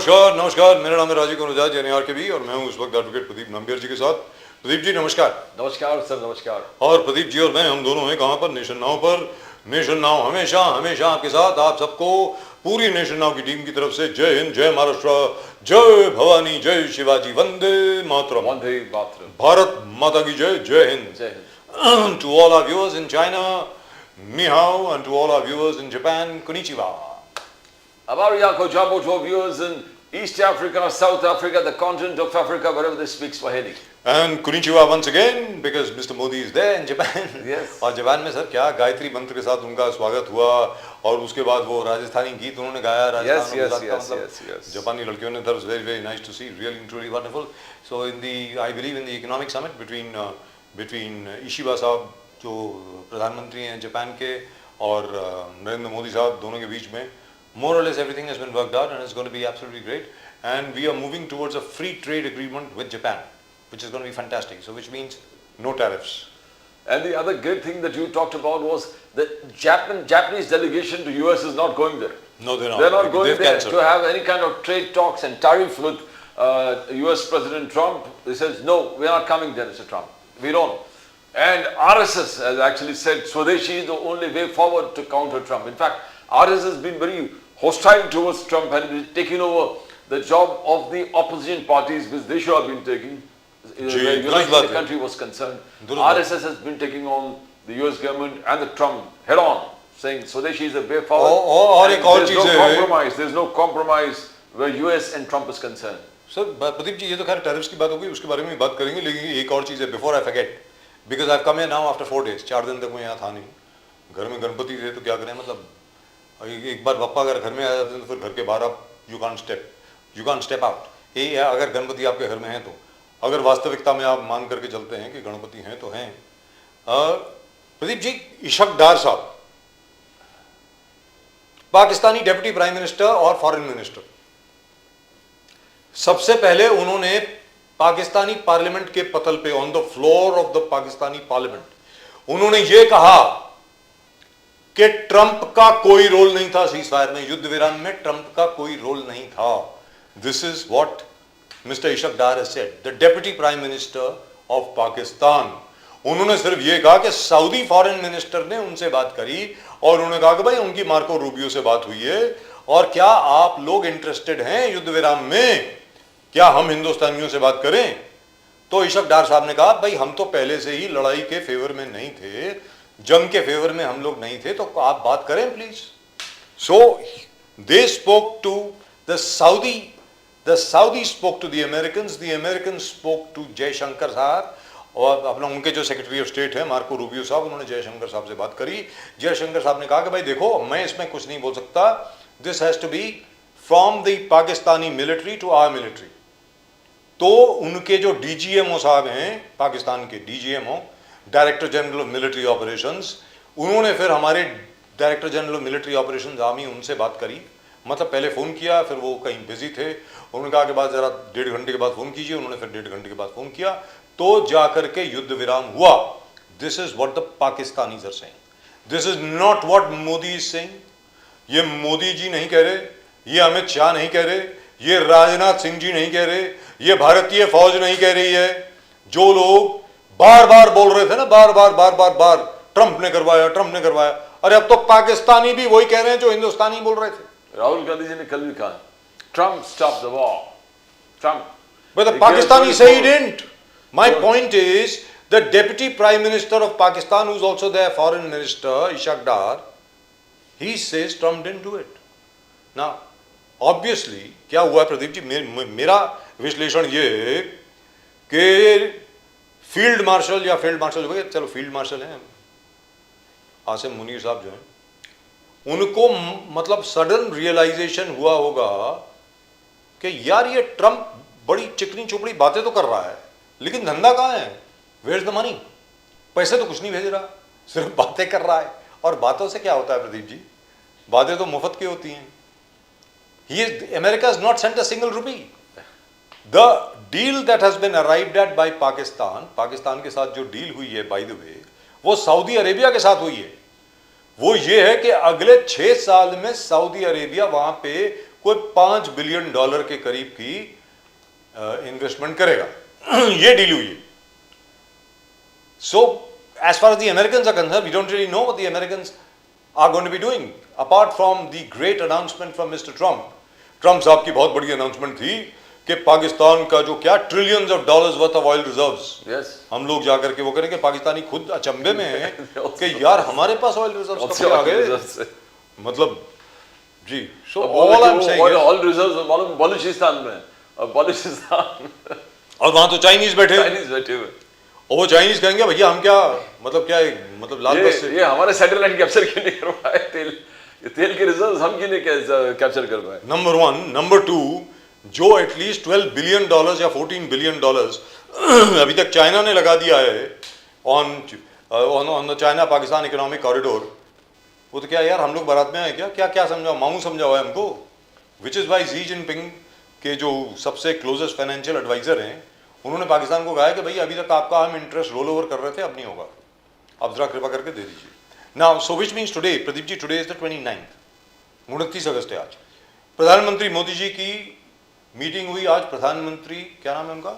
नमस्कार नमस्कार, मेरा नाम है राजीव अनुराज एनआर के भी और मैं हूं इस वक्त एडवोकेट प्रदीप नंबियर जी के साथ। प्रदीप जी नमस्कार। नमस्कार सर, नमस्कार। और प्रदीप जी और मैं हम दोनों हैं कहां पर? नेशन नाउ पर। नेशन नाउ हमेशा हमेशा आपके साथ। आप सबको पूरी नेशन नाउ की टीम की तरफ से जय हिंद, जय महाराष्ट्र, जय भवानी, जय शिवाजी, वंदे मातरम। वंदे मातरम। भारत माता की जय, जय हिंद। जय Hind. To all our viewers in China, ni hao, and to all our viewers in Japan, konnichiwa. Abariako Jabo to viewers in East Africa, South Africa, the continent of Africa, wherever they speak Swahili. And konnichiwa once again because Mr. Modi is there in Japan. Yes. और Japan में sir क्या गायत्री मंत्र के साथ उनका स्वागत हुआ और उसके बाद वो राजस्थानी गीत उन्होंने गाया। Yes. जापानी लड़कियों ने, that was very nice to see, really truly wonderful. So I believe in the economic summit between Ishiba साहब जो प्रधानमंत्री हैं जापान के और नरेंद्र मोदी साहब दोनों के बीच में more or less everything has been worked out and it's going to be absolutely great, and we are moving towards a free trade agreement with Japan, which is going to be fantastic, so which means no tariffs. And the other great thing that you talked about was the Japanese delegation to US is not going there. No, they're not. They're not going They've there cancelled. to have any kind of trade talks and tariff with US President Trump. He says, no, we're not coming there, Mr. Trump. We don't. And RSS has actually said Swadeshi is the only way forward to counter Trump. In fact, RSS has been very hostile towards Trump and is taking over the job of the opposition parties which they should have been taking. Where the country was concerned. RSS has been taking on the US government and the Trump head on, saying Swadeshi is the way forward. और एक और चीज है, there's no compromise where US and Trump is concerned. Sir Pradeep ji ये तो खैर tariffs की बात होगी, उसके बारे में भी बात करेंगे, लेकिन एक और चीज है before I forget, because I come here now after 4 days। 4 दिन तक मैं यहाँ था नहीं, घर में गणपति थे तो क्या करें, मतलब एक बार पप्पा अगर घर में आ जाते हैं तो फिर घर के बाहर आप यू कांट स्टेप आउट। यही है, अगर गणपति आपके घर में है तो, अगर वास्तविकता में आप मान करके चलते हैं कि गणपति हैं तो हैं। प्रदीप जी, इशक डार साहब पाकिस्तानी डिप्टी प्राइम मिनिस्टर और फॉरेन मिनिस्टर, सबसे पहले उन्होंने पाकिस्तानी पार्लियामेंट के पटल पे, on the floor of the Pakistani parliament, उन्होंने ये कहा कि ट्रंप का कोई रोल नहीं था सीज़फायर में, युद्ध विराम में ट्रंप का कोई रोल नहीं था। This is what mister Ishaq Dar has said, the deputy prime minister of Pakistan. उन्होंने सिर्फ ये कहा कि सऊदी फॉरेन मिनिस्टर ने उनसे बात करी और उन्होंने कहा कि भाई उनकी मार्को रूबियो से बात हुई है और क्या आप लोग इंटरेस्टेड हैं युद्ध विराम में, क्या हम हिंदुस्तानियों से बात करें? तो इशक डार साहब ने कहा भाई हम तो पहले से ही लड़ाई के फेवर में नहीं थे, जंग के फेवर में हम लोग नहीं थे, तो आप बात करें please. So they spoke to the Saudi spoke to the American spoke to Jaishankar साहब, और अपना उनके जो सेक्रेटरी ऑफ स्टेट है मार्को रूबियो साहब, उन्होंने जयशंकर साहब से बात करी। जयशंकर साहब ने कहा कि भाई देखो मैं इसमें कुछ नहीं बोल सकता, this has to be from the Pakistani military to our military. तो उनके जो डीजीएमओ साहब हैं पाकिस्तान के, DGMO director general of military operations, उन्होंने फिर हमारे director general of military operations army, उनसे बात करी, मतलब पहले फ़ोन किया, फिर वो कहीं बिजी थे, उन्होंने कहा कि बाद ज़रा 1.5 घंटे के बाद फ़ोन कीजिए, उन्होंने फिर 1.5 घंटे के बाद फ़ोन किया, तो जाकर के युद्ध विराम हुआ। This is what the Pakistanis are saying, this is not what Modi is saying. ये मोदी जी नहीं कह रहे, ये अमित शाह नहीं कह रहे, ये राजनाथ सिंह जी नहीं कह रहे, ये भारतीय फौज नहीं कह रही है। जो लोग बार बार बोल रहे थे ना, बार ट्रंप ने करवाया, अरे अब तो पाकिस्तानी भी वही कह रहे हैं जो हिंदुस्तानी बोल रहे थे। राहुल गांधी जी ने कल भी कहा Trump stop the war, Trump, but the Pakistani say he didn't. My point is the deputy prime minister of Pakistan, who's also their foreign minister, Ishaq Dar, he says Trump didn't do it. Now obviously क्या हुआ प्रदीप जी, मेरा विश्लेषण ये है कि field marshal या field marshal हो गया, चलो फील्ड मार्शल हैं आसिम मुनीर साहब जो हैं, उनको मतलब सडन रियलाइजेशन हुआ होगा कि यार ये ट्रंप बड़ी चिकनी चुपड़ी बातें तो कर रहा है, लेकिन धंधा कहाँ है, वेयर इज द मनी, पैसे तो कुछ नहीं भेज रहा, सिर्फ बातें कर रहा है। और बातों से क्या होता है प्रदीप जी, बातें तो मुफ्त की होती हैं। America has not sent a single rupee. The deal that has been arrived at by Pakistan के साथ जो डील हुई है बाय द वे, वो सऊदी अरेबिया के साथ हुई है। वो ये है कि अगले 6 साल में सऊदी अरेबिया वहां पे कोई $5 बिलियन के करीब की इन्वेस्टमेंट करेगा। ये डील हुई है। So as far as the Americans are concerned, we don't really know what the Americans are going to be doing apart from the great announcement from Mr. Trump. Trump साहब की बहुत बड़ी announcement थी कि पाकिस्तान का जो क्या trillions of dollars worth of oil reserves, हम लोग जाकर के वो करेंगे। पाकिस्तानी खुद अचंभे में है कि यार हमारे पास ऑयल रिजर्व्स कब आ गए, मतलब जी। So all I am saying oil reserves मालूम बलूचिस्तान में, और बलूचिस्तान और वहां तो चाइनीज बैठे हुए, और वो चाइनीज कहेंगे भैया हम क्या मतलब क्या मतलब लाल बस से ये हमारे सैटेलाइट कैप्चर क्यों नहीं कर पाए, तेल के रिजर्व्स हम क्यों नहीं कैप्चर कर पाए। नंबर 1। नंबर 2, जो एटलीस्ट $12 बिलियन या $14 बिलियन अभी तक चाइना ने लगा दिया है on the China Pakistan economic corridor, वो तो क्या यार हम लोग बारात में आए क्या, क्या क्या समझाओ, मामू समझा हुआ है हमको। Which is why Xi Jinping के जो सबसे क्लोजेस्ट फाइनेंशियल एडवाइजर हैं, उन्होंने पाकिस्तान को कहा है कि भाई अभी तक आपका हम इंटरेस्ट रोल ओवर कर रहे थे, अब नहीं होगा, आप जरा कृपा करके दे दीजिए। Now so which means today, Pradeep ji, today is the 29th, 29 अगस्त है आज। प्रधानमंत्री मोदी जी की मीटिंग हुई आज। प्रधानमंत्री क्या नाम है उनका,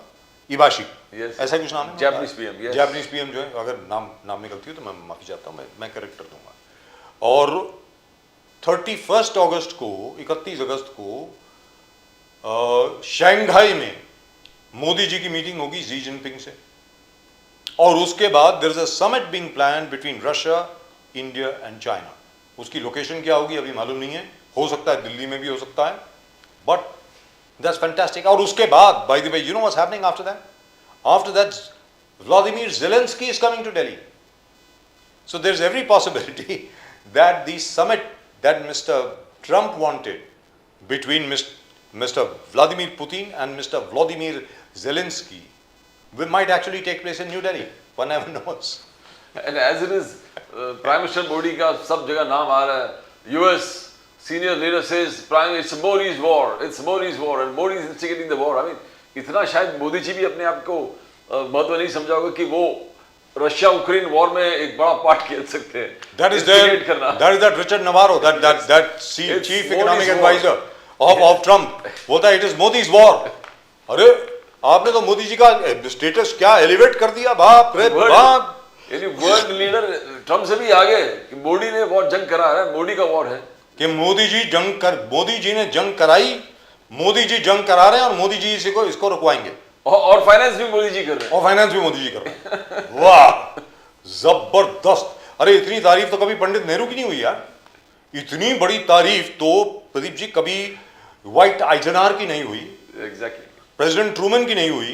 इबाशी, ऐसा कुछ नाम है, जापानीज पीएम, जापानीज पीएम जो है, अगर नाम में गलती हो तो मैं माफी चाहता हूँ, मैं करेक्ट कर दूंगा। और 31 अगस्त को, 31 अगस्त को शंघाई में मोदी जी की मीटिंग होगी शी जिनपिंग से, और उसके बाद there is a summit being planned between Russia, India and China. उसकी लोकेशन क्या होगी अभी मालूम नहीं है, हो सकता है दिल्ली में भी हो सकता है, बट दैट्स फैंटास्टिक। और उसके बाद by the way you know what's happening after that? After that Vladimir Zelensky is coming to Delhi. So there's every possibility that the summit that Mr. Trump wanted between Mr. Vladimir Putin and Mr. Vladimir Zelensky might actually take place in New Delhi. One never knows. And as it is, Prime Minister Modi का सब जगह नाम आ रहा है। US senior leader says, it's Modi's war, it's Modi's war, and Modi is instigating the war. I mean, इतना शायद मोदी जी भी अपने आप को महत्व नहीं समझा होगा कि वो रशिया यूक्रेन वॉर में एक बड़ा पार्ट खेल सकते हैं। That is that Richard Navarro, that chief economic advisor of Trump, बोलता है it is Modi's war। अरे आपने तो मोदी जी का स्टेटस क्या एलिवेट कर दिया, बाप रे बाप। यानी वर्ल्ड लीडर ट्रम्प से भी आगे कि मोदी ने वॉर जंग करा है, मोदी का वॉर है कि मोदी जी ने जंग कराई, मोदी जी जंग करा रहे हैं और मोदी जी इसको रुकवाएंगे, और फाइनेंस भी मोदी जी कर रहे हैं, और फाइनेंस भी मोदी जी कर रहे हैं। वाह जबरदस्त। अरे इतनी तारीफ तो कभी पंडित नेहरू की नहीं हुई यार, इतनी बड़ी तारीफ तो प्रदीप जी कभी व्हाइट आइजनर की नहीं हुई, एग्जैक्टली प्रेसिडेंट ट्रूमन की नहीं हुई,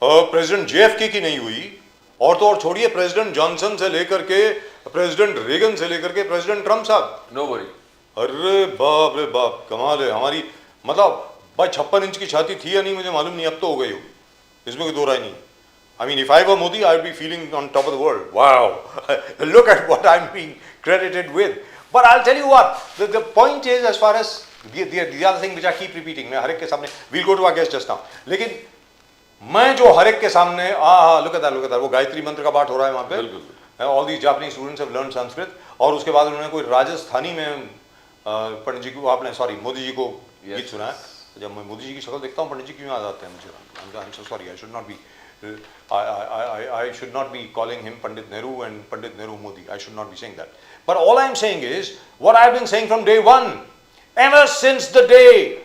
प्रेसिडेंट JFK की नहीं हुई, और तो और छोड़िए प्रेसिडेंट जॉनसन से लेकर के प्रेसिडेंट रेगन से लेकर के प्रेसिडेंट ट्रम्प साहब, नोबडी। अरे बाप रे बाप, कमाल है हमारी। मतलब भाई 56 इंच की छाती थी या नहीं मुझे मालूम नहीं, अब तो हो गई हो, इसमें कोई दो राय नहीं। I mean, if I were Modi, I would be feeling on top of the world. Wow, look at what I'm being credited with. But I'll tell you what, the point is, as far as the other thing which I keep repeating, मैं हर एक के सामने, we'll go to our guest just now, लेकिन मैं जो हर एक के सामने, look at that, वो गायत्री मंत्र का पाठ हो रहा है वहाँ पे, all these Japanese students have learned Sanskrit, और उसके बाद उन्होंने कोई राजस्थानी में पंडित जी को, आपने सॉरी मोदी जी को गीत सुना है। जब मैं मोदी जी की शक्ल देखता हूँ पंडित जी क्यों याद आते हैं मुझे, I'm so sorry, I should not be I should not be calling him Pandit Nehru and Pandit Nehru Modi. I should not be saying that. But all I am saying is what I have been saying from day one. Ever since the day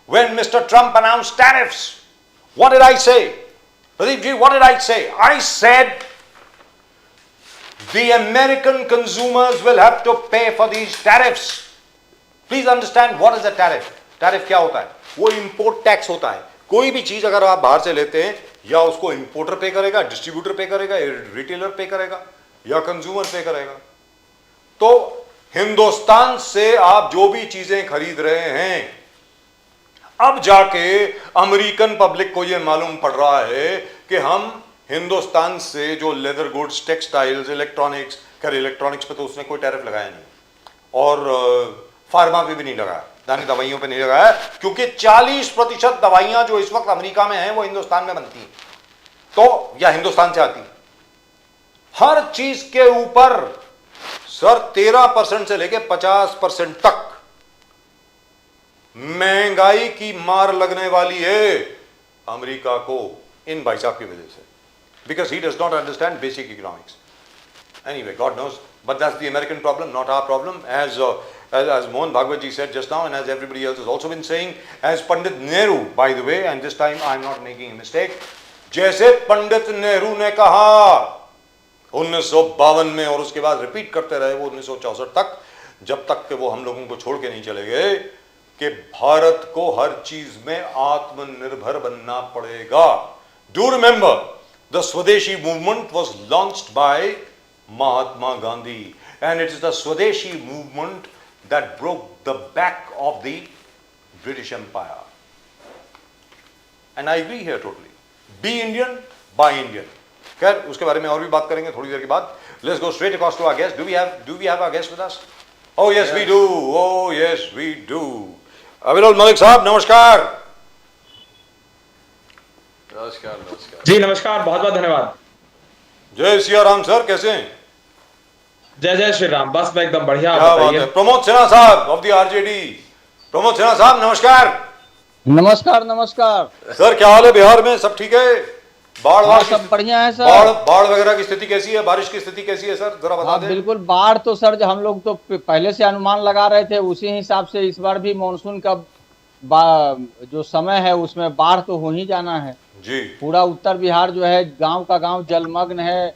when Mr. Trump announced tariffs, what did I say? Pradeep ji, what did I say? I said the American consumers will have to pay for these tariffs. Please understand what is a tariff. Tariff क्या होता है? वो import tax होता है। कोई भी चीज अगर आप बाहर से लेते हैं, या उसको इंपोर्टर पे करेगा, डिस्ट्रीब्यूटर पे करेगा, रिटेलर पे करेगा, या कंज्यूमर पे करेगा। तो हिंदुस्तान से आप जो भी चीजें खरीद रहे हैं, अब जाके अमेरिकन पब्लिक को यह मालूम पड़ रहा है कि हम हिंदुस्तान से जो लेदर गुड्स, टेक्सटाइल्स, इलेक्ट्रॉनिक्स, खैर इलेक्ट्रॉनिक्स पे तो उसने कोई टैरिफ लगाया नहीं, और फार्मा पे भी नहीं लगाया, यानी दवाइयों पे नहीं लगाया, क्योंकि 40% दवाइयां जो इस वक्त अमेरिका में हैं वो हिंदुस्तान में बनती हैं, तो या हिंदुस्तान से आती हैं। हर चीज के ऊपर सर 13% से लेके 50% तक महंगाई की मार लगने वाली है अमेरिका को इन भाई साहब की वजह से, because he does not understand basic economics. Anyway, God knows, but that's the American problem, not our problem. As Mohan Bhagwat ji said just now, and as everybody else has also been saying, as Pandit Nehru, by the way, and this time I'm not making a mistake, जैसे पंडित नेहरू ने कहा 1952 में और उसके बाद repeat करते रहे वो 1964 तक, जब तक कि वो हम लोगों को छोड़ के नहीं चले गए, कि भारत को हर चीज में आत्मनिर्भर बनना पड़ेगा. Do remember, the Swadeshi movement was launched by Mahatma Gandhi, and it is the Swadeshi movement that broke the back of the British Empire. And I agree here totally. Be Indian, buy Indian. खैर उसके बारे में और भी बात करेंगे थोड़ी देर के बाद. Let's go straight across to our guest. Do we have our guest with us? Oh yes, we do. Oh yes, we do. अविरल मलिक साहब नमस्कार. नमस्कार. नमस्कार जी नमस्कार, बहुत बहुत धन्यवाद. जय सिया राम सर, कैसे हैं? जय जय श्री राम. बस मैं एकदम बढ़िया. क्या बात है. प्रमोद सिन्हा साहब of the RJD. Pramod Sinha साहब नमस्कार. नमस्कार. नमस्कार सर, क्या हाल है बिहार में? सब ठीक है? बाढ़ सब बढ़िया है सर. बाढ़ वगैरह की स्थिति कैसी है? बारिश की स्थिति कैसी है सर, जरा बता दें. बिल्कुल. बाढ़ तो सर हम लोग तो पहले से अनुमान लगा रहे थे, उसी हिसाब से इस बार भी मानसून का जो समय है उसमें बाढ़ तो हो ही जाना है जी. पूरा उत्तर बिहार जो है गांव का गांव जलमग्न है.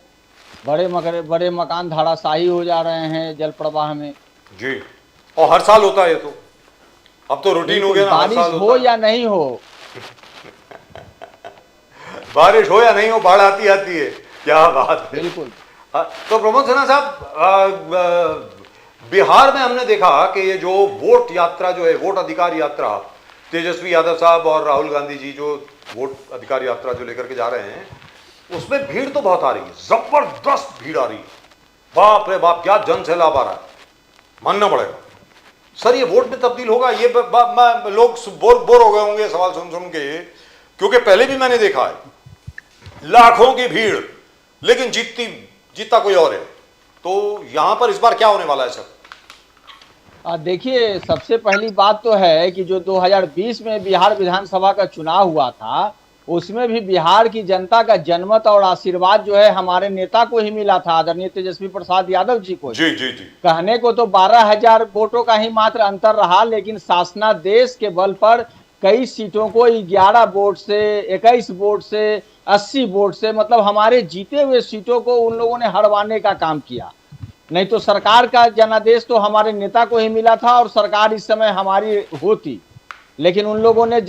बड़े मकान धराशायी हो जा रहे हैं जल प्रवाह में जी. और हर साल होता है, तो अब तो रूटीन हो गया ना. बारिश हो या नहीं हो, बारिश हो या नहीं हो, बाढ़ आती है. क्या बात है. बिल्कुल. तो प्रमोद सिन्हा साहब, बिहार में हमने देखा कि ये जो वोट यात्रा जो है, वोट अधिकार यात्रा, तेजस्वी यादव साहब और राहुल गांधी जी जो वोट अधिकार यात्रा जो लेकर के जा रहे हैं, उसमें भीड़ तो बहुत आ रही है, जबरदस्त भीड़ आ रही है. बाप रे बाप, क्या जन सैलाब आ रहा है, मानना पड़ेगा. सर ये वोट में तब्दील होगा? ये लोग बोर हो गए होंगे सवाल सुन सुन के, क्योंकि पहले भी मैंने देखा है लाखों की भीड़, लेकिन जीतता कोई और है. तो यहां पर इस बार क्या होने वाला है सर? देखिए, सबसे पहली बात तो है कि जो 2020 में बिहार विधानसभा का चुनाव हुआ था, उसमें भी बिहार की जनता का जनमत और आशीर्वाद जो है हमारे नेता को ही मिला था, आदरणीय तेजस्वी प्रसाद यादव जी को. जी जी जी. कहने को तो 12,000 वोटों का ही मात्र अंतर रहा, लेकिन शासनादेश के बल पर कई सीटों को 11 वोट से, 21 वोट से, 80 वोट से, मतलब हमारे जीते हुए सीटों को उन लोगों ने हरवाने का काम किया. नहीं तो सरकार का जनादेश तो हमारे नेता को ही मिला था और सरकार इस समय हमारी होती, लेकिन उन लोगों ने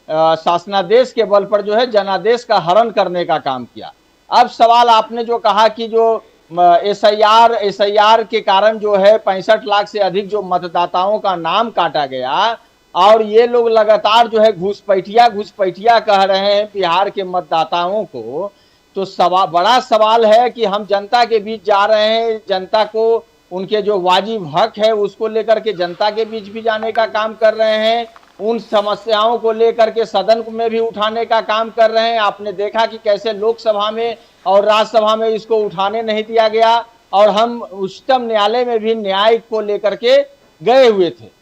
शासनादेश के बल पर जो है जनादेश का हरण करने का काम किया. अब सवाल आपने जो कहा कि जो एसआईआर के कारण जो है 65 लाख से अधिक जो मतदाताओं का नाम काटा गया, और ये लोग लगातार जो है घुसपैठिया कह रहे हैं बिहार के मतदाताओं को, तो बड़ा सवाल है कि हम जनता के बीच जा रहे हैं, जनता को उनके जो वाजिब हक है उसको लेकर के जनता के बीच भी जाने का काम कर रहे हैं, उन समस्याओं को लेकर के सदन में भी उठाने का काम कर रहे हैं. आपने देखा कि कैसे लोकसभा में और राज्यसभा में इसको उठाने नहीं दिया गया, और हम उच्चतम न्यायालय में भी न्याय को लेकर के गए हुए थे.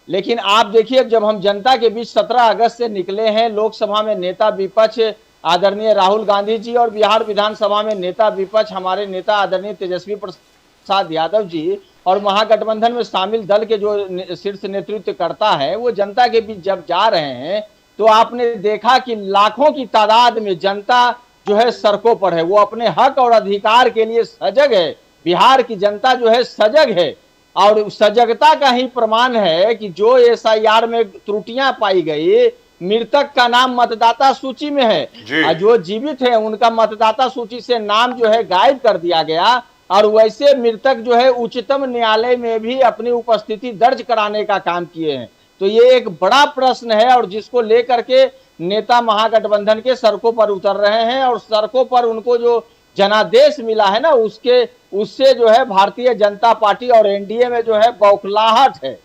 लेकिन आप देखिए, जब हम जनता के बीच 17 अगस्त से निकले हैं, लोकसभा में नेता विपक्ष आदरणीय राहुल गांधी जी और बिहार विधानसभा में नेता विपक्ष हमारे नेता आदरणीय तेजस्वी प्रसाद यादव जी और महागठबंधन में शामिल दल के जो शीर्ष नेतृत्व करता है, वो जनता के बीच जब जा रहे हैं, तो आपने देखा कि लाखों की तादाद में जनता जो है सड़कों पर है. वो अपने हक और अधिकार के लिए सजग है. बिहार की जनता जो है सजग है, और सजगता का ही प्रमाण है कि जो एसआईआर में त्रुटियां पाई गई, मृतक का नाम मतदाता सूची में है, और जो जीवित है उनका मतदाता सूची से नाम जो है गायब कर दिया गया. और वैसे मृतक जो है उच्चतम न्यायालय में भी अपनी उपस्थिति दर्ज कराने का काम किए हैं. तो ये एक बड़ा प्रश्न है, और जिसको लेकर के नेता महागठबंधन के सड़कों पर उतर रहे हैं, और सड़कों पर उनको जो जनादेश मिला है ना, उससे जो है भारतीय जनता पार्टी और एनडीए में जो है बौखलाहट है,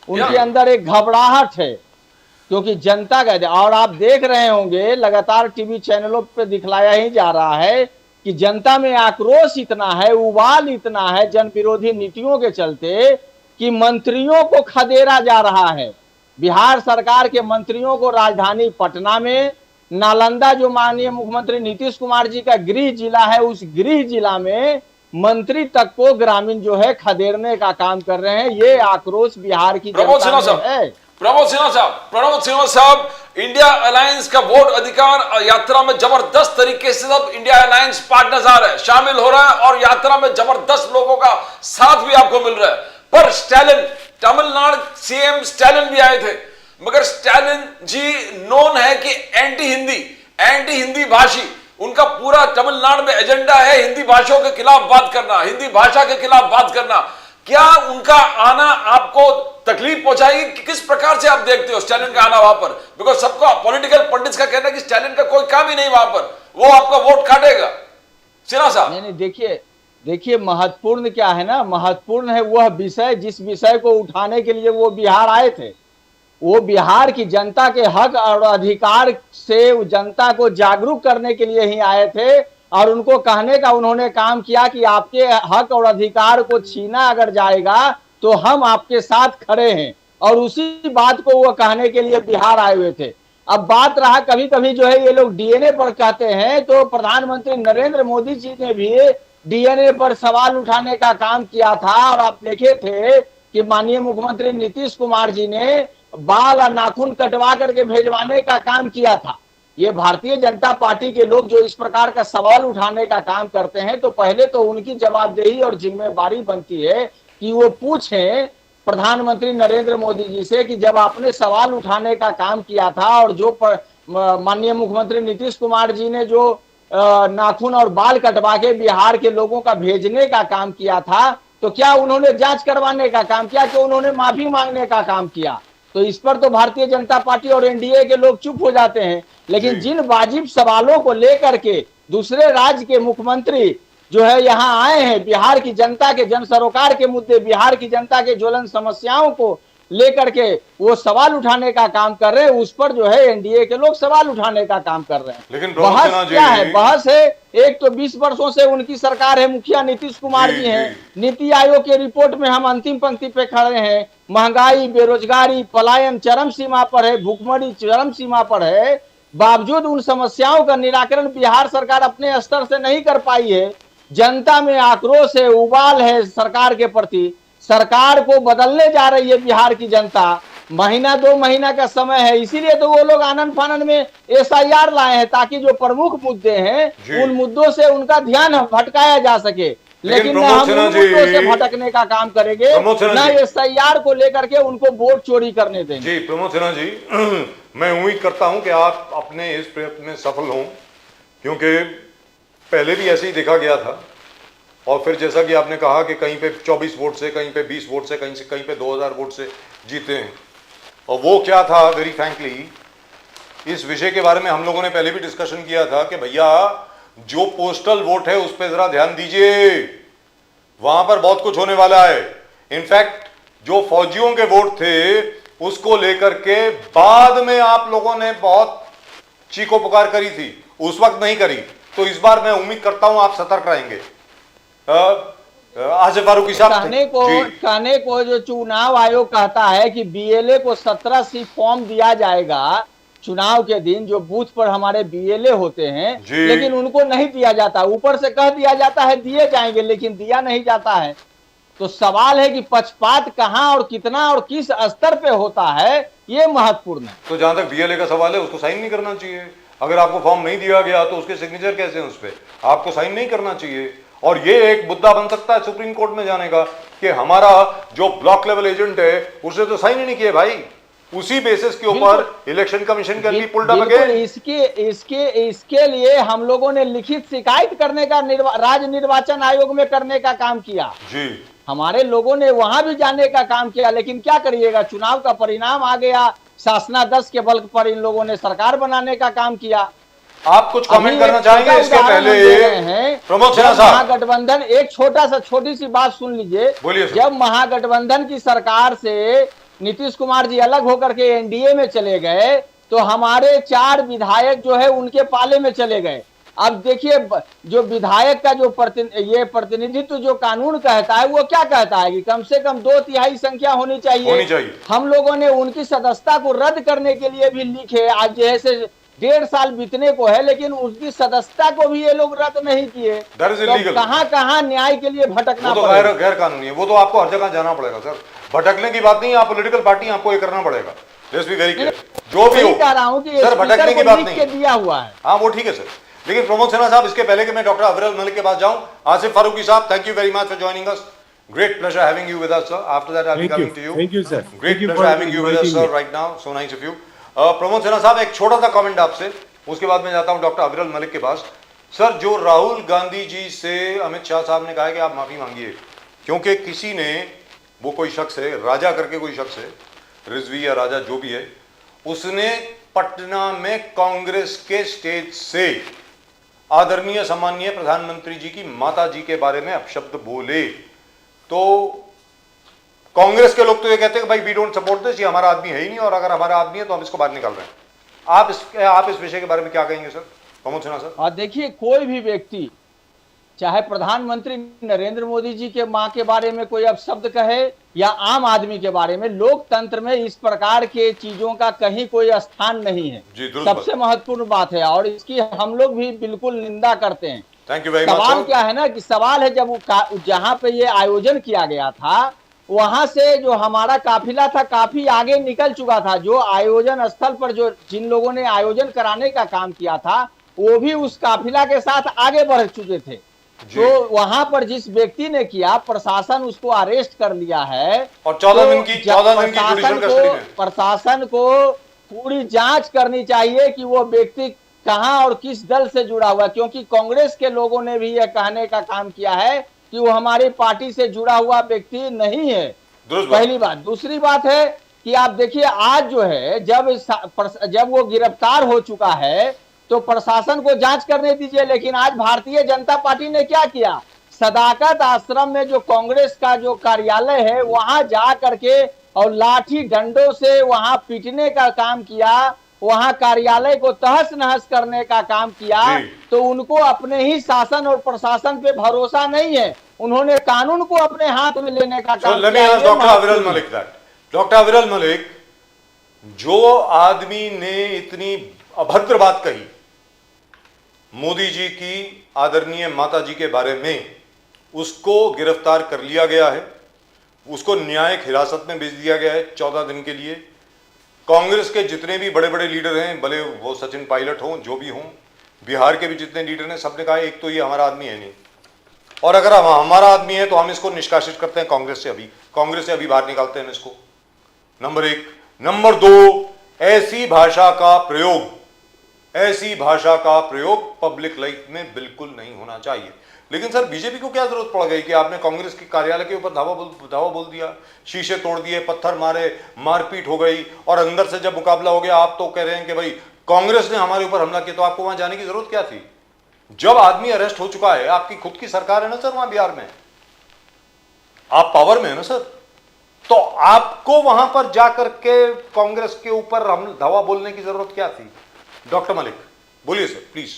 उनके अंदर एक घबराहट है, क्योंकि जनता का. और आप देख रहे होंगे लगातार टीवी चैनलों पे दिखलाया ही जा रहा है कि जनता में आक्रोश इतना है, उबाल इतना है जन विरोधी नीतियों के चलते, कि मंत्रियों को खदेड़ा जा रहा है. बिहार सरकार के मंत्रियों को राजधानी पटना में, नालंदा जो माननीय मुख्यमंत्री नीतीश कुमार जी का गृह जिला है, उस गृह जिला में मंत्री तक को ग्रामीण जो है खदेड़ने का काम कर रहे हैं। ये आक्रोश बिहार की जनता में है। प्रमोद सिन्हा साहब, इंडिया अलायंस का वोट अधिकार यात्रा में जबरदस्त तरीके से सब इंडिया अलायंस पार्टनर्स आ रहे हैं, शामिल हो रहा है और यात्रा में जबरदस्त लोगों का साथ भी आपको मिल रहा है। पर स्टैलिन, तमिलनाडु सीएम स्टैलिन भी आए थे, मगर स्टैलिन जी नोन है कि एंटी हिंदी भाषी, उनका पूरा तमिलनाडु में एजेंडा है हिंदी भाषाओं के खिलाफ बात करना, हिंदी भाषा के खिलाफ बात करना। क्या उनका आना आपको तकलीफ पहुंचाएगी? किस प्रकार से आप देखते हो स्टैलिन का आना वहां पर? बिकॉज सबको पॉलिटिकल पंडित्स का कहना है कि स्टैलिन का कोई काम ही नहीं वहां पर, वो आपका वोट काटेगा। सिन्हा साहब, नहीं, देखिए महत्वपूर्ण क्या है ना, महत्वपूर्ण है वह विषय जिस विषय को उठाने के लिए वो बिहार आए थे। वो बिहार की जनता के हक और अधिकार से जनता को जागरूक करने के लिए ही आए थे और उनको कहने का उन्होंने काम किया कि आपके हक और अधिकार को छीना अगर जाएगा तो हम आपके साथ खड़े हैं, और उसी बात को वो कहने के लिए बिहार आए हुए थे। अब बात रहा, कभी कभी जो है ये लोग डीएनए पर कहते हैं, तो प्रधानमंत्री नरेंद्र मोदी जी ने भी डीएनए पर सवाल उठाने का काम किया था। और आप देखे थे कि माननीय मुख्यमंत्री नीतीश कुमार जी ने बाल और नाखून कटवा करके भेजवाने का काम किया था। ये भारतीय जनता पार्टी के लोग जो इस प्रकार का सवाल उठाने का काम करते हैं, तो पहले तो उनकी जवाबदेही और जिम्मेदारी बनती है कि वो पूछें प्रधानमंत्री नरेंद्र मोदी जी से कि जब आपने सवाल उठाने का काम किया था और जो माननीय मुख्यमंत्री नीतीश कुमार जी ने जो नाखून और बाल कटवा के बिहार के लोगों का भेजने का काम किया था, तो क्या उन्होंने जांच करवाने का काम किया, कि उन्होंने माफी मांगने का काम किया? तो इस पर तो भारतीय जनता पार्टी और एनडीए के लोग चुप हो जाते हैं। लेकिन जिन वाजिब सवालों को लेकर के दूसरे राज्य के मुख्यमंत्री जो है यहाँ आए हैं, बिहार की जनता के जन सरोकार के मुद्दे, बिहार की जनता के ज्वलन समस्याओं को लेकर के वो सवाल उठाने का काम कर रहे हैं, उस पर जो है एनडीए के लोग सवाल उठाने का काम कर रहे हैं। लेकिन बहस क्या है? बहस है, एक तो 20 वर्षों से उनकी सरकार है, मुखिया नीतीश कुमार जी हैं, नीति आयोग के रिपोर्ट में हम अंतिम पंक्ति पे खड़े हैं। महंगाई, बेरोजगारी, पलायन चरम सीमा पर है, भूखमरी चरम सीमा पर है, बावजूद उन समस्याओं का निराकरण बिहार सरकार अपने स्तर से नहीं कर पाई है। जनता में आक्रोश है, उबाल है सरकार के प्रति। सरकार को बदलने जा रही है बिहार की जनता। महीना 2 महीना का समय है, इसीलिए तो वो लोग आनंद फानंद में एसआईआर लाए हैं, ताकि जो प्रमुख मुद्दे हैं उन मुद्दों से उनका ध्यान भटकाया जा सके। लेकिन न हम उन मुद्दों से भटकने का काम करेंगे, न एसआईआर को लेकर के उनको वोट चोरी करने देंगे। जी प्रमोद सिन्हा जी, मैं उम्मीद करता हूं कि आप अपने इस प्रयत्न में सफल हों, क्योंकि पहले भी ऐसे ही देखा गया था। और फिर जैसा कि आपने कहा कि कहीं पे 24 वोट से, कहीं पे 20 वोट से, कहीं पे 2000 वोट से जीते हैं। और वो क्या था, वेरी फ्रैंकली इस विषय के बारे में हम लोगों ने पहले भी डिस्कशन किया था कि भैया जो पोस्टल वोट है उस पर जरा ध्यान दीजिए, वहां पर बहुत कुछ होने वाला है। इनफैक्ट जो फौजियों के वोट थे उसको लेकर के बाद में आप लोगों ने बहुत चीखो पुकार करी थी, उस वक्त नहीं करी। तो इस बार मैं उम्मीद करता हूं आप सतर्क रहेंगे। आसिफ फारूकी साहब, कहने को जो चुनाव आयोग कहता है कि बीएलए को 17 सी फॉर्म दिया जाएगा चुनाव के दिन, जो बूथ पर हमारे बीएलए होते हैं, लेकिन उनको नहीं दिया जाता। ऊपर से कह दिया जाता है दिए जाएंगे, लेकिन दिया नहीं जाता है। तो सवाल है कि पक्षपात कहां और कितना और किस स्तर पे होता है, ये महत्वपूर्ण है। तो जहां तक बीएलए का सवाल है, उसको साइन नहीं करना चाहिए। अगर आपको फॉर्म नहीं दिया गया तो उसके सिग्नेचर कैसे हैं उस पर, आपको साइन नहीं करना चाहिए। और ये एक मुद्दा बन सकता है सुप्रीम कोर्ट में जाने का कि हमारा जो ब्लॉक लेवल एजेंट है उसने तो साइन ही नहीं किए भाई, उसी बेसिस के ऊपर election commission can be pulled up again. इसके लिए हम लोगों ने लिखित शिकायत करने का राज्य निर्वाचन आयोग में करने का काम किया जी। हमारे लोगों ने वहां भी जाने का काम किया, लेकिन क्या करिएगा, चुनाव का परिणाम आ गया, शासनाध्यक्ष के बल पर इन लोगों ने सरकार बनाने का काम किया। आप कुछ कमेंट करना चाहेंगे इसके पहले? प्रमोद सिन्हा साहब, महागठबंधन, एक छोटी सी बात सुन लीजिए। जब महागठबंधन की सरकार से नीतीश कुमार जी अलग होकर के एनडीए में चले गए, तो हमारे 4 विधायक जो है उनके पाले में चले गए। अब देखिए जो विधायक का जो ये प्रतिनिधित्व जो कानून कहता है वो क्या कहता है कि कम से कम 2/3 संख्या होनी चाहिए। हम लोगों ने उनकी सदस्यता को रद्द करने के लिए भी लिखे, आज जैसे 1.5 साल बीतने को है, लेकिन उसकी सदस्यता को भी ये लोग रद्द नहीं किए। तो कहां न्याय के लिए भटकना पड़ेगा? गैर कानूनी है वो, तो आपको हर जगह जाना पड़ेगा सर। भटकने की बात नहीं है, आप पॉलिटिकल पार्टी आपको ये करना पड़ेगा। लेट्स बी वेरी क्लियर, जो भी हो कह रहा हूं कि सर, भटकने की बात नहीं दिया हुआ है। हाँ वो ठीक है सर, लेकिन प्रमोद सिन्हा साहब, इसके पहले कि मैं डॉक्टर अविरल मलिक के पास जाऊं, आसिफ फारूकी साहब, thank you very much for joining us. Great pleasure having you with us, sir. After that, I'll be coming to you. Thank you, sir. Great pleasure having you with us, sir. Right now, so nice of you. Pramod Sinha साहब, एक छोटा सा comment आपसे, उसके बाद मैं जाता हूं डॉक्टर अविरल मलिक के पास। सर, जो राहुल गांधी जी से अमित शाह साहब ने कहा है कि आप माफी मांगिए, क्योंकि किसी ने, वो कोई शख्स है, राजा करके कोई शख्स है, रिजवी या राजा जो भी है, उसने पटना में कांग्रेस के स्टेज से आदरणीय सम्माननीय प्रधानमंत्री जी की माता जी के बारे में अपशब्द बोले। तो कांग्रेस के लोग तो ये कहते हैं कि भाई वी डोंट सपोर्ट दिस, ये हमारा आदमी है ही नहीं, और अगर हमारा आदमी है तो हम इसको बाहर निकाल रहे हैं। आप इस विषय के बारे में क्या कहेंगे सर, प्रमोद सिन्हा सर? और देखिए, कोई भी व्यक्ति, चाहे प्रधानमंत्री नरेंद्र मोदी जी के मां के बारे में कोई अपशब्द कहे या आम आदमी के बारे में, लोकतंत्र में इस प्रकार के चीजों का कहीं कोई स्थान नहीं है। सबसे महत्वपूर्ण बात है, और इसकी हम लोग भी बिल्कुल निंदा करते हैं। Thank you very much. सवाल क्या है ना कि सवाल है, जब जहां पे ये आयोजन किया गया था, वहां से जो हमारा काफिला था काफी आगे निकल चुका था। जो आयोजन स्थल पर जो जिन लोगों ने आयोजन कराने का काम किया था, वो भी उस काफिला के साथ आगे बढ़ चुके थे। तो वहां पर जिस व्यक्ति ने किया, प्रशासन उसको अरेस्ट कर लिया है, और 14 दिन की जुडिशियल कस्टडी में प्रशासन को पूरी जांच करनी चाहिए कि वो व्यक्ति कहां और किस दल से जुड़ा हुआ है, क्योंकि कांग्रेस के लोगों ने भी यह कहने का काम किया है कि वो हमारी पार्टी से जुड़ा हुआ व्यक्ति नहीं है। पहली बात। दूसरी बात है कि आप देखिए, आज जो है, जब वो गिरफ्तार हो चुका है तो प्रशासन को जांच करने दीजिए, लेकिन आज भारतीय जनता पार्टी ने क्या किया, सदाकत आश्रम में जो कांग्रेस का जो कार्यालय है, वहां जा करके और लाठी डंडों से वहां पीटने का काम किया, वहां कार्यालय को तहस नहस करने का काम किया। तो उनको अपने ही शासन और प्रशासन पे भरोसा नहीं है, उन्होंने कानून को अपने हाथ में लेने का काम किया। डॉक्टर अविरल मलिक, जो आदमी ने इतनी अभद्र बात कही मोदी जी की आदरणीय माता जी के बारे में, उसको गिरफ्तार कर लिया गया है, उसको न्यायिक हिरासत में भेज दिया गया है 14 दिन के लिए। कांग्रेस के जितने भी बड़े बड़े लीडर हैं, भले वो सचिन पायलट हों, जो भी हों, बिहार के भी जितने लीडर हैं, सबने कहा एक तो ये हमारा आदमी है नहीं, और अगर हमारा आदमी है तो हम इसको निष्कासित करते हैं कांग्रेस से अभी बाहर निकालते हैं इसको। नंबर 1। नंबर 2, ऐसी भाषा का प्रयोग पब्लिक लाइफ में बिल्कुल नहीं होना चाहिए। लेकिन सर, बीजेपी को क्या जरूरत पड़ गई कि आपने कांग्रेस के कार्यालय के ऊपर धावा बोल दिया, शीशे तोड़ दिए, पत्थर मारे, मारपीट हो गई, और अंदर से जब मुकाबला हो गया, आप तो कह रहे हैं कि भाई कांग्रेस ने हमारे ऊपर हमला किया, तो आपको वहां जाने की जरूरत क्या थी? जब आदमी अरेस्ट हो चुका है, आपकी खुद की सरकार है ना सर, वहां बिहार में आप पावर में है ना सर, तो आपको वहां पर जाकर के कांग्रेस के ऊपर हम धावा बोलने की जरूरत क्या थी? डॉक्टर मलिक बोलिए सर, प्लीज।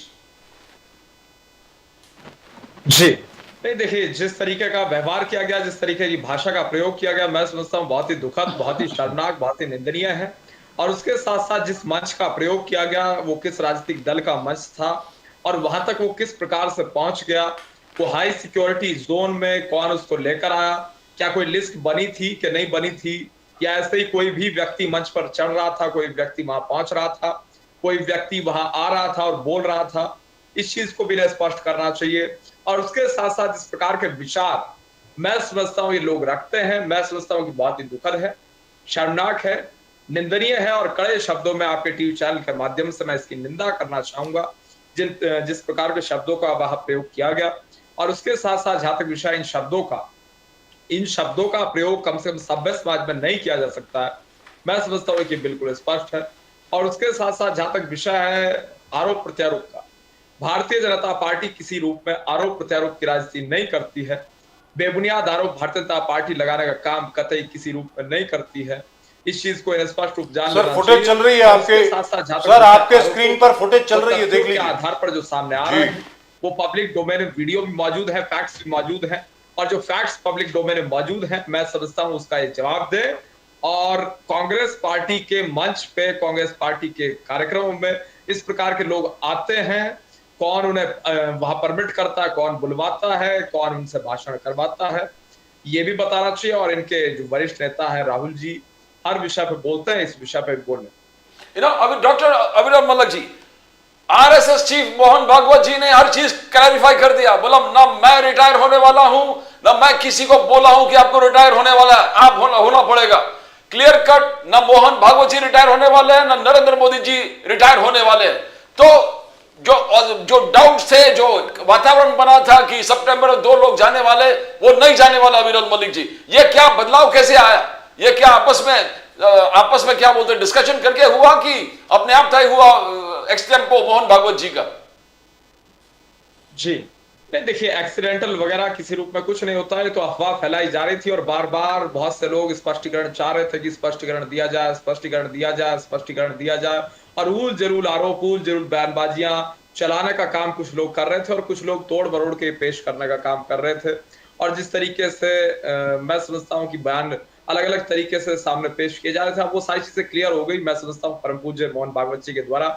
जी नहीं, देखिए, जिस तरीके का व्यवहार किया गया, जिस तरीके की भाषा का प्रयोग किया गया, मैं समझता हूं बहुत ही दुखद, बहुत ही शर्मनाक, बहुत ही निंदनीय है। और उसके साथ साथ जिस मंच का प्रयोग किया गया, वो किस राजनीतिक दल का मंच था और वहां तक वो किस प्रकार से पहुंच गया, वो हाई सिक्योरिटी जोन में कौन उसको लेकर आया, क्या कोई लिस्ट बनी थी कि नहीं बनी थी, या ऐसे ही कोई भी व्यक्ति मंच पर चढ़ रहा था, कोई व्यक्ति वहां पहुंच रहा था, कोई व्यक्ति वहां आ रहा था और बोल रहा था, इस चीज को भी स्पष्ट करना चाहिए। और उसके साथ साथ इस प्रकार के विचार मैं समझता हूं ये लोग रखते हैं, मैं समझता हूं कि बहुत ही दुखद है, शर्मनाक है, निंदनीय है, और कड़े शब्दों में आपके टीवी चैनल के माध्यम से मैं इसकी निंदा करना चाहूंगा जिस प्रकार के शब्दों का वहां प्रयोग किया गया। और उसके साथ साथ जहां तक विषय इन शब्दों का प्रयोग कम से कम सभ्य समाज में नहीं किया जा सकता है, मैं समझता हूं कि बिल्कुल स्पष्ट है। और उसके साथ साथ जहां तक विषय है आरोप प्रत्यारोप का, भारतीय जनता पार्टी किसी रूप में आरोप प्रत्यारोप की राजनीति नहीं करती है, बेबुनियाद आरोप भारतीय जनता पार्टी लगाने का काम कतई किसी रूप में नहीं करती है। इस चीज को स्पष्ट रूप जान सर लेना फुटेज चाहिए। चल रही है और आपके, इसके साथ साथ जहां तक सर आपके आरोपों स्क्रीन पर फुटेज चल और रही है, तथ्यों देख के लीजिए। आधार पर जो सामने आ जी। रहे हैं वो पब्लिक डोमेन में वीडियो भी मौजूद है, फैक्ट्स भी मौजूद है, और जो फैक्ट्स पब्लिक डोमेन में मौजूद है मैं समझता हूं उसका ये जवाब दे। और कांग्रेस पार्टी के मंच पे, कांग्रेस पार्टी के कार्यक्रमों में इस प्रकार के लोग आते हैं, कौन उन्हें वहां परमिट करता है, कौन बुलवाता है, कौन उनसे भाषण करवाता है, ये भी बताना चाहिए। और इनके जो वरिष्ठ नेता है राहुल जी हर विषय पे बोलते हैं, इस विषय पे भी बोलने। अभी डॉक्टर अभिराम मलिक जी, आरएसएस चीफ मोहन भागवत जी ने हर चीज क्लैरिफाई कर दिया, बोला ना मैं रिटायर होने वाला हूं, ना मैं किसी को बोला हूं कि आपको रिटायर होने वाला है, आप होना पड़ेगा। क्लियर कट, ना मोहन भागवत जी रिटायर होने वाले हैं, ना नरेंद्र मोदी जी रिटायर होने वाले हैं। तो जो डाउट थे, जो वातावरण बना था कि सितंबर में 2 लोग जाने वाले, वो नहीं जाने वाला। अभिराम मलिक जी, ये क्या बदलाव कैसे आया? ये क्या आपस में क्या बोलते हैं, डिस्कशन करके हुआ कि अपने आप तय हुआ एक्सटेम्पो मोहन भागवत जी का? जी नहीं, देखिए एक्सीडेंटल वगैरह किसी रूप में कुछ नहीं होता है, तो अफवाह फैलाई जा रही थी और बार बार बहुत से लोग स्पष्टीकरण चाह रहे थे कि स्पष्टीकरण दिया जाए, स्पष्टीकरण दिया जाए, स्पष्टीकरण दिया जाए, और उल जरूर आरोप, उल जरूर बयानबाजियां चलाने का काम कुछ लोग कर रहे थे और कुछ लोग तोड़ मरोड़ के पेश करने का काम कर रहे थे। और जिस तरीके से मैं समझता हूं कि बयान अलग अलग तरीके से सामने पेश किए जा रहे थे, अब वो सारी चीजें क्लियर हो गई। मैं समझता हूँ परम पूज्य मोहन भागवत जी के द्वारा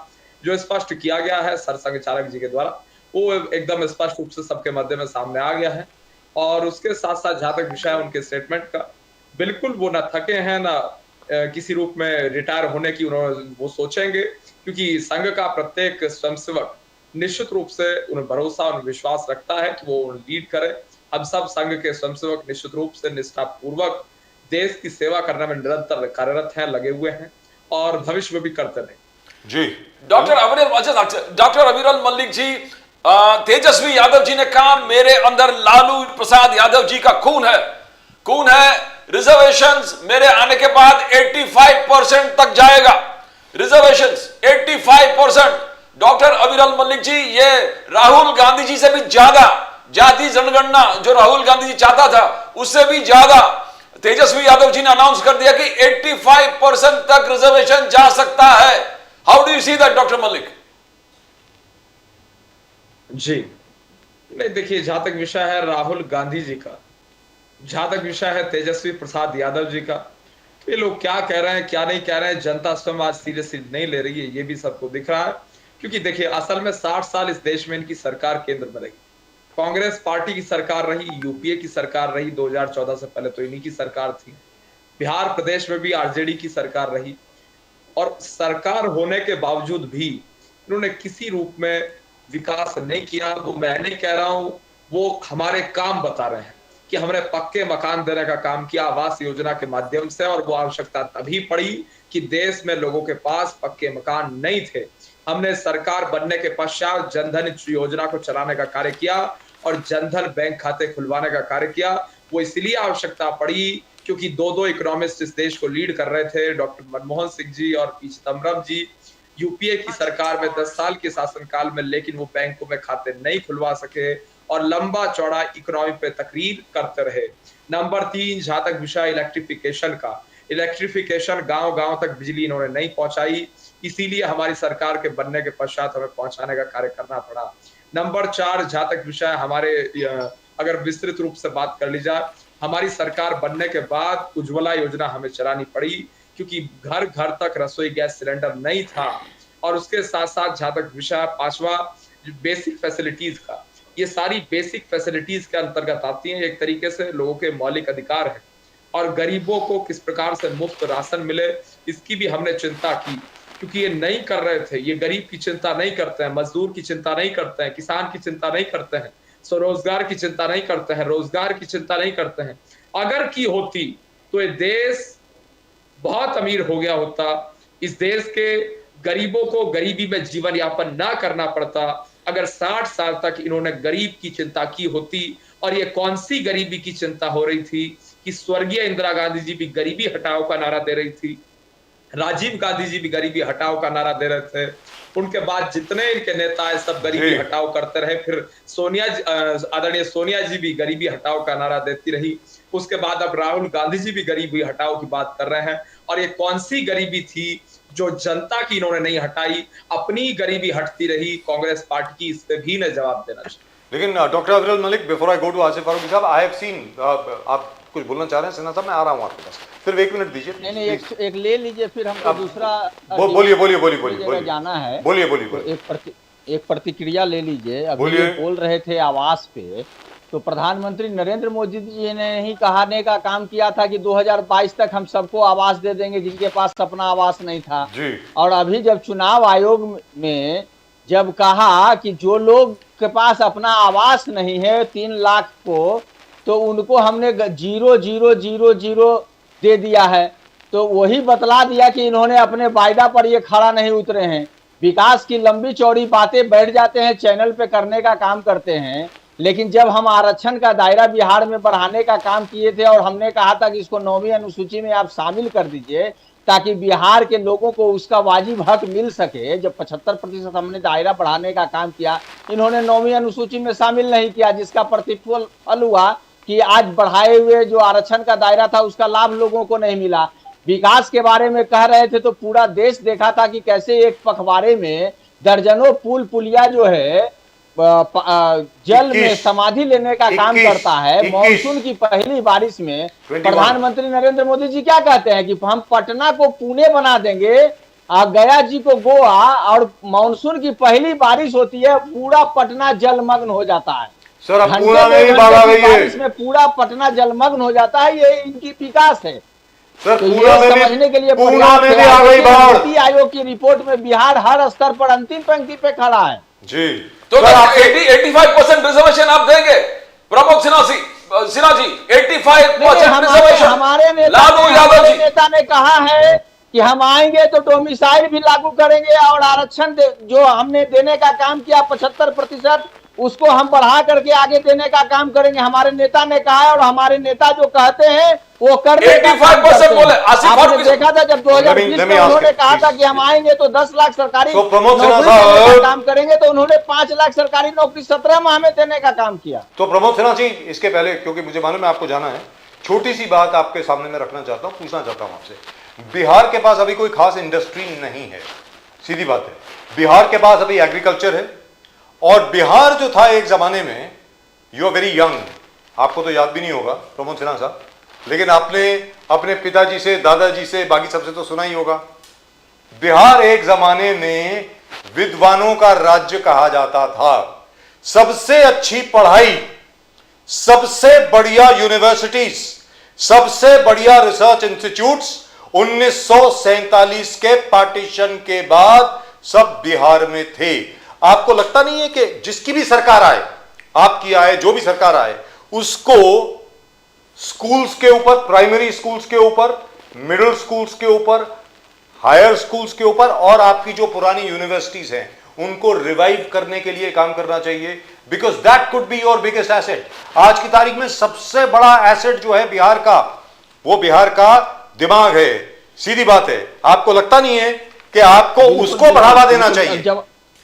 जो स्पष्ट किया गया है, सरसंघ चालक जी के द्वारा, वो एकदम स्पष्ट रूप से सबके मध्य में सामने आ गया है। और उसके साथ साथ जहां तक विषय है उनके स्टेटमेंट का, बिल्कुल वो ना थके हैं, ना किसी रूप में रिटायर होने की उन्होंने वो सोचेंगे, क्योंकि संघ का प्रत्येक स्वयंसेवक निश्चित रूप से उन्हें भरोसा और विश्वास रखता है कि वो लीड करे। हम सब संघ के स्वयंसेवक निश्चित रूप से निष्ठा पूर्वक देश की सेवा करने में निरंतर कार्यरत हैं, लगे हुए हैं और भविष्य में भी करते रहेंगे। जी डॉक्टर अभिराम मलिक जी, तेजस्वी यादव जी ने कहा मेरे अंदर लालू प्रसाद यादव जी का खून है। रिजर्वेशंस मेरे आने के बाद 85% तक जाएगा। रिजर्वेशंस 85%। डॉक्टर अभिराम मलिक जी, ये राहुल गांधी जी से भी ज्यादा, जाति जनगणना जो राहुल गांधी जी चाहता था उससे भी ज्यादा तेजस्वी यादव जी ने अनाउंस कर दिया कि 85% तक रिजर्वेशन जा सकता है। How do you see that doctor Malik? जी नहीं, देखिए जहां तक विषय है राहुल गांधी जी का, जहां तक विषय है तेजस्वी प्रसाद यादव जी का, तो ये लोग क्या कह रहे हैं क्या नहीं कह रहे हैं, जनता स्वयं आज सीरियसली नहीं ले रही है, ये भी सबको दिख रहा है। क्योंकि देखिए असल में 60 साल इस देश में इनकी सरकार केंद्र में रही, कांग्रेस पार्टी की सरकार रही, यूपीए की सरकार रही, 2014 से पहले तो इन्हीं की सरकार थी, बिहार प्रदेश में भी आरजेडी की सरकार रही, और सरकार होने के बावजूद भी इन्होंने किसी रूप में विकास नहीं किया। वो मैं नहीं कह रहा हूं, वो हमारे काम बता रहे हैं कि हमने पक्के मकान देने का काम किया आवास योजना के माध्यम से, और वो आवश्यकता तभी पड़ी कि देश में लोगों के पास पक्के मकान नहीं थे। हमने सरकार बनने के पश्चात जनधन योजना को चलाने का कार्य किया और जनधन बैंक खाते खुलवाने का कार्य किया। वो इसलिए आवश्यकता पड़ी क्योंकि 2 इकोनॉमिस्ट इस देश को लीड कर रहे थे, डॉक्टर मनमोहन सिंह जी और पी चिदम्बरम जी, यूपीए की सरकार में 10 साल के शासनकाल में, लेकिन वो बैंकों में खाते नहीं खुलवा सके और लंबा चौड़ा इकोनॉमी पे तकरीर करते रहे। नंबर 3, जहां तक विषय इलेक्ट्रिफिकेशन का, इलेक्ट्रिफिकेशन गांव-गांव तक बिजली इन्होंने नहीं पहुंचाई, इसीलिए हमारी सरकार के बनने के पश्चात हमें पहुंचाने का कार्य करना पड़ा। नंबर 4, जहां तक विषय हमारे, अगर विस्तृत रूप से बात कर ली जाए, हमारी सरकार बनने के बाद उज्ज्वला योजना हमें चलानी पड़ी क्योंकि घर घर तक रसोई गैस सिलेंडर नहीं था। और उसके साथ साथ जहां तक विषय 5वां, बेसिक फैसिलिटीज का, ये सारी बेसिक फैसिलिटीज के अंतर्गत आती हैं, एक तरीके से लोगों के मौलिक अधिकार है। और गरीबों को किस प्रकार से मुफ्त राशन मिले, इसकी भी हमने चिंता की, क्योंकि ये नहीं कर रहे थे, ये गरीब की चिंता नहीं करते हैं, मजदूर की चिंता नहीं करते हैं, किसान की चिंता नहीं करते हैं, स्वरोजगार की चिंता नहीं करते हैं, रोजगार की चिंता नहीं करते हैं। अगर की होती तो ये देश बहुत अमीर हो गया होता, इस देश के गरीबों को गरीबी में जीवन यापन ना करना पड़ता अगर 60 साल तक इन्होंने गरीब की चिंता की होती। और ये कौन सी गरीबी की चिंता हो रही थी कि स्वर्गीय इंदिरा गांधी जी भी गरीबी हटाओ का नारा दे रही थी, राजीव गांधी जी भी गरीबी हटाओ का नारा दे रहे थे। उनके बाद जितने इनके नेता है सब गरीबी जी। हटाओ करते रहे। फिर आदरणीय सोनिया जी भी गरीबी हटाओ का नारा देती रही। उसके बाद अब राहुल गांधी जी भी गरीबी हटाओ की बात कर रहे हैं। और ये कौन सी गरीबी थी जो जनता की इन्होंने नहीं हटाई, अपनी गरीबी हटती रही कांग्रेस पार्टी की, इस पे भी इन्हें जवाब देना चाहिए। लेकिन doctor Afzal Malik, before I go to Asif Farooqui साहब, आई हैव सीन, आप कुछ बोलना चाह रहे हैं सिन्हा साहब? मैं आ रहा हूं आपके पास, सिर्फ 1 मिनट दीजिए। नहीं, एक ले लीजिए, फिर हमको दूसरा बोलिए बोलिए बोलिए जगह बोलिए जाना है। बोलिए बोलिए तो बोलिए। एक प्रतिक्रिया ले लीजिए। अभी बोलिए। ये बोल रहे थे आवास पे, तो प्रधानमंत्री नरेंद्र मोदी जी ने ही कहने का काम किया था कि 2022 तक हम सबको आवास दे देंगे जिनके पास अपना आवास नहीं था जी। और अभी जब चुनाव आयोग में जब कहा कि जो लोग के पास अपना आवास नहीं है 3 लाख को, तो उनको हमने 0,000 दे दिया है। तो वही बतला दिया कि इन्होंने अपने वायदा पर ये खड़ा नहीं उतरे हैं। विकास की लंबी चौड़ी बातें बैठ जाते हैं चैनल पे करने का काम करते हैं, लेकिन जब हम आरक्षण का दायरा बिहार में बढ़ाने का काम किए थे और हमने कहा था कि इसको 9वीं अनुसूची में आप शामिल कर दीजिए ताकि बिहार के लोगों को उसका वाजिब हक मिल सके, जब 75% हमने दायरा बढ़ाने का काम किया, इन्होंने 9वीं अनुसूची में शामिल नहीं किया, जिसका प्रतिफल हुआ कि आज बढ़ाए हुए जो आरक्षण का दायरा था उसका लाभ लोगों को नहीं मिला। विकास के बारे में कह रहे थे तो पूरा देश देखा था कि कैसे एक पखवाड़े में दर्जनों पुल पुलिया जो है जल में समाधि लेने का काम करता है। मॉनसून की पहली बारिश में प्रधानमंत्री नरेंद्र मोदी जी क्या कहते हैं कि हम पटना को पुणे बना देंगे, गया जी को गोवा, और मॉनसून की पहली बारिश होती है पूरा पटना जलमग्न हो जाता है। सर, अब पूरा में भी बाढ़ आ गई है, इसमें पूरा पटना जलमग्न हो जाता है। ये इनकी विकास है। सर, तो पूरा ये में समझने के लिए पूरा में भी आ गई बाढ़। नीति आयोग की रिपोर्ट में बिहार हर स्तर पर अंतिम पंक्ति पे खड़ा है जी। तो 85% रिजर्वेशन आप देंगे प्रमोद सिन्हा जी? 85% रिजर्वेशन हमारे नेता ने कहा है कि हम आएंगे तो डोमिसाइल भी लागू करेंगे और आरक्षण जो हमने देने का काम किया 75%, उसको हम बढ़ा करके आगे देने का काम करेंगे। हमारे नेता ने कहा है और हमारे नेता जो कहते हैं वो करने का काम करते हैं। आपने देखा था जब 2020 में उन्होंने कहा था कि हम आएंगे तो 10 लाख सरकारी नौकरी काम करेंगे, तो उन्होंने 5 लाख सरकारी नौकरी 17 माह में देने का काम किया। तो प्रमोद सिन्हा जी, इसके पहले, क्योंकि मुझे मालूम है आपको जाना है, छोटी सी बात आपके सामने में रखना चाहता हूं, पूछना चाहता हूं आपसे। बिहार के पास अभी कोई खास इंडस्ट्री नहीं है, सीधी बात है। बिहार के पास अभी एग्रीकल्चर है, और बिहार जो था एक जमाने में, यू आर वेरी यंग, आपको तो याद भी नहीं होगा प्रमोद सिन्हा साहब, लेकिन आपने अपने पिताजी से, दादाजी से, बाकी सबसे तो सुना ही होगा। बिहार एक जमाने में विद्वानों का राज्य कहा जाता था। सबसे अच्छी पढ़ाई, सबसे बढ़िया यूनिवर्सिटीज, सबसे बढ़िया रिसर्च इंस्टीट्यूट्स 1947 के पार्टीशन के बाद सब बिहार में थे। आपको लगता नहीं है कि जिसकी भी सरकार आए, आपकी आए, जो भी सरकार आए, उसको स्कूल्स के ऊपर, प्राइमरी स्कूल्स के ऊपर, मिडिल स्कूल्स के ऊपर, हायर स्कूल्स के ऊपर, और आपकी जो पुरानी यूनिवर्सिटीज हैं उनको रिवाइव करने के लिए काम करना चाहिए, because that could be your biggest asset. आज की तारीख में सबसे बड़ा एसेट जो है बिहार का, वो बिहार का दिमाग है। सीधी बात है। आपको लगता नहीं है कि आपको उसको बढ़ावा देना चाहिए?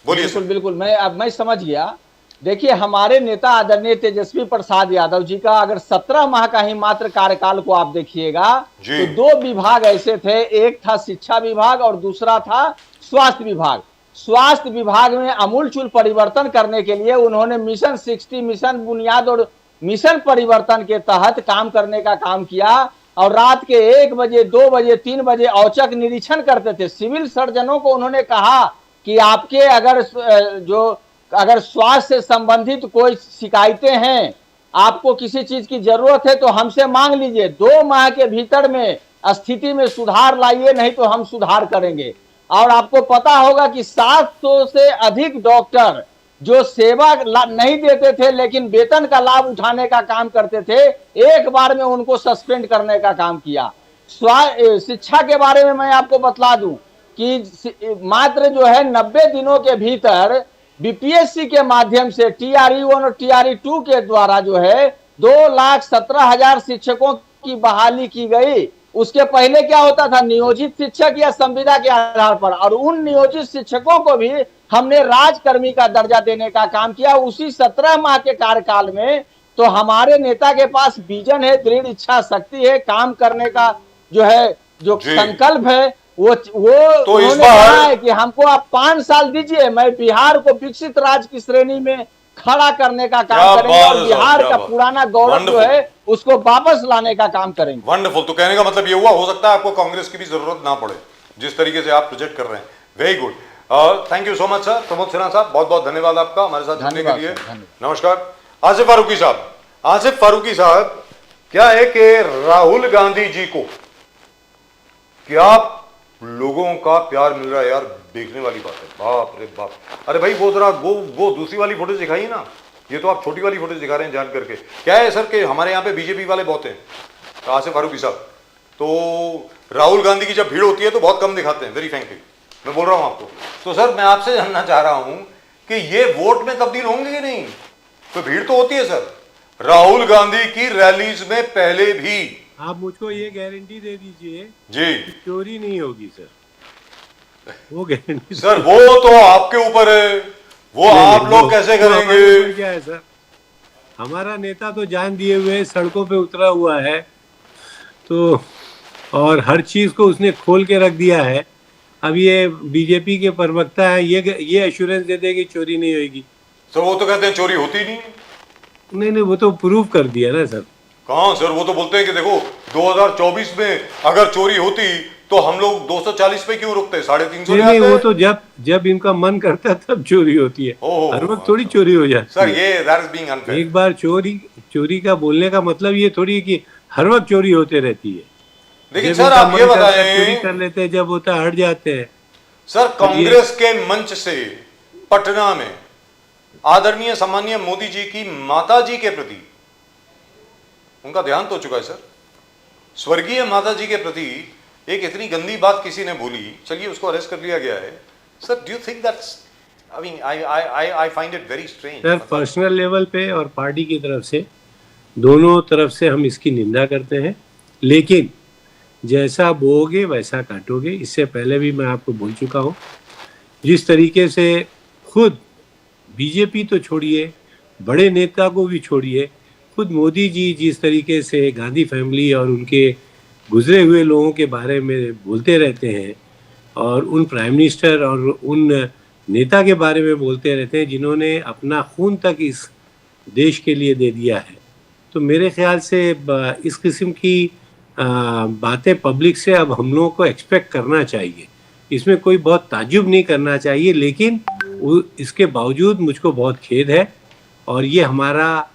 बोलिए। बिल्कुल बिल्कुल, मैं समझ गया। देखिए, हमारे नेता आदरणीय तेजस्वी प्रसाद यादव जी का अगर 17 माह का ही मात्र कार्यकाल को आप देखिएगा तो 2 विभाग ऐसे थे, एक था शिक्षा विभाग और दूसरा था स्वास्थ्य विभाग। स्वास्थ्य विभाग में अमूलचूल परिवर्तन करने के लिए उन्होंने मिशन 60, मिशन बुनियाद और मिशन परिवर्तन के तहत काम करने का काम किया, और रात के 1 बजे, 2 बजे, 3 बजे औचक निरीक्षण करते थे। सिविल सर्जनों को उन्होंने कहा कि आपके अगर स्वास्थ्य से संबंधित कोई शिकायतें हैं, आपको किसी चीज की जरूरत है तो हमसे मांग लीजिए, 2 माह के भीतर में स्थिति में सुधार लाइए, नहीं तो हम सुधार करेंगे। और आपको पता होगा कि 700 से अधिक डॉक्टर जो सेवा नहीं देते थे लेकिन वेतन का लाभ उठाने का काम करते थे, एक बार में उनको सस्पेंड करने का काम किया। शिक्षा के बारे में मैं आपको बतला दूं कि मात्र जो है 90 दिनों के भीतर बीपीएससी के माध्यम से TRE1 और TRE2 के द्वारा जो है 2,17,000 शिक्षकों की बहाली की गई। उसके पहले क्या होता था, नियोजित शिक्षक या संविदा के आधार पर, और उन नियोजित शिक्षकों को भी हमने राजकर्मी का दर्जा देने का काम किया उसी 17 माह के कार्यकाल में। तो हमारे नेता के पास विजन है, दृढ़ इच्छा शक्ति है, काम करने का जो है जो संकल्प है वो तो इस उन्होंने बार कहा है कि हमको आप 5 साल दीजिए, मैं बिहार को विकसित राज्य की श्रेणी में खड़ा करने का काम करेंगे और बिहार का पुराना गौरव जो है उसको वापस लाने का काम करेंगे। वंडरफुल। तो कहने का मतलब ये हुआ, हो सकता है आपको कांग्रेस की भी जरूरत ना पड़े जिस तरीके से आप प्रोजेक्ट कर रहे हैं। Very good, thank you so much sir. Pramod Sinha साहब, बहुत बहुत धन्यवाद आपका हमारे साथ जुड़ने के लिए। नमस्कार। आसिफ फारूकी साहब, आसिफ फारूकी साहब, क्या है कि राहुल गांधी जी को क्या लोगों का प्यार मिल रहा है यार, देखने वाली बात है। बाप रे बाप। अरे भाई वो जरा वो दूसरी वाली फोटोज दिखाइए ना, ये तो आप छोटी वाली फोटोज दिखा रहे हैं जान करके। क्या है सर कि हमारे यहाँ पे बीजेपी वाले बहुत हैं, आसिफ फारूकी साहब, तो राहुल गांधी की जब भीड़ होती है तो बहुत कम दिखाते हैं, वेरी फ्रैंकली मैं बोल रहा हूँ आपको। तो सर मैं आपसे जानना चाह रहा हूँ कि ये वोट में तब्दील होंगे कि नहीं? तो भीड़ तो होती है सर राहुल गांधी की रैलीज में पहले भी। आप मुझको ये गारंटी दे दीजिए जी चोरी नहीं होगी सर, वो गारंटी सर वो तो आपके ऊपर है, वो आप लोग कैसे करेंगे? क्या है सर, हमारा नेता तो जान दिए हुए सड़कों पे उतरा हुआ है, तो और हर चीज को उसने खोल के रख दिया है। अब ये बीजेपी के प्रवक्ता है, ये एश्योरेंस दे दे कि चोरी नहीं होगी। सर वो तो कहते हैं चोरी होती नहीं। नहीं, वो तो प्रूव कर दिया ना सर। कहाँ सर, वो तो बोलते हैं कि देखो 2024 में अगर चोरी होती तो हम लोग 240 पे क्यों रुकते, 350 ले आते। वो तो जब इनका मन करता है तब चोरी होती है, हर वक्त थोड़ी चोरी हो जाती सर है। ये दैट इज बीइंग अनफेयर। एक बार चोरी का बोलने का मतलब ये थोड़ी है कि हर वक्त चोरी होते रहती है। लेकिन सर आप ये बताएं, चोरी कर लेते हैं, जब होता है हट जाते हैं। सर कांग्रेस के मंच से पटना में आदरणीय सम्मानीय मोदी जी की माता जी के प्रति उनका देहांत हो चुका है सर, स्वर्गीय माता जी के प्रति एक इतनी गंदी बात किसी ने बोली, चलिए उसको अरेस्ट कर लिया गया है। Sir do you think that's, I mean I find it very strange. Sir personal level पे और पार्टी की तरफ से दोनों तरफ से हम इसकी निंदा करते हैं, लेकिन जैसा बोओगे वैसा काटोगे। इससे पहले भी मैं आपको बोल चुका हूँ, जिस तरीके से खुद बीजेपी तो छोड़िए, बड़े नेता को भी छोड़िए, खुद मोदी जी जिस तरीके से गांधी फैमिली और उनके गुजरे हुए लोगों के बारे में बोलते रहते हैं, और उन प्राइम मिनिस्टर और उन नेता के बारे में बोलते रहते हैं जिन्होंने अपना खून तक इस देश के लिए दे दिया है, तो मेरे ख्याल से इस किस्म की बातें पब्लिक से अब हम लोगों को एक्सपेक्ट करना चाहिए। इसमें कोई बहुत ताज्जुब नहीं करना चाहिए, लेकिन इसके बावजूद मुझको बहुत खेद है, और ये हमारा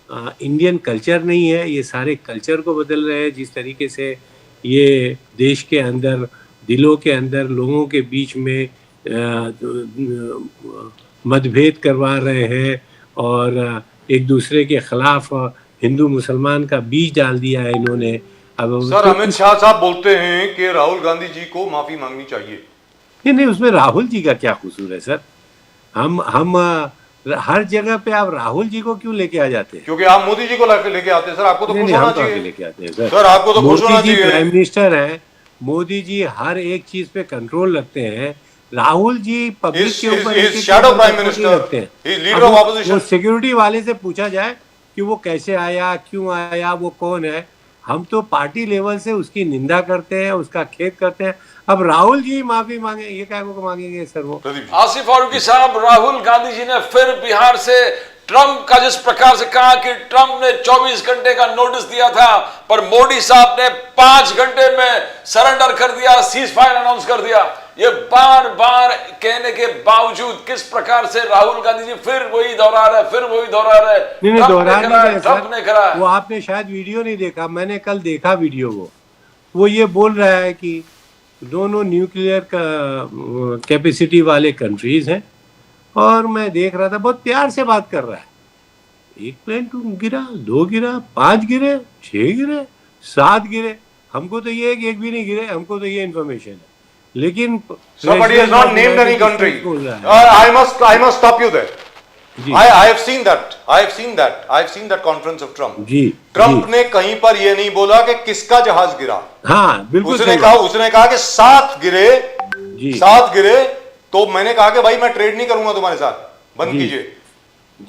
इंडियन कल्चर नहीं है। ये सारे कल्चर को बदल रहे हैं, जिस तरीके से ये देश के अंदर, दिलों के अंदर लोगों के बीच में मतभेद करवा रहे हैं, और एक दूसरे के खिलाफ हिंदू मुसलमान का बीज डाल दिया है इन्होंने। अब सर अमित शाह साहब बोलते हैं कि राहुल गांधी जी को माफी मांगनी चाहिए। नहीं, उसमें राहुल जी का क्या कसूर है सर? हम हर जगह पे आप राहुल जी को क्यों लेके आ जाते हैं? क्योंकि आप मोदी जी को लेके आते हैं सर, आपको तो खुश होना चाहिए। लेके आते हैं सर, आपको तो खुश होना चाहिए। प्राइम मिनिस्टर है, मोदी जी हर एक चीज पे कंट्रोल रखते हैं। राहुल जी पब्लिक के ऊपर शैडो प्राइम मिनिस्टर रखते हैं, he is leader of opposition. Security वाले से पूछा जाए कि वो कैसे आया, क्यों आया, वो कौन है। हम तो पार्टी लेवल से उसकी निंदा करते हैं, उसका खेद करते हैं। अब राहुल जी माफी मांगे, ये क्या को मांगेंगे सर? वो आसिफ फारूकी साहब, राहुल गांधी जी ने फिर बिहार से ट्रंप का जिस प्रकार से कहा कि ट्रंप ने 24 घंटे का नोटिस दिया था, पर मोदी साहब ने 5 घंटे में सरेंडर कर दिया, सीज फायर अनाउंस कर दिया। ये बार बार कहने के बावजूद किस प्रकार से राहुल गांधी जी फिर वही दोहरा रहे, फिर वही दोहरा रहे। नहीं, दोहरा नहीं रहे सर, वो आपने शायद वीडियो नहीं देखा, मैंने कल देखा वीडियो वो ये बोल रहा है कि दोनों न्यूक्लियर कैपेसिटी वाले कंट्रीज हैं, और मैं देख रहा था बहुत प्यार से बात कर रहा है। एक प्लेन गिरा, 2 गिरा, 5 गिरे, 6 गिरे, 7 गिरे, हमको तो ये एक भी नहीं गिरे, हमको तो ये इन्फॉर्मेशन है। लेकिन somebody has not named any country. I must stop you there. जी I have seen that. I have seen that. I have seen that conference of Trump. जी ट्रंप जी, ने कहीं पर यह नहीं बोला कि किसका जहाज गिरा। हाँ बिल्कुल उसने सही कहा बात। उसने कहा कि 7 गिरे, जी 7 गिरे, तो मैंने कहा कि भाई मैं ट्रेड नहीं करूंगा तुम्हारे साथ, बंद जी, कीजिए।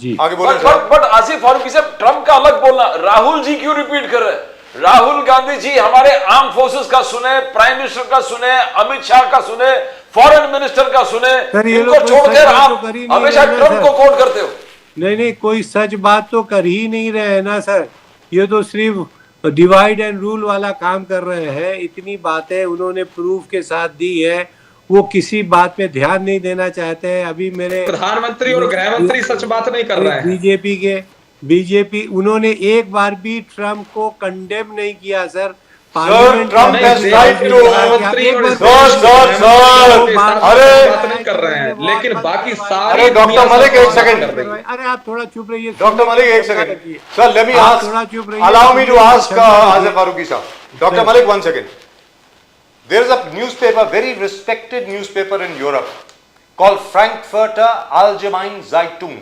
जी आगे बोले बट आसिफ फारूकी साहब, ट्रम्प का अलग बोलना, राहुल जी क्यों रिपीट कर रहे हैं? राहुल गांधी जी हमारे आर्म फोर्सेस का सुने, प्राइम मिनिस्टर का सुने, अमित शाह का सुने, फॉरेन मिनिस्टर का सुने, सर, ये इनको लोग कोई छोड़कर सच बात आप तो कर ही नहीं हमेशा रहे ना, ट्रम्प सर। को कोट करते हो। नहीं नहीं, कोई सच बात तो कर ही नहीं रहे हैं ना सर। ये तो सिर्फ डिवाइड एंड रूल वाला काम कर रहे हैं। इतनी बातें उन्होंने प्रूफ के साथ दी है, वो किसी बात पे ध्यान नहीं देना चाहते हैं। अभी मेरे प्रधानमंत्री और गृह मंत्री सच बात नहीं कर रहे हैं। बीजेपी उन्होंने एक बार भी ट्रम्प को कंडेम नहीं किया sir. Trump has right to- प्रधानमंत्री और सर, अरे बात नहीं कर रहे हैं, लेकिन बाकी सारी अरे डॉक्टर दुनिया मलिक, सब एक बात सेकंड। कर रही है। अरे आप थोड़ा चुप रहिए डॉक्टर मलिक, एक सेकंड सर, लेट मी आप आस्क, थोड़ा चुप रहिए। allow me to ask क्षमा कीजिए। आसिफ फारूकी साहब। Doctor Malik, 1 second. There is a newspaper, very respected newspaper in Europe called Frankfurter Allgemeine Zeitung.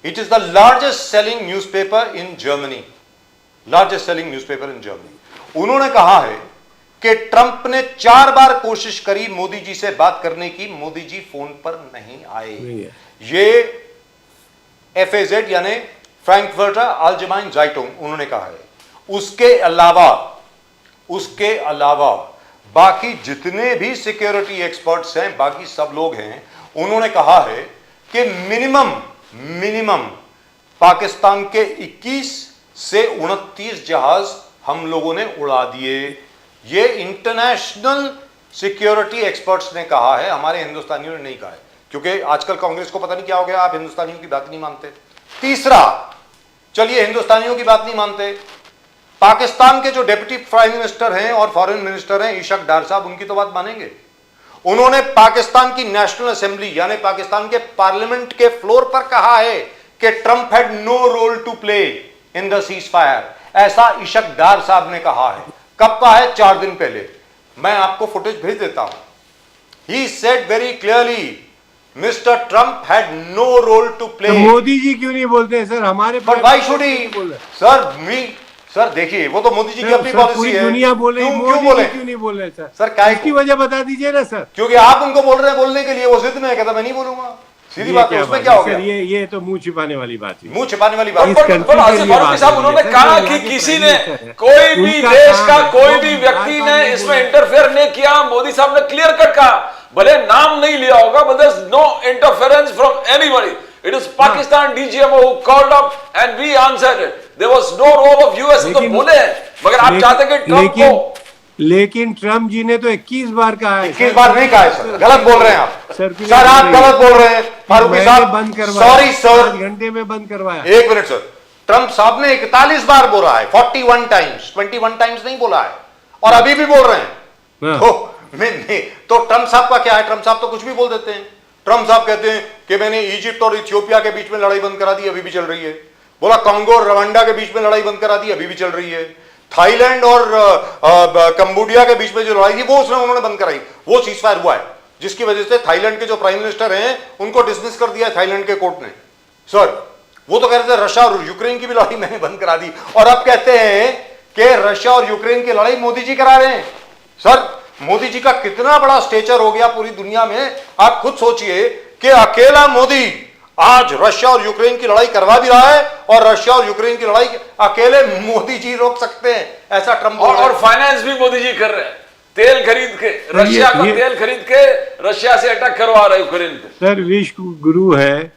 It is the largest selling newspaper in Germany. Largest selling newspaper in Germany. उन्होंने कहा है कि Trump ने 4 बार कोशिश करी मोदी जी से बात करने की, मोदी जी फोन पर नहीं आए। ये FAZ यानी फ्रैंकफर्टर आलजेमाइन ज़ाइटुंग उन्होंने कहा है। उसके अलावा बाकी जितने भी सिक्योरिटी एक्सपर्ट्स हैं, बाकी सब लोग हैं, उन्होंने कहा है कि मिनिमम पाकिस्तान के 21 से 29 जहाज हम लोगों ने उड़ा दिए। ये इंटरनेशनल सिक्योरिटी एक्सपर्ट्स ने कहा है, हमारे हिंदुस्तानियों ने नहीं कहा है, क्योंकि आजकल कांग्रेस को पता नहीं क्या हो गया, आप हिंदुस्तानियों की बात नहीं मानते। तीसरा, चलिए हिंदुस्तानियों की बात नहीं मानते, पाकिस्तान के जो डिप्टी प्राइम मिनिस्टर हैं और फॉरेन मिनिस्टर हैं इशक डार साहब, उनकी तो बात मानेंगे। उन्होंने पाकिस्तान की नेशनल असेंबली यानी पाकिस्तान के पार्लियामेंट के फ्लोर पर कहा है कि Trump had no role to play in the cease fire. ऐसा इशक डार साहब ने कहा है। कब कहा है? 4 दिन पहले। मैं आपको फुटेज भेज देता हूं। He said very clearly mister Trump had no role to play. तो मोदी जी क्यों नहीं बोलते हैं सर? हमारे but why should he sir देखिए, वो तो मोदी जी की अपनी पॉलिसी पूरी है। दुनिया बोले, क्यों मोदी बोले? जी क्यों नहीं बोल रहे सर? सर क्या इसकी वजह बता दीजिए ना सर। क्योंकि आप उनको बोल रहे हैं बोलने के लिए, वो जिद में है, कहता मैं नहीं बोलूंगा। सीधी ये बात है, उसमें बात क्या है हो सर? गया? ये तो मुंह छिपाने वाली बात है। मुंह छिपाने वाली बात। इस पर कंट्री के आसिफ लिए फारूकी बात साहब, है। उन्होंने सर, कहा जो कि यहाँ के किसी प्राइम ने, मिनिस्टर है, कोई भी उनका देश काम का है, कोई वो भी बार व्यक्ति बार ने नहीं इसमें बोले। इंटरफेयर नहीं किया। मोदी साहब ने क्लियर कट कहा, भले नाम नहीं लिया होगा, but there's no interference from anybody. It is Pakistan DGMO who called up and we answered it. There was no role of US. तो बोले हैं, मगर आप चाहते कि ट्रंप को। लेकिन ट्रंप जी ने तो 21 बार कहा है। 21 बार नहीं कहा है सर, गलत बोल रहे हैं आप। सर आप गलत बोल रहे हैं फारूकी साहब। बंद करवाया, सॉरी सर, 5 घंटे में बंद करवाया। 1 मिनट सर। ट्रंप साहब ने 41 बार बोला है, 41 टाइम्स, 21 टाइम्स नहीं बोला है, और अभी भी बोल रहे हैं। तो ट्रंप साहब का क्या है? ट्रंप साहब तो कुछ भी बोल देते हैं। ट्रंप साहब कहते हैं कि मैंने इजिप्ट और इथियोपिया के बीच में लड़ाई बंद करा दी, अभी भी चल रही है। बोला कांगो और रवांडा के बीच में लड़ाई बंद करा दी, अभी भी चल रही है। थाईलैंड और कंबोडिया के बीच में जो लड़ाई थी वो उन्होंने बंद कराई, वो सीजफायर हुआ है, जिसकी वजह से थाईलैंड के जो प्राइम मिनिस्टर हैं उनको डिसमिस कर दिया थाईलैंड के कोर्ट ने। सर वो तो कह रहे थे रशिया और यूक्रेन की भी लड़ाई मैंने बंद करा दी, और अब कहते हैं कि रशिया और यूक्रेन की लड़ाई मोदी जी करा रहे हैं। सर मोदी जी का कितना बड़ा स्टेचर हो गया पूरी दुनिया में। आप खुद सोचिए कि अकेला मोदी आज रशिया और यूक्रेन की लड़ाई करवा भी रहा है, और रशिया और यूक्रेन की लड़ाई अकेले मोदी जी रोक सकते हैं, ऐसा ट्रंप और फाइनेंस भी मोदी जी कर रहे हैं। तेल खरीद के रशिया का तेल खरीद के रशिया से अटैक करवा रहे यूक्रेन पे। सर विश्व गुरु है,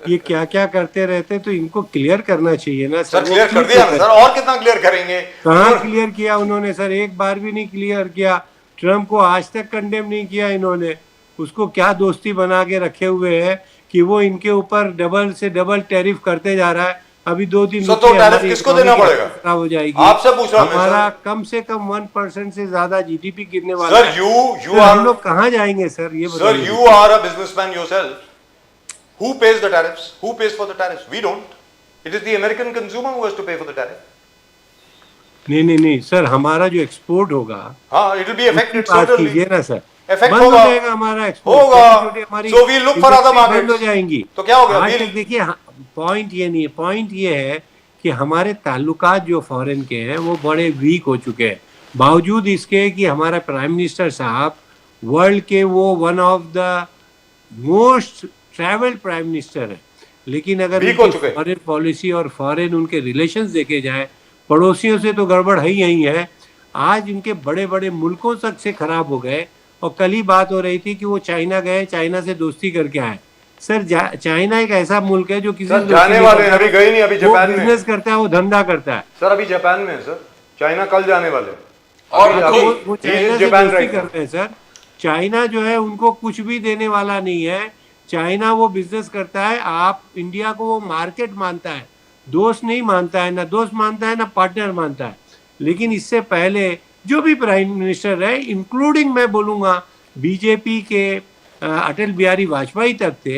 ये क्या क्या करते रहते, तो इनको क्लियर करना चाहिए ना सर। क्लियर कर दिया ना सर, और कितना क्लियर करेंगे? कहाँ क्लियर किया उन्होंने सर? एक बार भी नहीं क्लियर किया। ट्रंप को आज तक कंडेम नहीं किया इन्होंने। उसको क्या दोस्ती बना के रखे हुए है कि वो इनके ऊपर डबल से डबल टैरिफ करते जा रहा है। अभी 2-3 तो टैरिफ किसको देना पड़ेगा? खराब हो जाएगी। आपसे पूछ रहा हूं हमारा कम से कम 1% से ज्यादा जीडीपी गिरने वाला सर। है। यू हम आर, लोग कहाँ जाएंगे सर? ये sir you are a businessman yourself. Who pays the tariffs? Who pays for the tariffs? We don't. It is the American consumer who has to pay for the tariff. नहीं sir, हमारा जो export होगा, हाँ, it will be affected बात certainly. कीजिए ना sir. Effect बंद हो होगा, जाएगा हमारा एक्सपोर्ट, होगा। छोटी-छोटी हमारी So we look for other industry बंद हो markets. जाएंगी। तो क्या हो गया? आज We'll- तक देखिए, पॉइंट ये नहीं है, पॉइंट ये है कि हमारे ताल्लुकात जो फॉरेन के हैं वो बड़े वीक हो चुके हैं, बावजूद इसके कि हमारा प्राइम मिनिस्टर साहब वर्ल्ड के वो one of the most travelled prime minister है। लेकिन अगर Weak हो उनकी चुके। फॉरेन पॉलिसी और फॉरेन उनके रिलेशंस देखे जाए, पड़ोसियों से तो गड़बड़ है ही है। आज इनके बड़े बड़े मुल्कों तक से खराब हो गए। और कल ही बात हो रही थी कि वो चाइना गए, चाइना से दोस्ती करके आए। सर चाइना एक ऐसा मुल्क है जो किसी सर से दोस्ती जाने नहीं वाले हैं, करता। अभी गए नहीं, अभी वो जापान में। बिजनेस करता है, वो धंधा करता है। सर अभी जापान में है सर, चाइना कल जाने वाले हैं। और अभी- तो अभी- वो he is चाइना से Japan दोस्ती right now. करते हैं सर। चाइना जो है उनको कुछ भी देने वाला नहीं है। चाइना वो बिजनेस करता है, आप इंडिया को वो मार्केट मानता है, दोस्त नहीं मानता है, ना दोस्त मानता है ना पार्टनर मानता है। लेकिन इससे पहले जो भी प्राइम मिनिस्टर है, इंक्लूडिंग मैं बोलूँगा बीजेपी के अटल बिहारी वाजपेयी तक थे,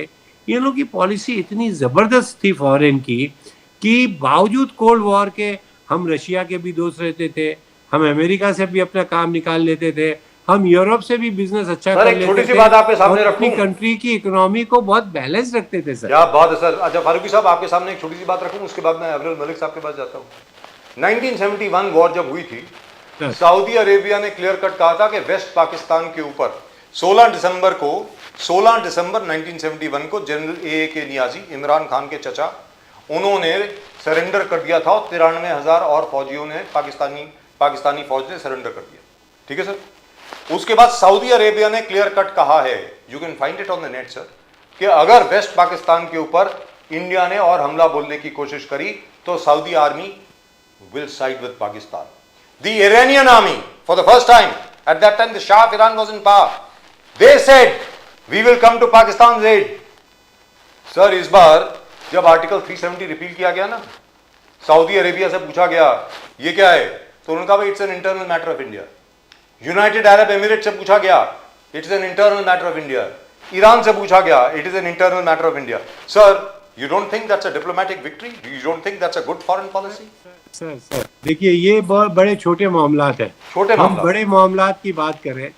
इन लोगों की पॉलिसी इतनी ज़बरदस्त थी फॉरेन की कि बावजूद कोल्ड वॉर के हम रशिया के भी दोस्त रहते थे, हम अमेरिका से भी अपना काम निकाल लेते थे, हम यूरोप से भी बिजनेस अच्छा सर, कर एक लेते छोटी सी थे बात आपके सामने और अपनी रखूं? कंट्री की इकोनॉमी को बहुत बैलेंस रखते थे सर। क्या बात है सर। अच्छा फारूकी साहब, आपके सामने एक छोटी सी बात रखूं, उसके बाद मैं अब्दुल मलिक साहब के पास जाता हूं। 1971 वॉर जब हुई थी, सर। सऊदी अरेबिया ने क्लियर कट कहा था कि वेस्ट पाकिस्तान के ऊपर 16 दिसंबर 1971 को जनरल ए के नियाजी, इमरान खान के चचा, उन्होंने सरेंडर कर दिया था और 93,000 और फौजियों ने पाकिस्तानी फौज ने सरेंडर कर दिया। ठीक है सर। उसके बाद सऊदी अरेबिया ने क्लियर कट कहा है, you can find it on the net sir, कि अगर वेस्ट पाकिस्तान के ऊपर इंडिया ने और हमला बोलने की कोशिश करी तो Saudi army will side with Pakistan. The Iranian army, for the first time, at that time the Shah of Iran was in power, they said, we will come to Pakistan's aid. Sir, इस बार जब article 370 repeal किया गया ना, Saudi Arabia से पूछा गया ये क्या है, तो उन्होंने कहा it's an internal matter of India. United Arab emirate से पूछा गया, it's an internal matter of India. Iran से पूछा गया, it is an internal matter of India. Sir, you don't think that's a diplomatic victory? You don't think that's a good foreign policy? Sir देखिए, ये बहुत बड़े छोटे मामलात हैं। छोटे हम मामलात। बड़े मामलात की बात करें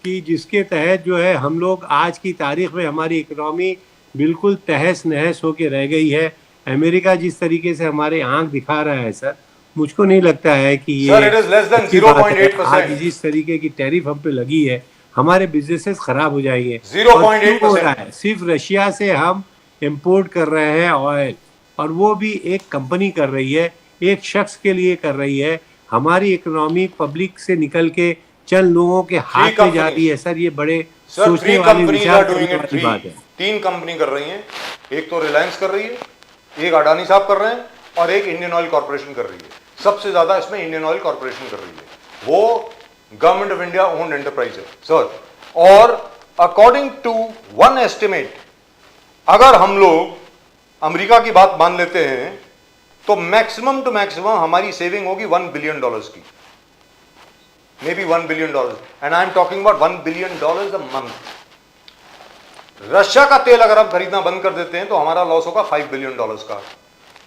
कि जिसके तहत जो है हम लोग आज की तारीख में हमारी इकोनॉमी बिल्कुल तहस नहस होके रह गई है। अमेरिका जिस तरीके से हमारे आंख दिखा रहा है सर, मुझको नहीं लगता है कि ये Sir, it is less than अच्छी बात है। 0.8%. आज जिस तरीके की टैरिफ हम पे लगी है, हमारे बिजनेसेस खराब हो जाएंगे। 0.8% और क्यों हो रहा है? सिर्फ रशिया से हम इंपोर्ट कर रहे हैं ऑयल, और वो भी एक कंपनी कर रही है, एक शख्स के लिए कर रही है। हमारी इकोनॉमी पब्लिक से निकल के चंद लोगों के हाथ में जा रही है सर। ये बड़े सर, सोचने 3 वाली कंपनीज विचार आर डूइंग करने इट। वाली बात है। 3 कंपनी कर रही हैं, एक तो रिलायंस कर रही है, एक अडानी साहब कर रहे हैं और एक इंडियन ऑयल कॉर्पोरेशन कर रही है। सबसे ज्यादा इसमें इंडियन ऑयल कॉर्पोरेशन कर रही है, वो government of India owned enterprise है सर। और अकॉर्डिंग टू वन एस्टिमेट, अगर हम लोग अमेरिका की बात मान लेते हैं तो मैक्सिमम टू मैक्सिमम हमारी सेविंग होगी $1 बिलियन की, may be $1 billion, and I am talking about $1 billion a month. Russia का तेल अगर हम खरीदना बंद कर देते हैं तो हमारा लॉस होगा $5 बिलियन का।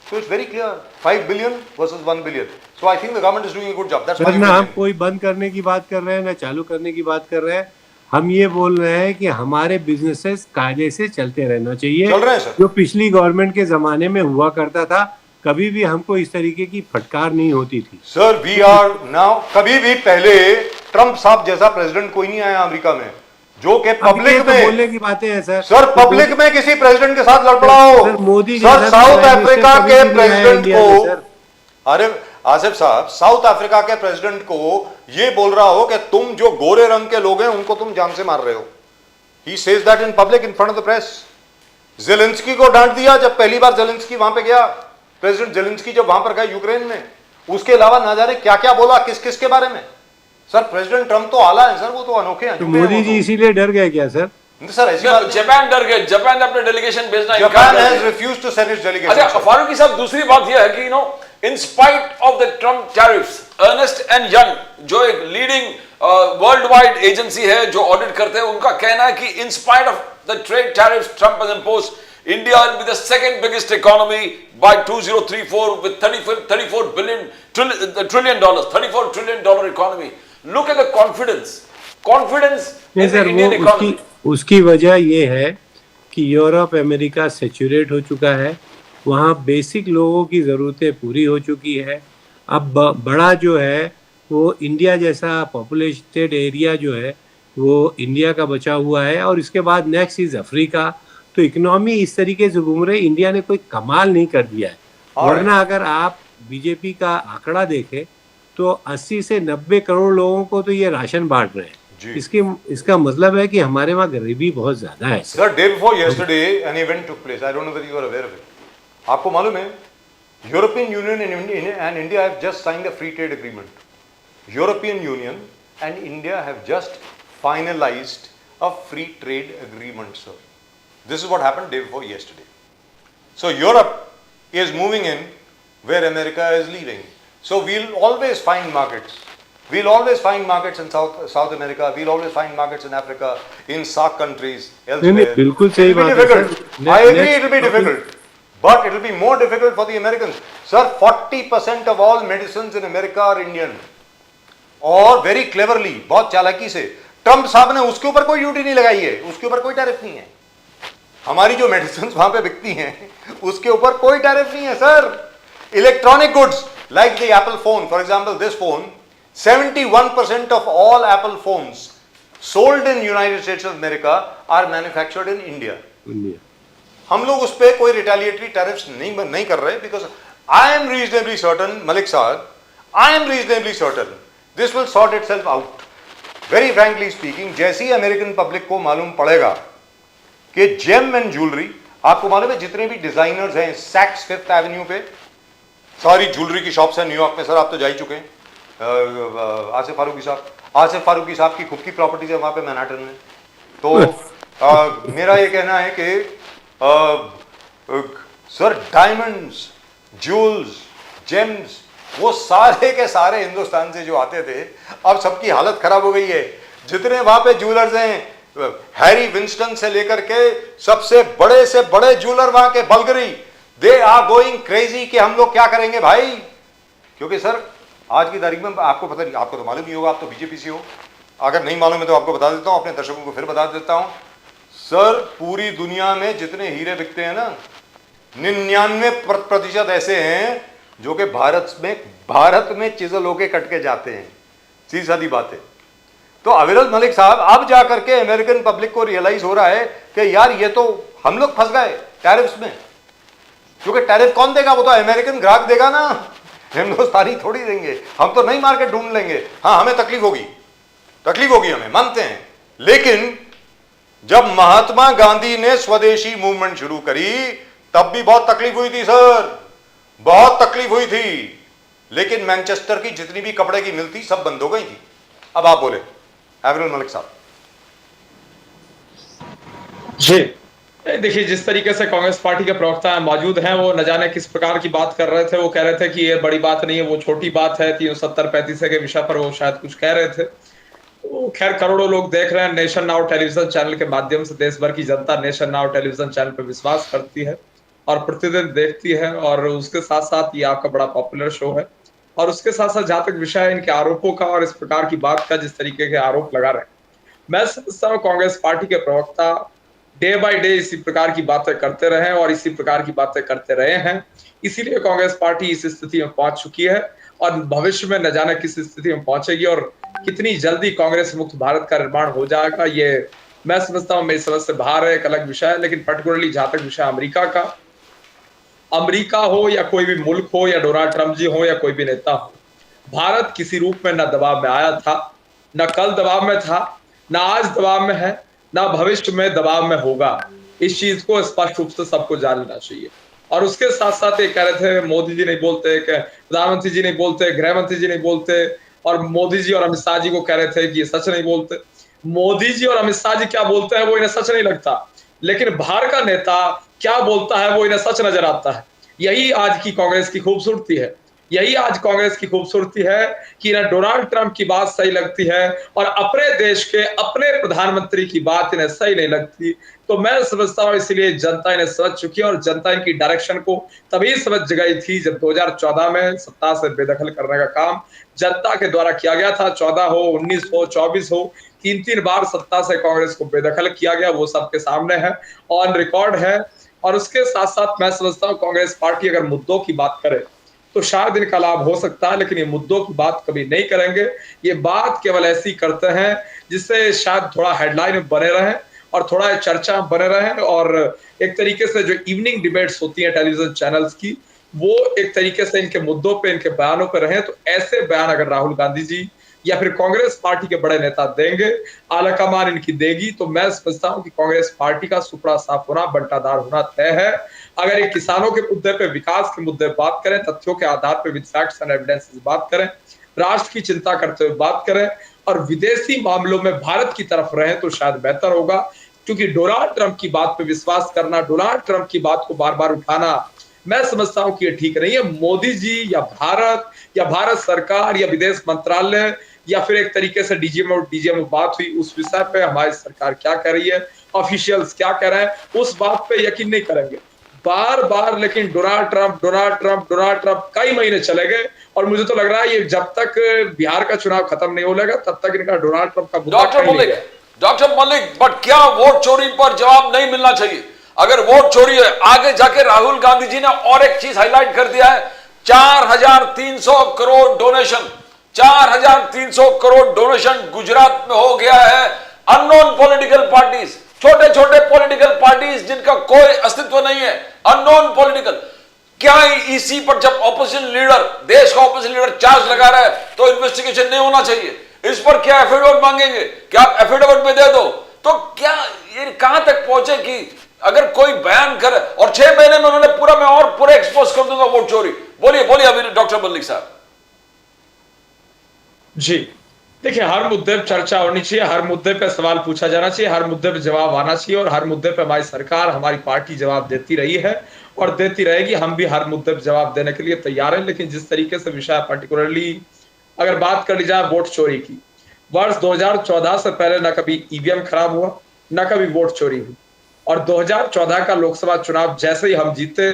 So it's very clear, 5 billion versus 1 billion. So I think the government is doing a good job. That's my sir, ना हम opinion. कोई बंद करने की बात कर रहे हैं, ना चालू करने की बात कर रहे हैं। हम ये बोल रहे हैं कि हमारे बिजनेसेस कायदे से चलते रहना चाहिए, चल रहे हैं सर। जो पिछली गवर्नमेंट के जमाने में हुआ करता था। कभी भी हमको इस तरीके की फटकार नहीं होती थी। सर, वी आर नाउ, कभी भी पहले ट्रम्प साहब जैसा प्रेसिडेंट कोई नहीं आया अमेरिका में, जो कि अब ये पब्लिक तो में, बोलने की बातें हैं सर। सर पब्लिक में किसी प्रेसिडेंट के साथ लड़ पड़ा हो। सर, मोदी सर, जैसा साउथ प्राइम मिनिस्टर अफ्रीका कभी के भी नहीं आया प्रेसिडेंट इंडिया में, को, सर। अरे आसिफ साहब, साउथ अफ्रीका के प्रेसिडेंट को ये बोल रहा हो कि तुम जो गोरे रंग के लोग हैं उनको तुम जान से मार रहे हो। He says that in public in front of the press. Zelensky को डांट दिया जब पहली बार जेलेंस्की वहां पे गया, प्रेसिडेंट जेलेंस्की जब वहां पर गया यूक्रेन में। उसके अलावा ना जाने क्या क्या बोला किस किस के बारे में। सर, प्रेसिडेंट ट्रम्प तो आला है सर, वो तो अनोखे हैं। तो मोदी जी इसीलिए डर गए क्या सर? सर ऐसी बात नहीं। जापान डर गए, जापान ने अपने डेलीगेशन भेजना Japan has refused to send its अच्छा डेलीगेशन। फारूकी साहब, दूसरी बात यह है कि in spite of the Trump tariffs, Ernst and Young जो एक लीडिंग वर्ल्ड वाइड एजेंसी है जो ऑडिट करते हैं, उनका कहना है कि in spite of the trade tariffs Trump has imposed, India will be the second biggest economy by 2034 with $34 trillion economy. Look at the confidence. confidence नहीं in the सर, Indian वो economy. उसकी वजह ये है कि यूरोप अमेरिका सेचुरेट हो चुका है, वहाँ बेसिक लोगों की ज़रूरतें पूरी हो चुकी है। अब बड़ा जो है वो इंडिया जैसा पॉपुलेटेड एरिया जो है वो इंडिया का बचा हुआ है, और इसके बाद नेक्स्ट इज अफ्रीका। तो इकोनॉमी इस तरीके से घूम रही, इंडिया ने कोई कमाल नहीं कर दिया है। वरना अगर आप बीजेपी का आंकड़ा देखें तो 80 से 90 करोड़ लोगों को तो ये राशन बांट रहे हैं। इसका मतलब है कि हमारे वहाँ गरीबी बहुत ज्यादा है। Sir, day before yesterday, an event took place. I don't know whether you are aware of it. आपको मालूम है, European Union and India have just signed a free trade agreement. European Union and India have just finalized a free trade agreement, sir. This is what happened day before yesterday. So Europe is moving in where America is leaving. So we'll always find markets. We'll always find markets in South America. We'll always find markets in Africa, in SAARC countries, elsewhere. बिल्कुल सही It'll be बात है difficult. Sir. I agree, it'll be difficult, but it'll be more difficult for the Americans. Sir, 40% of all medicines in America are Indian. और very cleverly, बहुत चालाकी से Trump साहब ने उसके ऊपर कोई ड्यूटी नहीं लगाई है, उसके ऊपर कोई टैरिफ नहीं है। हमारी जो मेडिसिन वहां पे बिकती हैं उसके ऊपर कोई टैरिफ नहीं है sir. Electronic goods like the Apple phone, for example this phone, 71% of all Apple phones sold in United States of America are manufactured in India. हम लोग उस पर कोई रिटेलिएटरी टैरिफ्स नहीं कर रहे, because I am reasonably certain, Malik साहब, I am reasonably certain this will sort itself out. Very frankly speaking, जैसी अमेरिकन पब्लिक को मालूम पड़ेगा कि जेम एंड ज्वेलरी, आपको मालूम है जितने भी डिजाइनर्स हैं सैक्स फिफ्थ एवेन्यू पे सारी ज्वेलरी की शॉप्स हैं न्यूयॉर्क में, सर आप तो जा ही चुके हैं। आसिफ फारूकी साहब की खुद की प्रॉपर्टीज है वहां पे मैनहट्टन में। तो मेरा ये कहना है कि सर डायमंड्स, ज्वेल्स, जेम्स, वो सारे के सारे हिंदुस्तान से जो आते थे, अब सबकी हालत खराब हो गई है। जितने वहां पे ज्वेलर्स हैं, हैरी विंस्टन से लेकर के सबसे बड़े से बड़े ज्वेलर वहां के बल्गरी, दे आर गोइंग क्रेजी कि हम लोग क्या करेंगे भाई। क्योंकि सर आज की तारीख में आपको पता नहीं, आपको तो मालूम नहीं होगा, आप तो बीजेपी से हो, अगर नहीं मालूम है तो आपको बता देता हूं, अपने दर्शकों को फिर बता देता हूं। सर पूरी दुनिया में जितने हीरे बिकते हैं ना, 99% ऐसे हैं जो कि भारत में चिजल होके कट के जाते हैं। सीधी सादी बात है। तो अविरल मलिक साहब, अब जाकर के अमेरिकन पब्लिक को रियलाइज हो रहा है कि यार ये तो हम लोग फंस गए टैरिफ्स में, क्योंकि टैरिफ कौन देगा, वो तो अमेरिकन ग्राहक देगा ना, हिंदुस्तानी थोड़ी देंगे। हम तो नई मार्केट ढूंढ लेंगे। हाँ हमें तकलीफ होगी हमें, मानते हैं। लेकिन जब महात्मा गांधी ने स्वदेशी मूवमेंट शुरू करी तब भी बहुत तकलीफ हुई थी सर, बहुत तकलीफ हुई थी। लेकिन मैनचेस्टर की जितनी भी कपड़े की मिल थी सब बंद हो गई थी। अब आप बोले अविरल मलिक साहब। जी देखिए, जिस तरीके से कांग्रेस पार्टी के प्रवक्ता मौजूद हैं, वो न जाने किस प्रकार की बात कर रहे थे। वो कह रहे थे कि ये बड़ी बात नहीं है, वो छोटी बात है। 370-35 के विषय पर वो शायद कुछ कह रहे थे। तो खैर करोड़ों लोग देख रहे हैं नेशन नाउ टेलीविजन चैनल के माध्यम से। देश भर की जनता नेशन नाउ टेलीविजन चैनल पर विश्वास करती है और प्रतिदिन देखती है, और उसके साथ साथ ये आपका बड़ा पॉपुलर शो है। और उसके साथ साथ जहां तक विषय है इनके आरोपों का और इस प्रकार की बात का, जिस तरीके के आरोप लगा रहे हैं, मैं समझता हूं कांग्रेस पार्टी के प्रवक्ता डे बाय डे इसी प्रकार की बातें करते रहे और इसी प्रकार की बातें करते रहे हैं। इसीलिए कांग्रेस पार्टी इस स्थिति में पहुंच चुकी है और भविष्य में न जाने किस स्थिति में पहुंचेगी और कितनी जल्दी कांग्रेस मुक्त भारत का निर्माण हो जाएगा, ये मैं समझता हूं मेरी समझ से बाहर है, एक अलग विषय है। लेकिन पर्टिकुलरली जहां तक विषय अमेरिका हो या कोई भी मुल्क हो या डोनाल्ड ट्रंप जी हो या कोई भी नेता हो, भारत किसी रूप में न दबाव में आया था, न कल दबाव में था, न आज दबाव में है, न भविष्य में दबाव में होगा। इस चीज को स्पष्ट रूप से सबको जान लेना चाहिए। और उसके साथ साथ ये कह रहे थे मोदी जी नहीं बोलते, प्रधानमंत्री जी नहीं बोलते, गृह मंत्री जी नहीं बोलते, और मोदी जी और अमित शाह जी को कह रहे थे कि ये सच नहीं बोलते। मोदी जी और अमित शाह जी क्या बोलते हैं वो इन्हें सच नहीं लगता, लेकिन बाहर का नेता क्या बोलता है वो इन्हें सच नजर आता है। यही आज की कांग्रेस की खूबसूरती है यही आज कांग्रेस की खूबसूरती है कि ना डोनाल्ड ट्रंप की बात सही लगती है और अपने देश के अपने प्रधानमंत्री की बात इन्हें सही नहीं लगती। तो मैं समझता हूं इसलिए जनता इन्हें समझ चुकी है और जनता इनकी डायरेक्शन को तभी समझ गई थी जब 2014 में सत्ता से बेदखल करने का काम जनता के द्वारा किया गया था। 14 हो, 19 हो, 24 हो, 3-3 बार सत्ता से कांग्रेस को बेदखल किया गया, वो सबके सामने है, ऑन रिकॉर्ड है। और उसके साथ साथ मैं समझता हूं कांग्रेस पार्टी अगर मुद्दों की बात करे तो शायद इनका लाभ हो सकता है, लेकिन ये मुद्दों की बात कभी नहीं करेंगे। ये बात केवल ऐसी करते हैं जिससे शायद थोड़ा हेडलाइन में बने रहें और थोड़ा चर्चा में बने रहें, और एक तरीके से जो इवनिंग डिबेट्स होती हैं टेलीविजन चैनल्स की, वो एक तरीके से इनके मुद्दों पे, इनके बयानों पे रहें। तो ऐसे बयान अगर राहुल गांधी जी या फिर कांग्रेस पार्टी के बड़े नेता देंगे, आलाकमान इनकी देगी, तो मैं समझता हूं कि कांग्रेस पार्टी का सुपड़ा साफ होना, बंटाधार होना तय है। अगर ये किसानों के मुद्दे पे, विकास के मुद्दे पे बात करें, तथ्यों के आधार पे विद फैक्ट्स एंड एविडेंसेस बात करें, राष्ट्र की चिंता करते हुए बात करें और विदेशी मामलों में भारत की तरफ रहें तो शायद बेहतर होगा। क्योंकि डोनाल्ड ट्रंप की बात पे विश्वास करना, डोनाल्ड ट्रंप की बात को बार बार उठाना, मैं समझता हूं कि ये ठीक नहीं है। मोदी जी या भारत सरकार या विदेश मंत्रालय या फिर एक तरीके से डीजीएम बात हुई, उस विषय पे हमारी सरकार क्या कह रही है, ऑफिशियल्स क्या कह रहे हैं, उस बात पे यकीन नहीं करेंगे बार बार। लेकिन डोनाल्ड ट्रंप कई महीने चले गए और मुझे तो लग रहा है ये जब तक बिहार का चुनाव खत्म नहीं हो लेगा तब तक इनका डोनाल्ड ट्रंप का मुद्दा डॉक्टर मलिक, बट क्या वोट चोरी पर जवाब नहीं मिलना चाहिए? अगर वोट चोरी है, आगे जाके राहुल गांधी जी ने और एक चीज हाईलाइट कर दिया है, 4,300 करोड़ डोनेशन, 4,300 करोड़ डोनेशन गुजरात में हो गया है अननोन पॉलिटिकल पार्टीज, छोटे छोटे पॉलिटिकल पार्टीज जिनका कोई अस्तित्व नहीं है, अननोन पॉलिटिकल। क्या इसी पर जब ऑपोजिशन लीडर, देश का ऑपोजिशन लीडर चार्ज लगा रहा है तो इन्वेस्टिगेशन नहीं होना चाहिए? इस पर क्या एफिडेविट मांगेंगे? क्या आप एफिडेविट में दे दो? तो क्या ये कहां तक पहुंचे कि अगर कोई बयान करे और 6 महीने में उन्होंने पूरा, मैं और पूरा एक्सपोज कर दूंगा वोट चोरी। बोलिए बोलिए अभी डॉक्टर मलिक साहब। जी देखिए, हर मुद्दे पर चर्चा होनी चाहिए, हर मुद्दे पे सवाल पूछा जाना चाहिए, हर मुद्दे पे जवाब आना चाहिए और हर मुद्दे पे हमारी सरकार, हमारी पार्टी जवाब देती रही है और देती रहेगी। हम भी हर मुद्दे पे जवाब देने के लिए तैयार हैं। लेकिन जिस तरीके से विषय पर्टिकुलरली अगर बात कर ली जाए वोट चोरी की, वर्ष 2014 से पहले न कभी ईवीएम खराब हुआ, न कभी वोट चोरी हुई, और 2014 का लोकसभा चुनाव जैसे ही हम जीते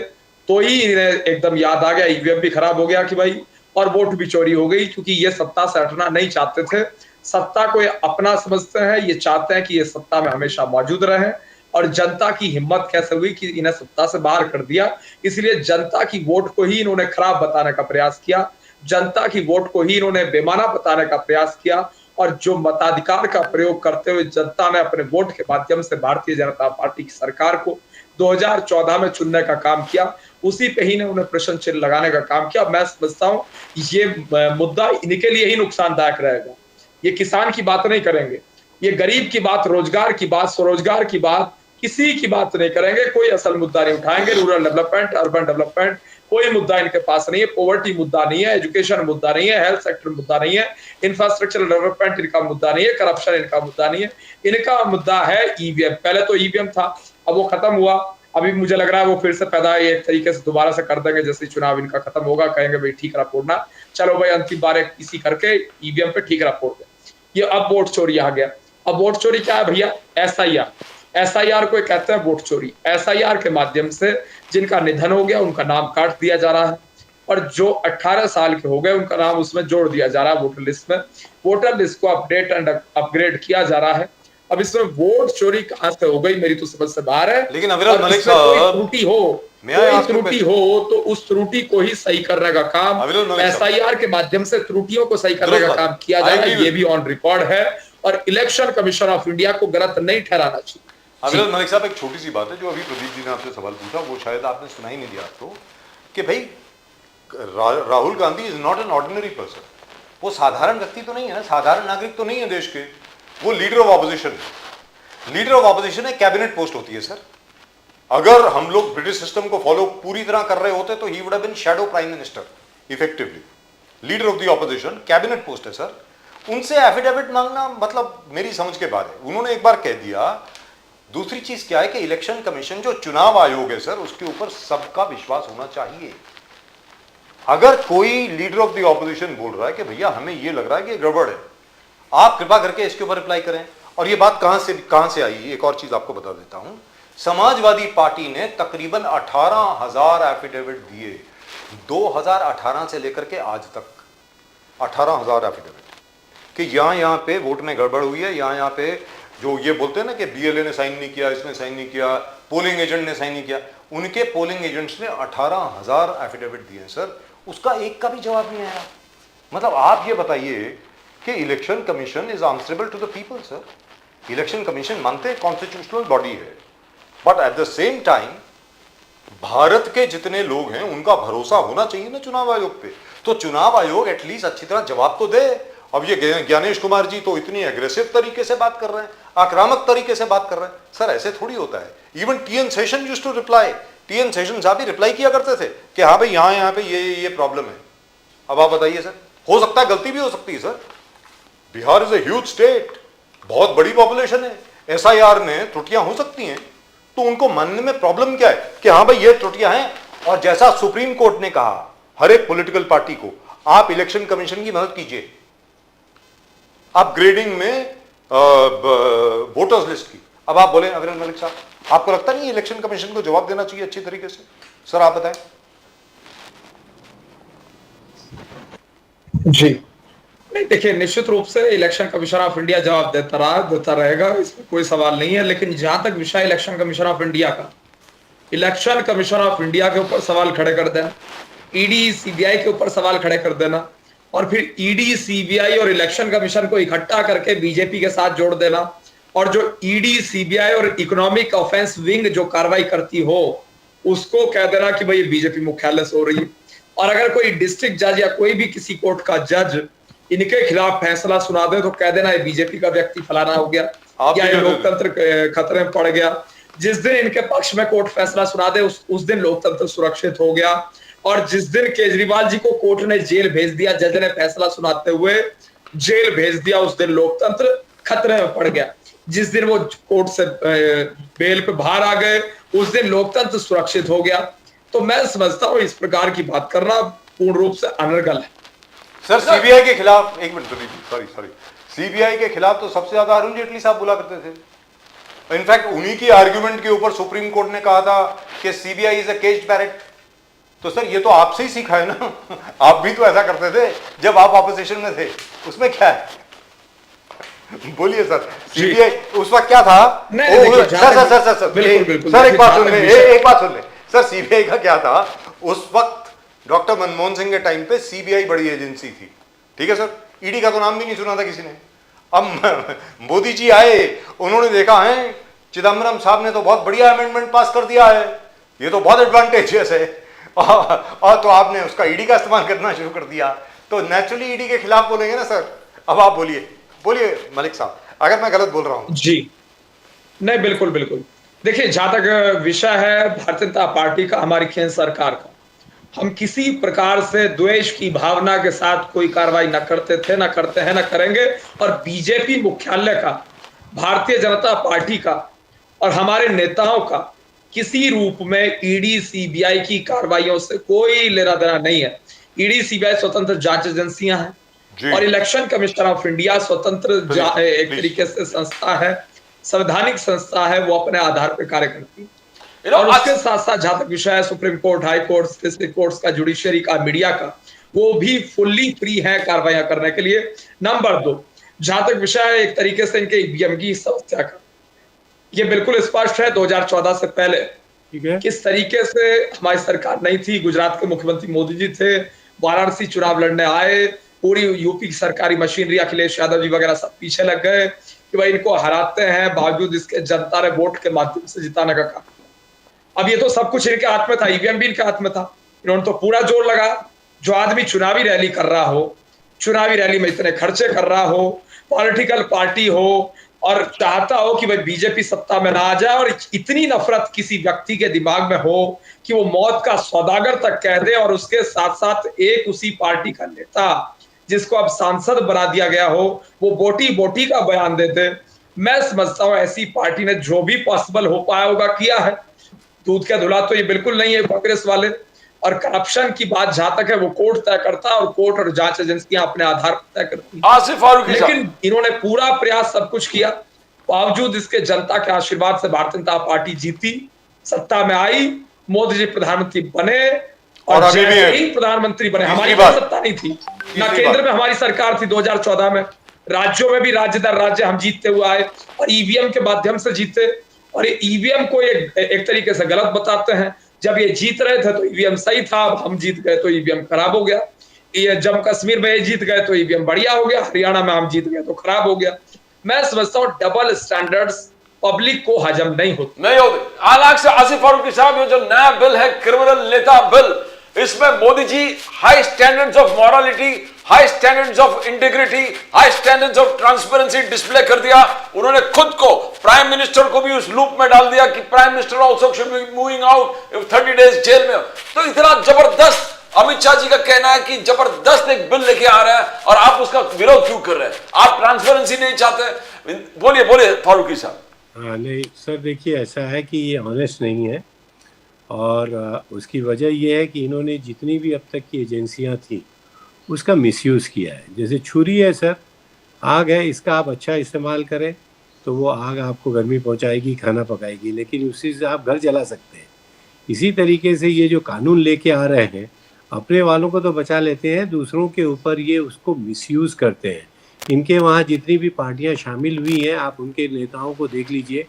तो ही इन्हें एकदम याद आ गया, ईवीएम भी खराब हो गया कि भाई, और वोट भी चोरी हो गई, क्योंकि ये सत्ता से हटना नहीं चाहते थे। सत्ता को ये अपना समझते हैं, ये चाहते हैं कि ये सत्ता में हमेशा मौजूद रहे। और जनता की हिम्मत कैसे हुई कि इन्हें सत्ता से बाहर कर दिया, इसलिए जनता की वोट को ही इन्होंने खराब बताने का प्रयास किया, जनता की वोट को ही इन्होंने बेमाना बताने का प्रयास किया। और जो मताधिकार का प्रयोग करते हुए जनता ने अपने वोट के माध्यम से भारतीय जनता पार्टी की सरकार को 2014 में चुनने का काम किया, उसी पे ही ने उन्हें प्रश्न चिन्ह लगाने का काम किया। मैं समझता हूं ये मुद्दा इनके लिए ही नुकसानदायक रहेगा। ये किसान की बात नहीं करेंगे, ये गरीब की बात, रोजगार की बात, स्वरोजगार की बात, किसी की बात नहीं करेंगे, कोई असल मुद्दा नहीं उठाएंगे। रूरल डेवलपमेंट, अर्बन डेवलपमेंट, कोई मुद्दा इनके पास नहीं है, पॉवर्टी मुद्दा नहीं है, एजुकेशन मुद्दा नहीं है, हेल्थ सेक्टर मुद्दा नहीं है, इंफ्रास्ट्रक्चर डेवलपमेंट इनका मुद्दा नहीं है, करप्शन इनका मुद्दा नहीं है। इनका मुद्दा है ईवीएम। पहले तो ईवीएम था, अब वो खत्म हुआ, अभी मुझे लग रहा है वो फिर से पैदा एक तरीके से दोबारा से कर देंगे। जैसे चुनाव इनका खत्म होगा कहेंगे भाई ठीकरा फोड़ना, चलो भाई अंतिम बार किसी करके ईवीएम पे ठीकरा फोड़ दे। ये अब वोट चोरी आ गया। अब वोट चोरी क्या है भैया? एसआईआर को कहते हैं वोट चोरी। एसआईआर के माध्यम से जिनका निधन हो गया उनका नाम काट दिया जा रहा है और जो 18 साल के हो गए उनका नाम उसमें जोड़ दिया जा रहा है वोटर लिस्ट में। वोटर लिस्ट को अपडेट एंड अपग्रेड किया जा रहा है। अब इसमें वोट चोरी कहां से हो गई, मेरी तो समझ से बाहर है। लेकिन अविनाश मलिक साहब, त्रुटि हो तो उस त्रुटि को ही सही करने का काम एसआईआर के माध्यम से त्रुटियों को सही करने का काम किया जा रहा है। ये भी ऑन रिकॉर्ड है और इलेक्शन कमीशन ऑफ इंडिया को गलत नहीं ठहराना चाहिए। अविनाश मलिक साहब, एक छोटी सी बात है जो अभी प्रदीप जी ने आपसे सवाल पूछा, वो शायद आपने सुना ही नहीं दिया आपको, कि भाई Rahul Gandhi is not an ordinary person. वो साधारण व्यक्ति तो नहीं है ना, साधारण नागरिक तो नहीं है देश के, वो लीडर ऑफ ऑपोजिशन है। लीडर ऑफ ऑपोजिशन है, कैबिनेट पोस्ट होती है सर। अगर हम लोग ब्रिटिश सिस्टम को फॉलो पूरी तरह कर रहे होते तो he would have been shadow prime minister effectively. Leader of the opposition cabinet post है सर। उनसे एफिडेविट मांगना मतलब मेरी समझ के बाहर है। उन्होंने एक बार कह दिया। दूसरी चीज क्या है कि इलेक्शन कमीशन जो चुनाव आयोग है सर, उसके ऊपर सबका विश्वास होना चाहिए। अगर कोई लीडर ऑफ द ऑपोजिशन बोल रहा है कि भैया हमें ये लग रहा है कि गड़बड़ है, आप कृपा करके इसके ऊपर रिप्लाई करें। और ये बात कहां से आई, एक और चीज आपको बता देता हूं। समाजवादी पार्टी ने तकरीबन 18,000 एफिडेविट दिए 2018 से लेकर के आज तक, 18,000 एफिडेविट कि यहां पे वोट में गड़बड़ हुई है, यहां पे जो ये बोलते हैं ना कि बीएलए ने साइन नहीं किया, इसने साइन नहीं किया, पोलिंग एजेंट ने साइन नहीं किया, उनके पोलिंग एजेंट्स ने 18,000 एफिडेविट दिए सर, उसका एक का भी जवाब नहीं आया। मतलब आप ये बताइए कि election commission is answerable to the people sir. Election commission मानते हैं कॉन्स्टिट्यूशनल बॉडी है, but at the same time Bharat के जितने लोग हैं उनका भरोसा होना चाहिए ना चुनाव आयोग पे। तो चुनाव आयोग एटलीस्ट अच्छी तरह जवाब तो दे। अब ये ज्ञानेश कुमार जी तो इतनी एग्रेसिव तरीके से बात कर रहे हैं, आक्रामक तरीके से बात कर रहे हैं सर, ऐसे थोड़ी होता है। Even TN Seshan used to reply, TN Seshan साहब भी रिप्लाई किया करते थे कि हाँ भाई यहाँ पे ये प्रॉब्लम है। अब आप बताइए सर, हो सकता है गलती भी हो सकती है sir. Bihar is a huge state, बहुत बड़ी पॉपुलेशन है, एसआईआर में त्रुटियां हो सकती हैं, तो उनको मानने में प्रॉब्लम क्या है कि हाँ भाई ये त्रुटियां हैं। और जैसा सुप्रीम कोर्ट ने कहा हर एक पॉलिटिकल पार्टी को, आप इलेक्शन कमीशन की मदद कीजिए अपग्रेडिंग में वोटर्स लिस्ट की। अब आप बोले अब्दुल मलिक साहब, आपको लगता नहीं इलेक्शन कमीशन को जवाब देना चाहिए अच्छी तरीके से? सर आप बताएं। जी नहीं, देखिए निश्चित रूप से इलेक्शन कमीशन ऑफ इंडिया जवाब देता रहेगा, इसमें कोई सवाल नहीं है। लेकिन जहां तक विषय इलेक्शन कमीशन ऑफ इंडिया का, इलेक्शन कमीशन ऑफ इंडिया के ऊपर सवाल खड़े कर देना, ईडी सीबीआई के ऊपर सवाल खड़े कर देना, और फिर ईडी सीबीआई और इलेक्शन कमीशन को इकट्ठा करके बीजेपी के साथ जोड़ देना, और जो ईडी सीबीआई और इकोनॉमिक ऑफेंस विंग जो कार्रवाई करती हो उसको कह देना कि भाई बीजेपी मुख्यालय से हो रही है। और अगर कोई डिस्ट्रिक्ट जज या कोई भी किसी कोर्ट का जज इनके खिलाफ फैसला सुना दे तो कह देना ये बीजेपी का व्यक्ति फलाना हो गया या ये लोकतंत्र खतरे में पड़ गया। जिस दिन इनके पक्ष में कोर्ट फैसला सुना दे उस दिन लोकतंत्र सुरक्षित हो गया। और जिस दिन केजरीवाल जी को कोर्ट ने जेल भेज दिया, जज ने फैसला सुनाते हुए जेल भेज दिया, उस दिन लोकतंत्र खतरे में पड़ गया। जिस दिन वो कोर्ट से बेल पे बाहर आ गए उस दिन लोकतंत्र सुरक्षित हो गया। तो मैं समझता हूं इस प्रकार की बात करना पूर्ण रूप से अनर्गल है। सर सीबीआई के खिलाफ, एक मिनट, सॉरी, सीबीआई के खिलाफ तो सबसे ज्यादा अरुण जेटली साहब बोला करते थे। इनफैक्ट उन्हीं की आर्ग्यूमेंट के ऊपर सुप्रीम कोर्ट ने कहा था कि CBI is a caged parrot. तो सर ये तो आपसे ही सीखा है ना, आप भी तो ऐसा करते थे जब आप ऑपोजिशन में थे, उसमें क्या है? बोलिए सर, सीबीआई उस वक्त क्या था? सर एक बात सुन ले, सर सीबीआई का क्या था उस वक्त? डॉक्टर मनमोहन सिंह के टाइम पे सीबीआई बड़ी एजेंसी थी, ठीक है सर, ईडी का तो नाम भी नहीं सुना था किसी ने। अब मोदी जी आए, उन्होंने देखा है चिदम्बरम साहब ने तो बहुत बढ़िया अमेंडमेंट पास कर दिया है, ये तो बहुत एडवांटेजियस है, और तो आपने उसका ईडी का इस्तेमाल करना शुरू कर दिया, तो नेचुरली ईडी के खिलाफ बोलेंगे ना सर। अब आप बोलिए मलिक साहब, अगर मैं गलत बोल रहा हूं। जी नहीं, बिल्कुल बिल्कुल। देखिए जहां तक विषय है भारतीय जनता पार्टी का, हमारी केंद्र सरकार का, हम किसी प्रकार से द्वेष की भावना के साथ कोई कार्रवाई न करते थे, न करते हैं, न करेंगे। और बीजेपी मुख्यालय का, भारतीय जनता पार्टी का और हमारे नेताओं का किसी रूप में ईडी सीबीआई की कार्रवाइयों से कोई लेना देना नहीं है। ईडी सीबीआई स्वतंत्र जांच एजेंसियां हैं और इलेक्शन कमीशन ऑफ इंडिया स्वतंत्र एक तरीके से संस्था है, संवैधानिक संस्था है, वो अपने आधार पर कार्य करती है। और उसके साथ साथ जहां तक विषय है supreme court, high court, district courts का, जुडिशरी का, मीडिया का, वो भी फुल्ली फ्री है कार्रवाइयां करने के लिए। नंबर 2, जहां तक विषय है एक तरीके से इनके ईवीएम की समस्या का, ये बिल्कुल स्पष्ट है 2014 से पहले किस तरीके से हमारी सरकार नहीं थी, गुजरात के मुख्यमंत्री मोदी जी थे, वाराणसी चुनाव लड़ने आए, पूरी यूपी की सरकारी मशीनरी, अखिलेश यादव जी वगैरह सब पीछे लग गए कि भाई इनको हराते हैं, बावजूद इसके जनता ने वोट के माध्यम से जिताने का काम। अब ये तो सब कुछ इनके हाथ में था, ईवीएम भी इनके हाथ में था, इन्होंने तो पूरा जोर लगा। जो आदमी चुनावी रैली कर रहा हो, चुनावी रैली में इतने खर्चे कर रहा हो, पॉलिटिकल पार्टी हो और चाहता हो कि भाई बीजेपी सत्ता में ना आ जाए, और इतनी नफरत किसी व्यक्ति के दिमाग में हो कि वो मौत का सौदागर तक कह दे, और उसके साथ साथ एक उसी पार्टी का नेता जिसको अब सांसद बना दिया गया हो, वो बोटी बोटी का बयान देते। मैं समझता हूं ऐसी पार्टी ने जो भी पॉसिबल हो पाया होगा किया है। दूध का धुला तो ये बिल्कुल नहीं है कांग्रेस वाले। और करप्शन की बात जहां तक है वो कोर्ट तय करता है और कोर्ट और जांच एजेंसियां अपने आधार पर तय करती हैं। आसिफ फारूकी साहब, लेकिन इन्होंने पूरा प्रयास सब कुछ किया, बावजूद इसके जनता के आशीर्वाद से भारतीय जनता पार्टी जीती, सत्ता में आई, मोदी जी प्रधानमंत्री बने और और अभी भी जैसे है। ही प्रधानमंत्री बने, तीसरी हमारी बात। कोई सत्ता नहीं थी ना, तीसरी केंद्र बात। में हमारी सरकार थी 2014 में, राज्यों में भी राज्य दर राज्य हम जीतते हुए आए और ईवीएम के माध्यम से जीते। और ये ईवीएम को एक तरीके से गलत बताते हैं, जब ये जीत रहे थे तो ईवीएम सही था, अब हम जीत गए तो ईवीएम खराब हो गया। ये जम्मू कश्मीर में ये जीत गए तो ईवीएम बढ़िया हो गया, हरियाणा में हम जीत गए तो खराब हो गया। मैं समझता हूँ डबल स्टैंडर्ड्स पब्लिक को हजम नहीं होते। नहीं होते। अलग से आसिफ फारूकी साहब, ये जो नया बिल है क्रिमिनल नेता बिल, इसमें Modi ji high standards of morality, high standards of integrity, high standards of transparency display कर दिया। उन्होंने खुद को, प्राइम मिनिस्टर को भी उस लूप में डाल दिया कि prime minister also should be moving out 30 days jail में। तो इतना जबरदस्त अमित शाह जी का कहना है कि जबरदस्त एक बिल लेके आ रहा है और आप उसका विरोध क्यों कर रहे हैं? आप ट्रांसपेरेंसी नहीं चाहते? बोलिए बोलिए फारूकी साहब। हाँ नहीं सर, देखिए ऐसा है कि ये ऑनेस्ट नहीं है और उसकी वजह ये है कि इन्होंने जितनी भी अब तक की एजेंसियां थी उसका मिसयूज़ किया है। जैसे छुरी है सर, आग है, इसका आप अच्छा इस्तेमाल करें तो वो आग आपको गर्मी पहुंचाएगी, खाना पकाएगी, लेकिन उसी से आप घर जला सकते हैं। इसी तरीके से ये जो कानून लेके आ रहे हैं, अपने वालों को तो बचा लेते हैं, दूसरों के ऊपर ये उसको मिसयूज़ करते हैं। इनके वहाँ जितनी भी पार्टियां शामिल हुई हैं, आप उनके नेताओं को देख लीजिए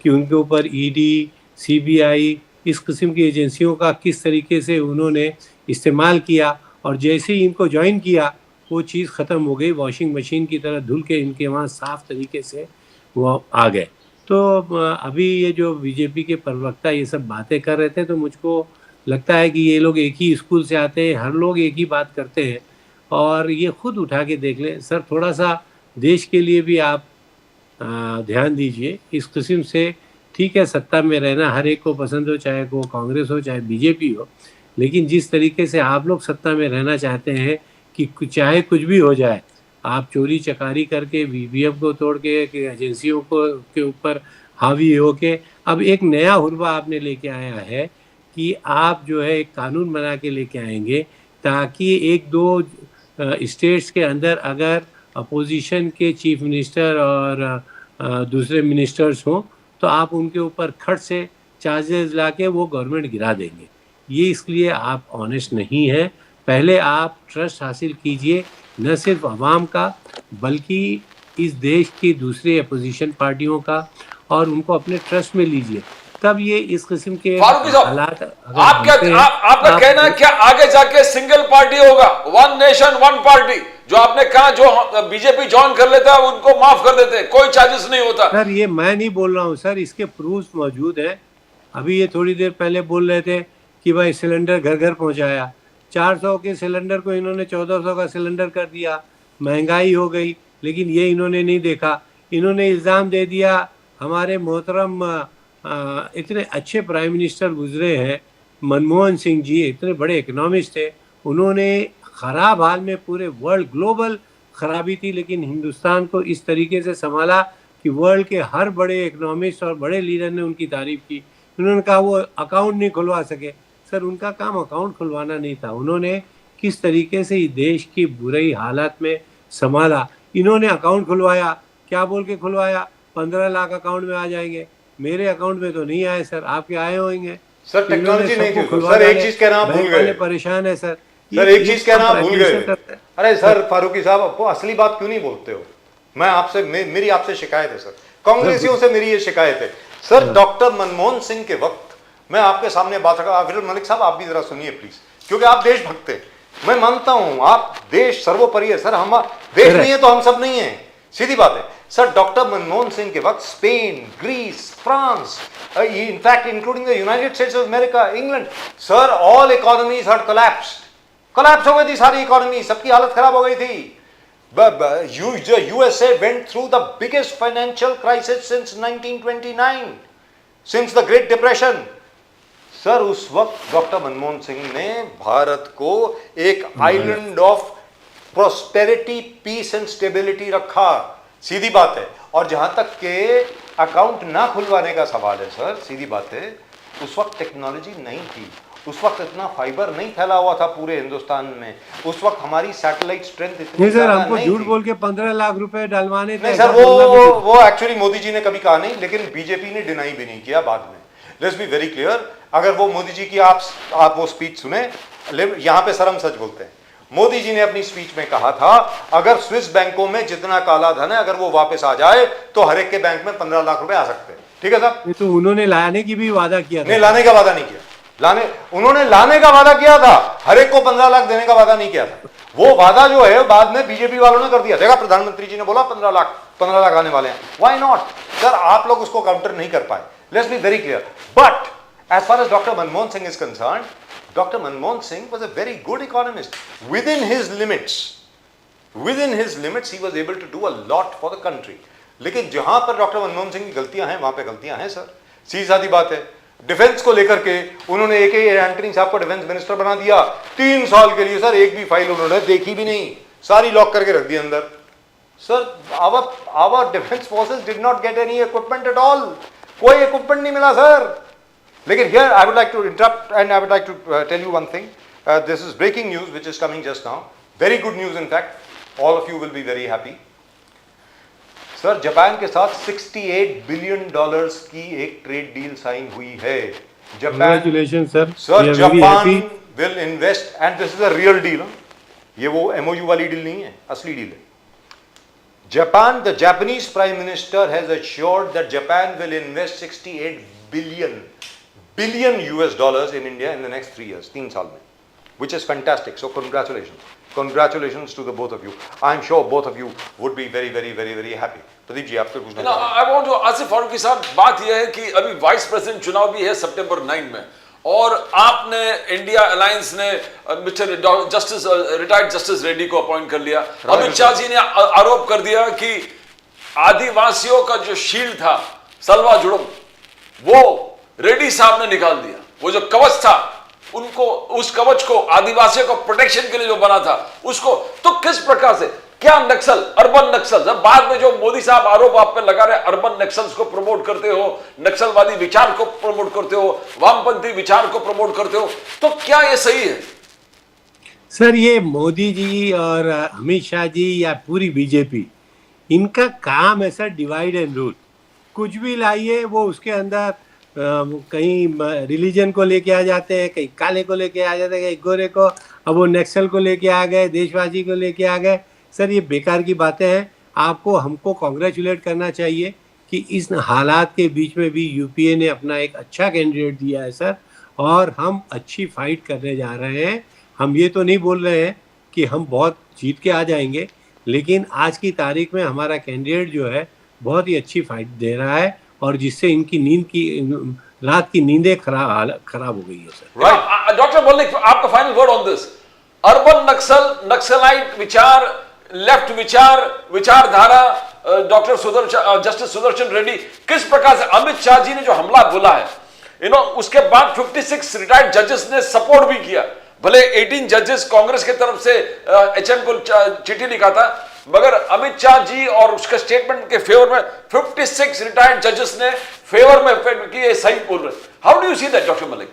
कि उनके ऊपर ईडी, सीबीआई, इस किस्म की एजेंसियों का किस तरीके से उन्होंने इस्तेमाल किया और जैसे ही इनको ज्वाइन किया वो चीज़ ख़त्म हो गई, वॉशिंग मशीन की तरह धुल के इनके वहाँ साफ तरीके से वो आ गए। तो अभी ये जो बीजेपी के प्रवक्ता ये सब बातें कर रहे थे, तो मुझको लगता है कि ये लोग एक ही स्कूल से आते हैं, हर लोग एक ही बात करते हैं और ये खुद उठा के देख लें सर, थोड़ा सा देश के लिए भी आप ध्यान दीजिए। इस किस्म से ठीक है, सत्ता में रहना हर एक को पसंद हो, चाहे वो कांग्रेस हो चाहे बीजेपी हो, लेकिन जिस तरीके से आप लोग सत्ता में रहना चाहते हैं कि चाहे कुछ भी हो जाए, आप चोरी चकारी करके वीवीएम को तोड़ के एजेंसियों को के ऊपर हावी हो के अब एक नया हुर्बा आपने लेके आया है कि आप जो है एक कानून बना के लेके आएंगे ताकि एक दो स्टेट्स के अंदर अगर अपोजिशन के चीफ मिनिस्टर और दूसरे मिनिस्टर्स हों तो आप उनके ऊपर खट से चार्जेस लाके वो गवर्नमेंट गिरा देंगे। ये इसलिए आप ऑनेस्ट नहीं है। पहले आप ट्रस्ट हासिल कीजिए, न सिर्फ अवाम का बल्कि इस देश की दूसरी अपोजिशन पार्टियों का, और उनको अपने ट्रस्ट में लीजिए, तब ये इस किस्म के फारूकी साहब, हालात आपका कहना है क्या आगे जाके सिंगल पार्टी होगा, वन नेशन वन पार्टी? जो आपने कहा जो बीजेपी ज्वाइन कर लेता है उनको माफ कर देते हैं, कोई चार्जेस नहीं होता। सर ये मैं नहीं बोल रहा हूँ सर, इसके प्रूफ मौजूद है। अभी ये थोड़ी देर पहले बोल रहे थे कि भाई सिलेंडर घर घर पहुँचाया, 400 के सिलेंडर को इन्होंने 1400 का सिलेंडर कर दिया, महंगाई हो गई, लेकिन ये इन्होंने नहीं देखा। इन्होंने इल्ज़ाम दे दिया हमारे मोहतरम इतने अच्छे प्राइम मिनिस्टर गुजरे हैं मनमोहन सिंह जी, इतने बड़े इकोनॉमिस्ट थे, उन्होंने ख़राब हाल में पूरे वर्ल्ड ग्लोबल ख़राबी थी लेकिन हिंदुस्तान को इस तरीके से संभाला कि वर्ल्ड के हर बड़े इकोनॉमिस्ट और बड़े लीडर ने उनकी तारीफ़ की। उन्होंने कहा वो अकाउंट नहीं खुलवा सके, सर उनका काम अकाउंट खुलवाना नहीं था, उन्होंने किस तरीके से देश की बुरी हालत में संभाला। इन्होंने अकाउंट खुलवाया, क्या बोल के खुलवाया, 15 लाख अकाउंट में आ जाएंगे, मेरे अकाउंट में तो नहीं आए सर, आपके आए होंगे। सर टेक्नोलॉजी नहीं थी सर, एक चीज कहना आप भूल गए, परेशान है सर, एक चीज कहना आप भूल गए। अरे सर फारूकी साहब, आपको असली बात क्यों नहीं बोलते हो? मैं आपसे मेरी आपसे शिकायत है सर, कांग्रेसियों से मेरी ये शिकायत है सर। डॉक्टर मनमोहन सिंह के वक्त मैं आपके सामने बात रखा, फिर मलिक साहब आप भी जरा सुनिए प्लीज, क्योंकि आप देशभक्त हैं, मैं मानता हूं आप देश सर्वोपरि है सर, हम देश नहीं है तो हम सब नहीं है, सीधी बात है सर। डॉक्टर मनमोहन सिंह के वक्त Spain, Greece, France, in fact including the United States of America, England, sir all economies had collapse हो गई थी, सारी इकोनॉमी, सबकी हालत खराब हो गई थी। USA went through the biggest financial crisis since 1929, since the Great Depression. Sir उस वक्त डॉक्टर मनमोहन सिंह ने भारत को एक island of prosperity, peace and stability रखा, सीधी बात है। और जहां तक के अकाउंट ना खुलवाने का सवाल है सर, सीधी बात है, उस वक्त टेक्नोलॉजी नहीं थी उस वक्त इतना फाइबर नहीं फैला हुआ था पूरे हिंदुस्तान में, उस वक्त हमारी सैटेलाइट स्ट्रेंथ इतनी नहीं सर, ज्यादा हमको नहीं झूठ थी। बोल के 15 लाख रुपए डलवाने थे, नहीं सर, ऐसा बोलना भी कुछ- वो एक्चुअली मोदी जी ने कभी कहा नहीं, लेकिन बीजेपी ने डिनाई भी नहीं किया बाद में। लेट्स बी वेरी क्लियर, अगर वो मोदी जी की आप वो स्पीच सुने, यहां पे सर हम सच बोलते हैं, मोदी जी ने अपनी स्पीच में कहा था अगर स्विस बैंकों में जितना काला धन है अगर वो वापस आ जाए तो हर एक के बैंक में 15 लाख रुपए आ सकते हैं। ठीक है साहब? ये तो उन्होंने लाने की भी वादा किया था। नहीं, लाने का वादा नहीं किया, उन्होंने लाने का वादा किया था, हर एक को 15 लाख देने का वादा नहीं किया था। वो वादा जो है बाद में बीजेपी वालों ने कर दिया। देखा, प्रधानमंत्री जी ने बोला 15 लाख आने वाले हैं। Why not sir? आप लोग उसको काउंटर नहीं कर पाए। Let's be very clear, but as far as doctor Manmohan Singh is concern, Dr. Manmohan Singh was a very good economist. Within his limits, he was able to do a lot for the country. लेकिन जहां पर doctor Manmohan Singh की गलतियां हैं, वहां पे गलतियां हैं सर। सीधी सादी बात है। डिफेंस को लेकर के उन्होंने AK एंटनी साहब को डिफेंस मिनिस्टर बना दिया। 3 साल के लिए सर एक भी फाइल उन्होंने देखी भी नहीं, सारी लॉक करके रख दी अंदर। Sir, our defense forces did not get any equipment at all. कोई equipment नहीं मिला सर। लेकिन here I would like to interrupt and I would like to tell you one thing. This is breaking news which is coming just now. Very good news in fact. All of you will be very happy. Sir, Japan के साथ $68 billion की एक trade deal sign हुई है। Congratulations, sir. Sir, We are very Japan happy. Will invest and this is a real deal. ये वो MOU वाली deal नहीं है, असली डील है। Japan, the Japanese Prime Minister has assured that Japan will invest 68 billion US dollars in India in the next 3 years, 3 साल में, which is fantastic. So congratulations to the both of you. I'm sure both of you would be very, very, very, very happy. Pradeep ji, आपसे पूछना चाहूंगा। I want to Asif Farooqui साहब, बात यह है कि अभी वाइस प्रेसिडेंट चुनाव भी है सितंबर 9 में, और आपने इंडिया अलायंस ने mister justice retired justice Reddy को अपॉइंट कर लिया। अमित शाह जी ने आरोप कर दिया कि आदिवासियों का जो शील्ड था, सलवा जुड़म, वो रेड्डी साहब ने निकाल दिया। वो जो कवच था, उनको, उस कवच को आदिवासियों को प्रोटेक्शन के लिए जो बना था उसको, तो किस प्रकार से, क्या नक्सल, अर्बन नक्सल, जब बाद में जो मोदी साहब आरोप आप पे लगा रहे, अर्बन नक्सल्स को प्रमोट करते हो, नक्सलवादी विचार को प्रमोट करते हो, वामपंथी विचार को प्रमोट करते हो, तो क्या ये सही है? सर, ये मोदी जी और अमित शाह जी या पूरी बीजेपी, इनका काम है सर डिवाइड एंड रूल। कुछ भी लाइए, वो उसके अंदर कहीं रिलीजन को लेके आ जाते हैं, कहीं काले को लेके आ जाते हैं, कहीं गोरे को, अब वो नक्सल को लेके आ गए, देशवासी को लेके आ गए। सर, ये बेकार की बातें हैं। आपको हमको कॉन्ग्रेचुलेट करना चाहिए कि इस हालात के बीच में भी UPA ने अपना एक अच्छा कैंडिडेट दिया है सर, और हम अच्छी फाइट करने जा रहे हैं। हम ये तो नहीं बोल रहे हैं कि हम बहुत जीत के आ जाएंगे, लेकिन आज की तारीख में हमारा कैंडिडेट जो है बहुत ही अच्छी फाइट दे रहा है, और जिससे इनकी रात की नींदें खराब हो गई है सर। डॉक्टर मलिक, आपका final word on this. Urban Naxal, naxalite विचार, लेफ्ट विचारधारा, डॉक्टर जस्टिस सुदर्शन रेड्डी, किस प्रकार से अमित शाह जी ने जो हमला बोला है, उसके बाद 56 रिटायर्ड जजेस ने सपोर्ट भी किया। भले 18 जजेस कांग्रेस की तरफ से HM को चिट्ठी लिखा था, मगर अमित शाह जी और उसके स्टेटमेंट के फेवर में 56 रिटायर्ड जजेस ने फेवर में कि ये सही बोल रहे। How do you see that doctor Malik?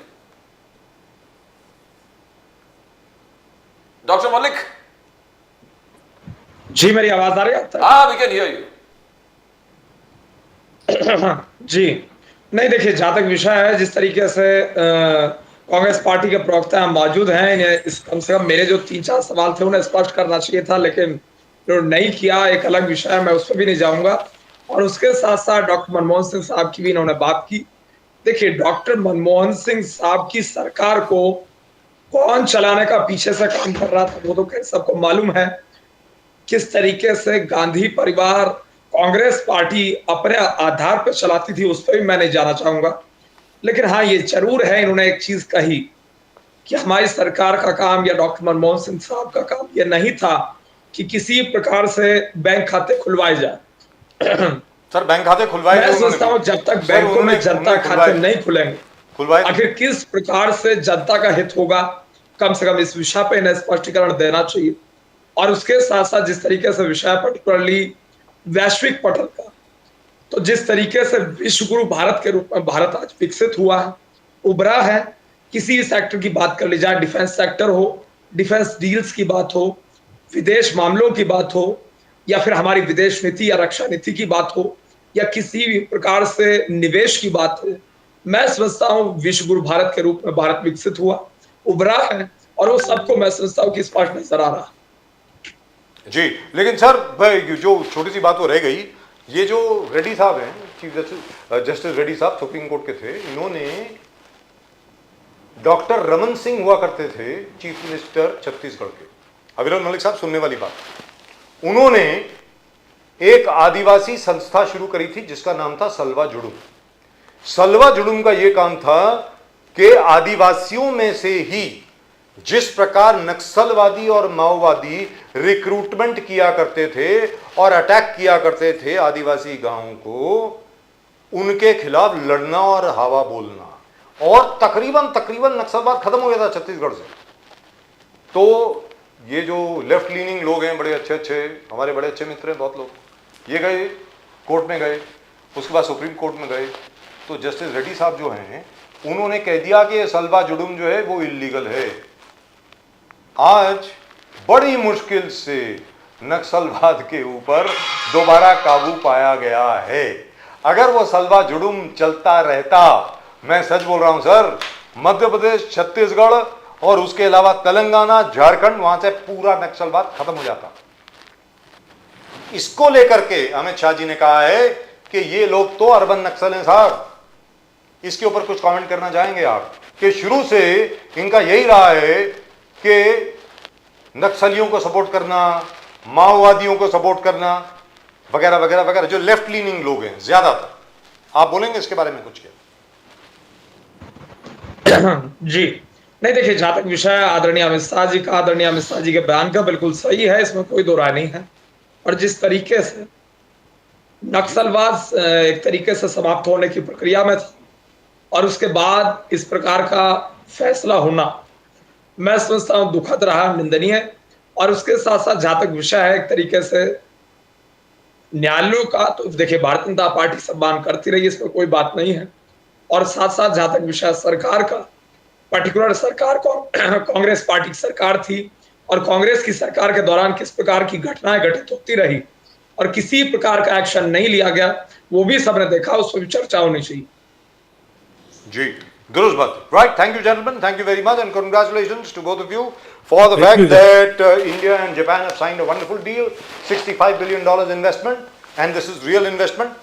Doctor Malik ji, मेरी आवाज आ रही है? हाँ, वी कैन हियर यू। जी, नहीं, देखिए, जहां तक विषय है, जिस तरीके से कांग्रेस पार्टी के प्रवक्ता मौजूद हैं, इन्हें कम से कम मेरे जो 3-4 सवाल थे उन्हें स्पष्ट करना चाहिए था, लेकिन नहीं किया। एक अलग विषय है, मैं उस पर भी नहीं जाऊंगा। और उसके साथ साथ डॉक्टर मनमोहन सिंह साहब की भी इन्होंने बात की। देखिए, डॉक्टर मनमोहन सिंह साहब की सरकार को कौन चलाने का पीछे से काम कर रहा था, वो तो सबको मालूम है। किस तरीके से गांधी परिवार कांग्रेस पार्टी अपने आधार पर चलाती थी, उस पर भी मैं नहीं जाना चाहूंगा। लेकिन हाँ, ये जरूर है, इन्होंने एक चीज कही कि हमारी सरकार का काम या डॉक्टर मनमोहन सिंह साहब का काम ये नहीं था कि किसी प्रकार से बैंक खाते खुलवाए जाए। सर, बैंक खाते खुलवाए, मैं सोचता हूं जब तक बैंकों में जनता खाते नहीं खुलेंगे, आखिर किस प्रकार से जनता का हित होगा, कम से कम इस विषय पर इन्हें स्पष्टीकरण देना चाहिए। और उसके साथ साथ जिस तरीके से विषय पर्टिकुलरली वैश्विक पटल का, तो जिस तरीके से विश्व गुरु भारत के रूप में भारत आज विकसित हुआ है, उभरा है, किसी भी सेक्टर की बात कर ली जाए, डिफेंस सेक्टर हो, डिफेंस डील्स की बात हो, विदेश मामलों की बात हो, या फिर हमारी विदेश नीति या रक्षा नीति की बात हो, या किसी भी प्रकार से निवेश की बात हो, मैं समझता हूं विश्व गुरु भारत के रूप में भारत विकसित हुआ, उभरा है, और वो सबको मैं समझता हूं कि स्पष्ट नजर आ रहा। जी, लेकिन सर भाई जो छोटी सी बात वो रह गई, ये जो रेड्डी साहब हैं, चीफ जस्टिस रेड्डी साहब सुप्रीम कोर्ट के थे, इन्होंने डॉक्टर रमन सिंह हुआ करते थे चीफ मिनिस्टर छत्तीसगढ़ के, अविरल मलिक साहब सुनने वाली बात, उन्होंने एक आदिवासी संस्था शुरू करी थी जिसका नाम था सलवा जुडुम। सलवा जुडुम का यह काम था कि आदिवासियों में से ही जिस प्रकार नक्सलवादी और माओवादी रिक्रूटमेंट किया करते थे और अटैक किया करते थे आदिवासी गांवों को, उनके खिलाफ लड़ना और हवा बोलना, और तकरीबन नक्सलवाद खत्म हो गया था छत्तीसगढ़ से। तो ये जो लेफ्ट लीनिंग लोग हैं, बड़े अच्छे हमारे बड़े अच्छे मित्र हैं बहुत लोग, ये गए कोर्ट में गए, उसके बाद सुप्रीम कोर्ट में गए, तो जस्टिस रेड्डी साहब जो हैं उन्होंने कह दिया कि सलवा जुडुम जो है वो इल्लीगल है। आज बड़ी मुश्किल से नक्सलवाद के ऊपर दोबारा काबू पाया गया है। अगर वो सलवा जुडुम चलता रहता, मैं सच बोल रहा हूं सर, मध्य प्रदेश, छत्तीसगढ़ और उसके अलावा तेलंगाना, झारखंड, वहां से पूरा नक्सलवाद खत्म हो जाता। इसको लेकर के अमित शाह जी ने कहा है कि ये लोग तो अर्बन नक्सल हैं साहब। इसके ऊपर कुछ कमेंट करना चाहेंगे आप, कि शुरू से इनका यही रहा है कि नक्सलियों को सपोर्ट करना, माओवादियों को सपोर्ट करना, वगैरह वगैरह वगैरह, जो लेफ्ट लीनिंग लोग हैं ज्यादातर। आप बोलेंगे इसके बारे में कुछ क्या? जी नहीं, देखिए, जहां तक विषय आदरणीय अमित शाह जी का, आदरणीय अमित शाह जी के बयान का बिल्कुल सही है, इसमें कोई दो राय नहीं है। और जिस तरीके से नक्सलवाद एक तरीके से समाप्त होने की प्रक्रिया में था और उसके बाद इस प्रकार का फैसला होना, मैं समझता हूं दुखद रहा, निंदनीय। और उसके साथ साथ जहां तक विषय है एक तरीके से न्यायालयों का, तो देखिए भारतीय जनता पार्टी सम्मान करती रही, इसमें कोई बात नहीं है। और साथ साथ जहां तक विषय सरकार का, पर्टिकुलर सरकार कांग्रेस पार्टी की सरकार थी, और कांग्रेस की सरकार के दौरान किस प्रकार की घटनाएं घटित होती रही और किसी प्रकार का एक्शन नहीं लिया गया, वो भी सबने देखा, उस पर भी चर्चा होनी चाहिए। जी, दुरुस्त बात। Right, thank you gentleman, thank you very much, and congratulations to both of you for the fact that India and Japan have signed a wonderful deal, $65 billion investment, and this is real investment.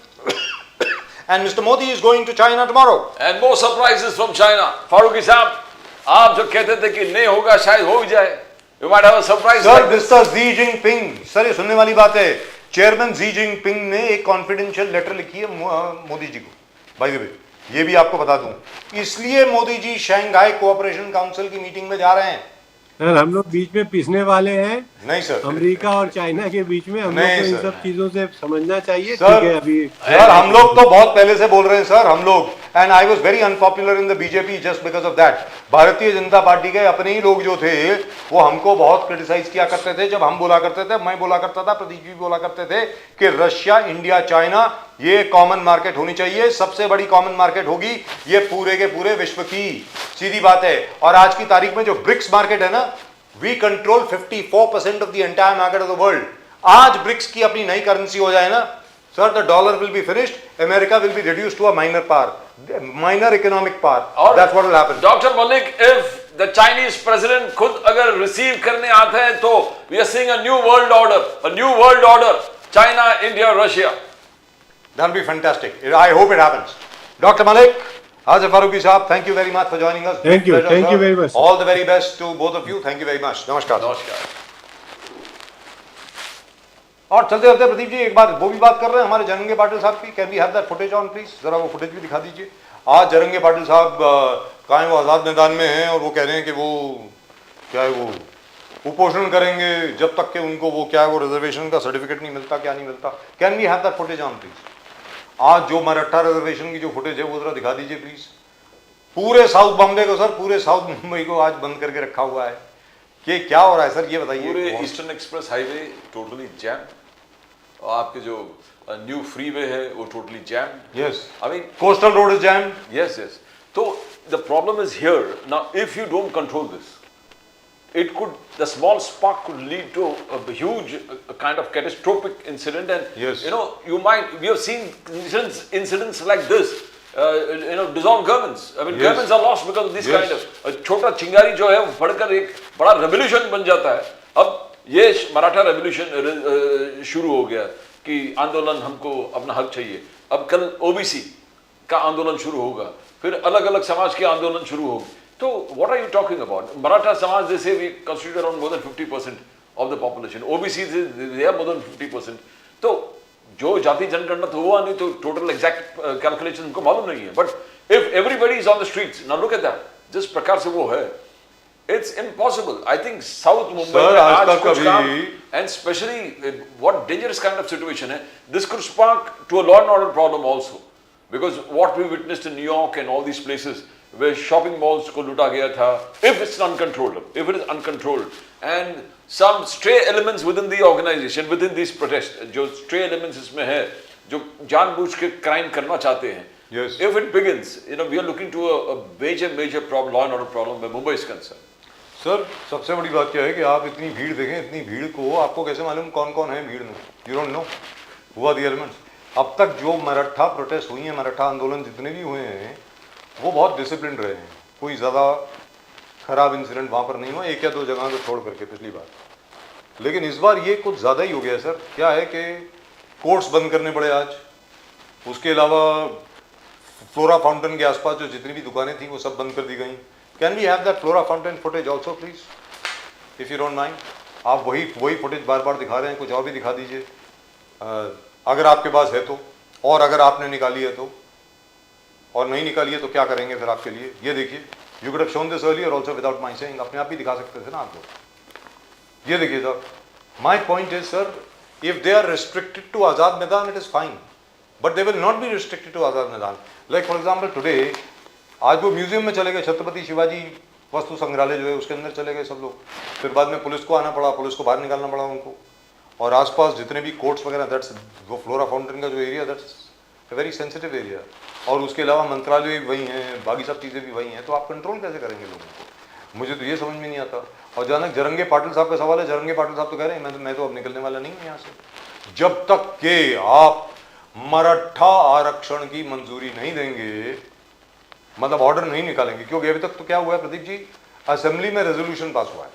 And Mr. Modi is going to China tomorrow. And more surprises from China. Farooqui साहब, आप जो कहते थे कि नहीं होगा, शायद हो भी जाए. You might have a surprise. Sir, Mr. Xi Jinping, sir ये सुनने वाली बात है, चेयरमैन Xi Jinping ने एक कॉन्फिडेंशियल लेटर लिखी है मोदी जी को, बाय द वे, ये भी आपको बता दूं, इसलिए Modi ji Shanghai cooperation council की मीटिंग में जा रहे हैं। सर हम लोग बीच में पिसने वाले हैं? नहीं सर, अमेरिका और चाइना के बीच में हम लोग को इन सब चीजों से समझना चाहिए। सर, ठीक है, अभी सर हम लोग तो बहुत पहले से बोल रहे हैं सर, हम लोग, and I was very unpopular in the BJP just because of that. Bharatiya Janata party के अपने ही लोग जो थे वो हमको बहुत क्रिटिसाइज किया करते थे जब हम बोला करते थे, मैं बोला करता था, प्रदीप जी बोला करते थे कि रशिया, इंडिया, चाइना ये कॉमन मार्केट होनी चाहिए, सबसे बड़ी कॉमन मार्केट होगी ये पूरे के पूरे विश्व की, सीधी बात है। और आज की तारीख में जो ब्रिक्स मार्केट है ना, we control 54% of the entire market of the world. आज ब्रिक्स की अपनी नई करेंसी हो जाए ना sir, the dollar will be finished, America will be reduced to a minor power, minor economic power. और that's what will happen. Dr. Malik, if the Chinese president खुद अगर रिसीव करने आता है तो we are seeing a new world order, China, India, Russia. That'll be fantastic. I hope it happens. Dr. Malik, Azhar Farooqi Saab, thank you very much for joining us. Thank you. Pleasure, Thank sir. you very much. All the very best to both of you. Thank you very much. नमस्कार। नमस्कार। और चलते चलते प्रदीप जी एक बार वो भी बात कर रहे हैं हमारे जरंगे पाटिल साहब की। Can we have that footage on please? जरा वो फुटेज भी दिखा दीजिए। आज जरंगे पाटिल साहब कहाँ वो आजाद मैदान में हैं और वो कह रहे हैं कि वो क्या है, वो कुपोषण करेंगे जब तक कि उनको वो क्या है, वो रिजर्वेशन का सर्टिफिकेट नहीं मिलता, क्या नहीं मिलता। Can we have that footage on please? आज जो मराठा रिजर्वेशन की जो फुटेज है वो जरा दिखा दीजिए प्लीज। पूरे साउथ बॉम्बे को सर, पूरे साउथ मुंबई को आज बंद करके रखा हुआ है कि क्या हो रहा है सर, ये बताइए। पूरे eastern express highway totally jam, और आपके जो न्यू फ्रीवे है वो totally jam. Yes, I mean coastal road is jam. Yes. तो the problem is here. Now, if you don't control this, the small spark could lead to a huge kind of catastrophic incident. And, Yes. we have seen incidents like this, dissolve governments. I mean, Yes. governments are lost because of this Yes. kind of, छोटा चिंगारी जो है वो बढ़कर एक बड़ा revolution बन जाता है. अब ये मराठा रेवोल्यूशन शुरू हो गया कि आंदोलन, हमको अपना हक चाहिए. अब कल ओबीसी का आंदोलन शुरू होगा, फिर अलग अलग समाज के आंदोलन शुरू होंगे. तो what are you talking about? Maratha समाज जैसे we constitute around more than 50% of the population. OBC they are more than 50%. तो जो जाति जनगणना तो हुआ नहीं, तो टोटल एग्जैक्ट कैलकुलेशन उनको मालूम नहीं है. But if everybody is on the streets, now look at that, जिस प्रकार से वो है, it's impossible. I think South Mumbai Sir, में आज आज तक कुछ अभी- काम, and especially what dangerous kind of situation है, this could spark to a law and order problem also, because what we witnessed in New York and all these places where shopping malls को लूटा गया था, if it is uncontrolled, and some stray elements within the organization, within these protests, जो stray elements इसमें है, जो जानबूझ के crime करना चाहते हैं. Yes. If it begins, we are looking to a major problem, law and order problem where Mumbai is concerned. Sir, सबसे बड़ी बात क्या है कि आप इतनी भीड़ देखें, इतनी भीड़ को आपको कैसे मालूम कौन कौन है भीड़ में? You don't know who are the elements. अब तक जो मराठा प्रोटेस्ट हुई हैं, मराठा आंदोलन जितने भी हुए हैं, वो बहुत डिसिप्लिन रहे हैं. कोई ज़्यादा खराब इंसिडेंट वहाँ पर नहीं हुआ, एक या दो जगह को छोड़ करके पिछली बार. लेकिन इस बार ये कुछ ज़्यादा ही हो गया सर. क्या है कि कोर्ट्स बंद करने पड़े आज, उसके अलावा फ्लोरा फाउंटेन के आसपास जो जितनी भी दुकानें थी वो सब बंद कर दी गई. Can we have that Flora Fountain footage also please, if you don't mind? आप वही फुटेज बार बार दिखा रहे हैं, कुछ और भी दिखा दीजिए अगर आपके पास है तो, और अगर आपने निकाली है तो, और नहीं निकाली है तो क्या करेंगे फिर आपके लिए. ये देखिए, you could have shown this earlier also without my saying. अपने आप भी दिखा सकते थे ना आप लोग. ये देखिए sir, my point is sir, if they are restricted to Azad Maidan it is fine, but they will not be restricted to Azad Maidan. Like for example today, आज वो म्यूजियम में चले गए, छत्रपति शिवाजी वस्तु संग्रहालय जो है उसके अंदर चले गए सब लोग. फिर बाद में पुलिस को आना पड़ा, पुलिस को बाहर निकालना पड़ा उनको. और आसपास जितने भी कोर्ट्स वगैरह, दैट्स वो फ्लोरा फाउंटेन का जो area, that's a very sensitive area. और उसके अलावा मंत्रालय भी वही हैं, बाकी सब चीज़ें भी वही हैं. तो आप कंट्रोल कैसे करेंगे लोगों को? मुझे तो ये समझ में नहीं आता. और जहाँ तक जरंगे पाटिल साहब का सवाल है, जरंगे पाटिल साहब तो कह रहे हैं मैं तो अब निकलने वाला नहीं हूँ यहाँ से. जब तक के आप मराठा आरक्षण की मंजूरी नहीं देंगे, मतलब ऑर्डर नहीं निकालेंगे, क्योंकि अभी तक तो क्या हुआ है प्रदीप जी, असेंबली में रेजोल्यूशन पास हुआ है,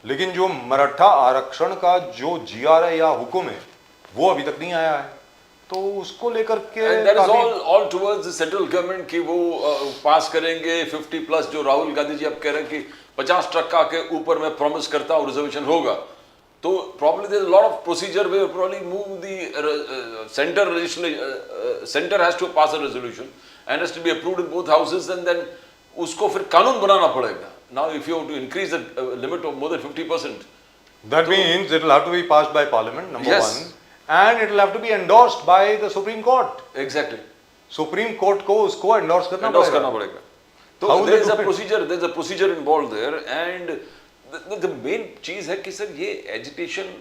लेकिन जो मराठा आरक्षण का जो जीआर है या हुक्म है वो अभी तक नहीं आया है. तो उसको लेकर के And that is all towards the central government कि वो पास करेंगे 50+, जो राहुल गांधी जी अब कह रहे हैं कि 50% के ऊपर मैं प्रॉमिस करता हूँ रिजर्वेशन होगा. तो probably there is a lot of procedure where probably move the center has to pass a resolution and has to be approved in both houses, and then उसको फिर कानून बनाना पड़ेगा. Now if you have to increase the limit of more than 50%, that means it will have to be passed by parliament, number Yes. one, and it will have to be endorsed by the Supreme Court. exactly, supreme court को उसको endorse करना endorse पड़ेगा. करना पड़ेगा. तो How will there they is a do it? procedure, there is a procedure involved there, and the main चीज है कि सर ये एजिटेशन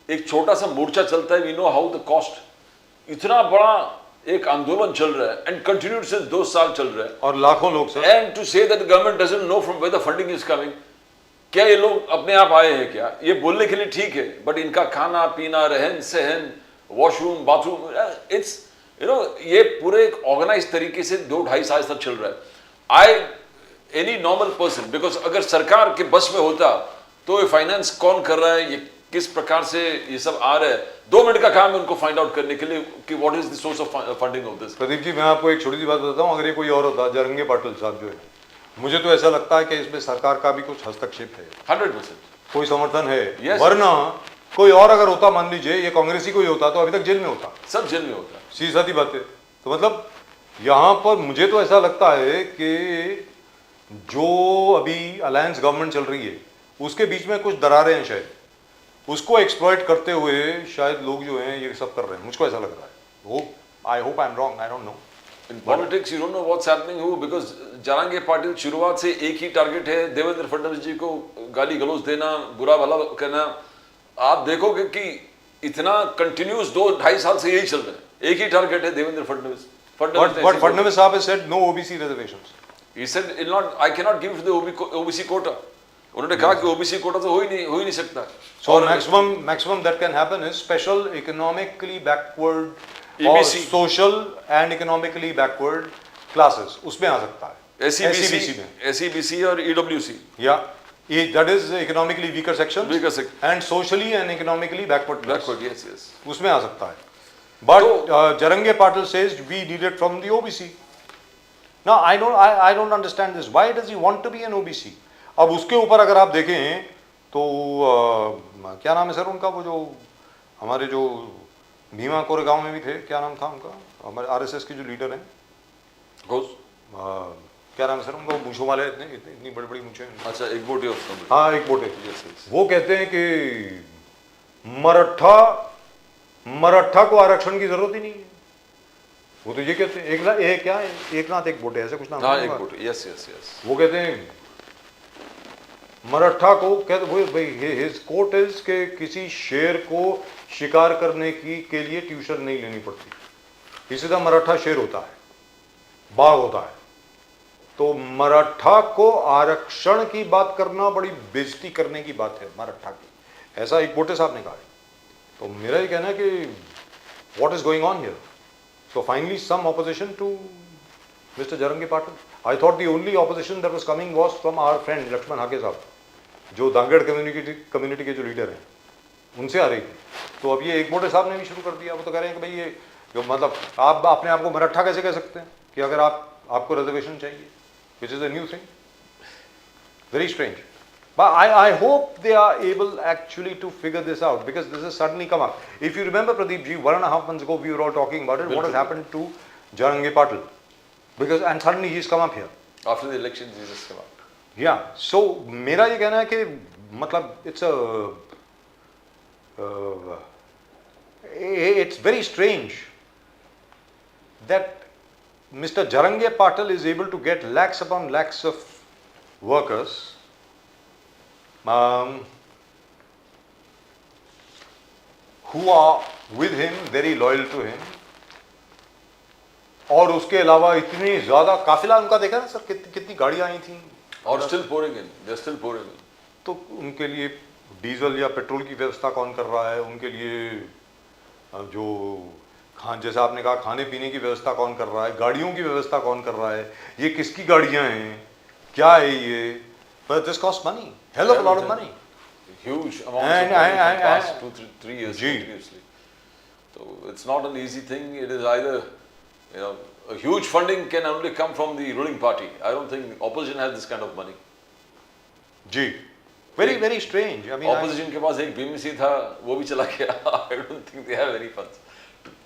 एक छोटा सा मोर्चा चलता है. We know how the cost, इतना बड़ा एक आंदोलन चल रहा है एंड कंटिन्यूड सिंस 2 साल चल रहा है. और लाखों लोग sir, and to say that the government doesn't know from where the funding is coming. क्या ये लोग अपने आप आए हैं क्या? ये बोलने के लिए ठीक है, बट इनका खाना पीना, रहन सहन, वॉशरूम, बाथरूम, इट्स ये पूरे एक ऑर्गेनाइज तरीके से 2-2.5 साल तक चल रहा है. एनी नॉर्मल पर्सन, बिकॉज अगर सरकार के बस में होता तो ये फाइनेंस कौन कर रहा है, ये किस प्रकार से ये सब आ रहा है, 2 मिनट का काम है उनको फाइंड आउट करने के लिए कि what is the source of funding of this. Pradeep ji मैं आपको एक छोटी सी बात बताता हूँ. अगर ये कोई और होता, जरंगे पाटिल साहब जो है, मुझे तो ऐसा लगता है कि इसमें सरकार का भी कुछ हस्तक्षेप है, 100%. कोई समर्थन है. Yes. वरना कोई और अगर होता, मान लीजिए ये कांग्रेसी कोई होता, तो अभी तक जेल में होता. सब जेल में होता है. सीधी सादी बात है. तो मतलब यहाँ पर मुझे तो ऐसा लगता है कि जो अभी अलायंस गवर्नमेंट चल रही है उसके बीच में कुछ दरारें हैं, शायद उसको एक्सप्लॉइट करते हुए शायद लोग जो हैं ये सब कर रहे हैं. मुझको ऐसा लग रहा है. वो I hope I am wrong, I don't know. In politics, you don't know what's happening who, because Jarange Patil शुरुआत से एक ही टारगेट है, देवेंद्र फडणवीस जी को गाली गलौज देना, बुरा भला कहना. आप देखोगे कि इतना कंटिन्यूस 2-2.5 साल से यही चल रहा है. एक ही टारगेट है Devendra Fadnavis. But Fadnavis Saab has said no OBC reservations. He said, I cannot give to the OBC quota. उन्होंने कहा कि OBC quota तो हो ही नहीं सकता. So maximum that can happen is special economically backward or EBC. social and economically backward classes. उसमें आ सकता है. SEBC में. SEBC और EWC. Yeah. That is economically weaker sections. Weaker section. And socially and economically backward class. Backward, yes. उसमें आ सकता है. But Jarange Patil says we need it from the OBC. Now I don't understand this. Why does he want to be an OBC? अब उसके ऊपर अगर आप देखें तो क्या नाम है सर उनका, वो जो हमारे जो भीमा कोरेगांव में भी थे, क्या नाम था उनका, हमारे आरएसएस के जो लीडर हैं, घोष, क्या नाम है सर उनका, वो मूंछों वाले इतनी बड़ी बड़ी मूंछें. अच्छा, एक बोटे. हाँ, एक बोटे. वो कहते हैं कि मराठा को आरक्षण की जरूरत ही नहीं है. वो तो ये कहते हैं एक नाथ एक बोटे, ऐसे कुछ नाम. हाँ, एक बोटे. यस. वो कहते हैं मराठा को, कहते वो भाई हिज कोट इज के किसी शेर को शिकार करने के लिए ट्यूशन नहीं लेनी पड़ती. इसी तरह मराठा शेर होता है, बाघ होता है. तो मराठा को आरक्षण की बात करना बड़ी बेइज्जती करने की बात है मराठा की, ऐसा एक बोटे साहब ने कहा. तो मेरा ये कहना है कि what is going on here. So finally some opposition to Mr. Jarange Patil. I thought the only opposition that was coming was from our friend Lakshman Hake साहब, जो दांगड़ कम्युनिटी के जो लीडर हैं, उनसे आ रही थी. तो अब ये एक मोटे साहब ने भी शुरू कर दिया. वो तो कह रहे हैं कि भाई ये जो मतलब आप अपने आप को मराठा कैसे कह सकते हैं कि अगर आपको रिजर्वेशन चाहिए, which is a new thing. Very strange. But I hope they are able actually to figure this out, because this has suddenly come up. If you remember, Pradeep ji, 1.5 months ago we were all talking about it. What has happened to Jarange Patil? And suddenly he's come up here. After the elections, he just came up. Yeah. So मेरा ये कहना है कि मतलब it's very strange that Mr. Jarange Patil is able to get lakhs upon lakhs of workers who are with him, very loyal to him, और उसके अलावा इतनी ज्यादा काफिला उनका देखा ना सर, कितनी गाड़ियां आई थी. और still pouring in. They're still pouring in. तो उनके लिए डीजल या पेट्रोल की व्यवस्था कौन कर रहा है, उनके लिए जो जैसे आपने कहा खाने पीने की व्यवस्था कौन कर रहा है, गाड़ियों की व्यवस्था कौन कर रहा है, ये किसकी गाड़ियां हैं, क्या है ये. But this costs money, hell of a lot of money. Huge amounts of money for the past 2-3 years continuously. So it's not an easy thing. It is either, a huge funding can only come from the ruling party. I don't think opposition has this kind of money. Ji, very strange. I mean, opposition के पास एक BMC था, वो भी चला गया. I don't think they have any funds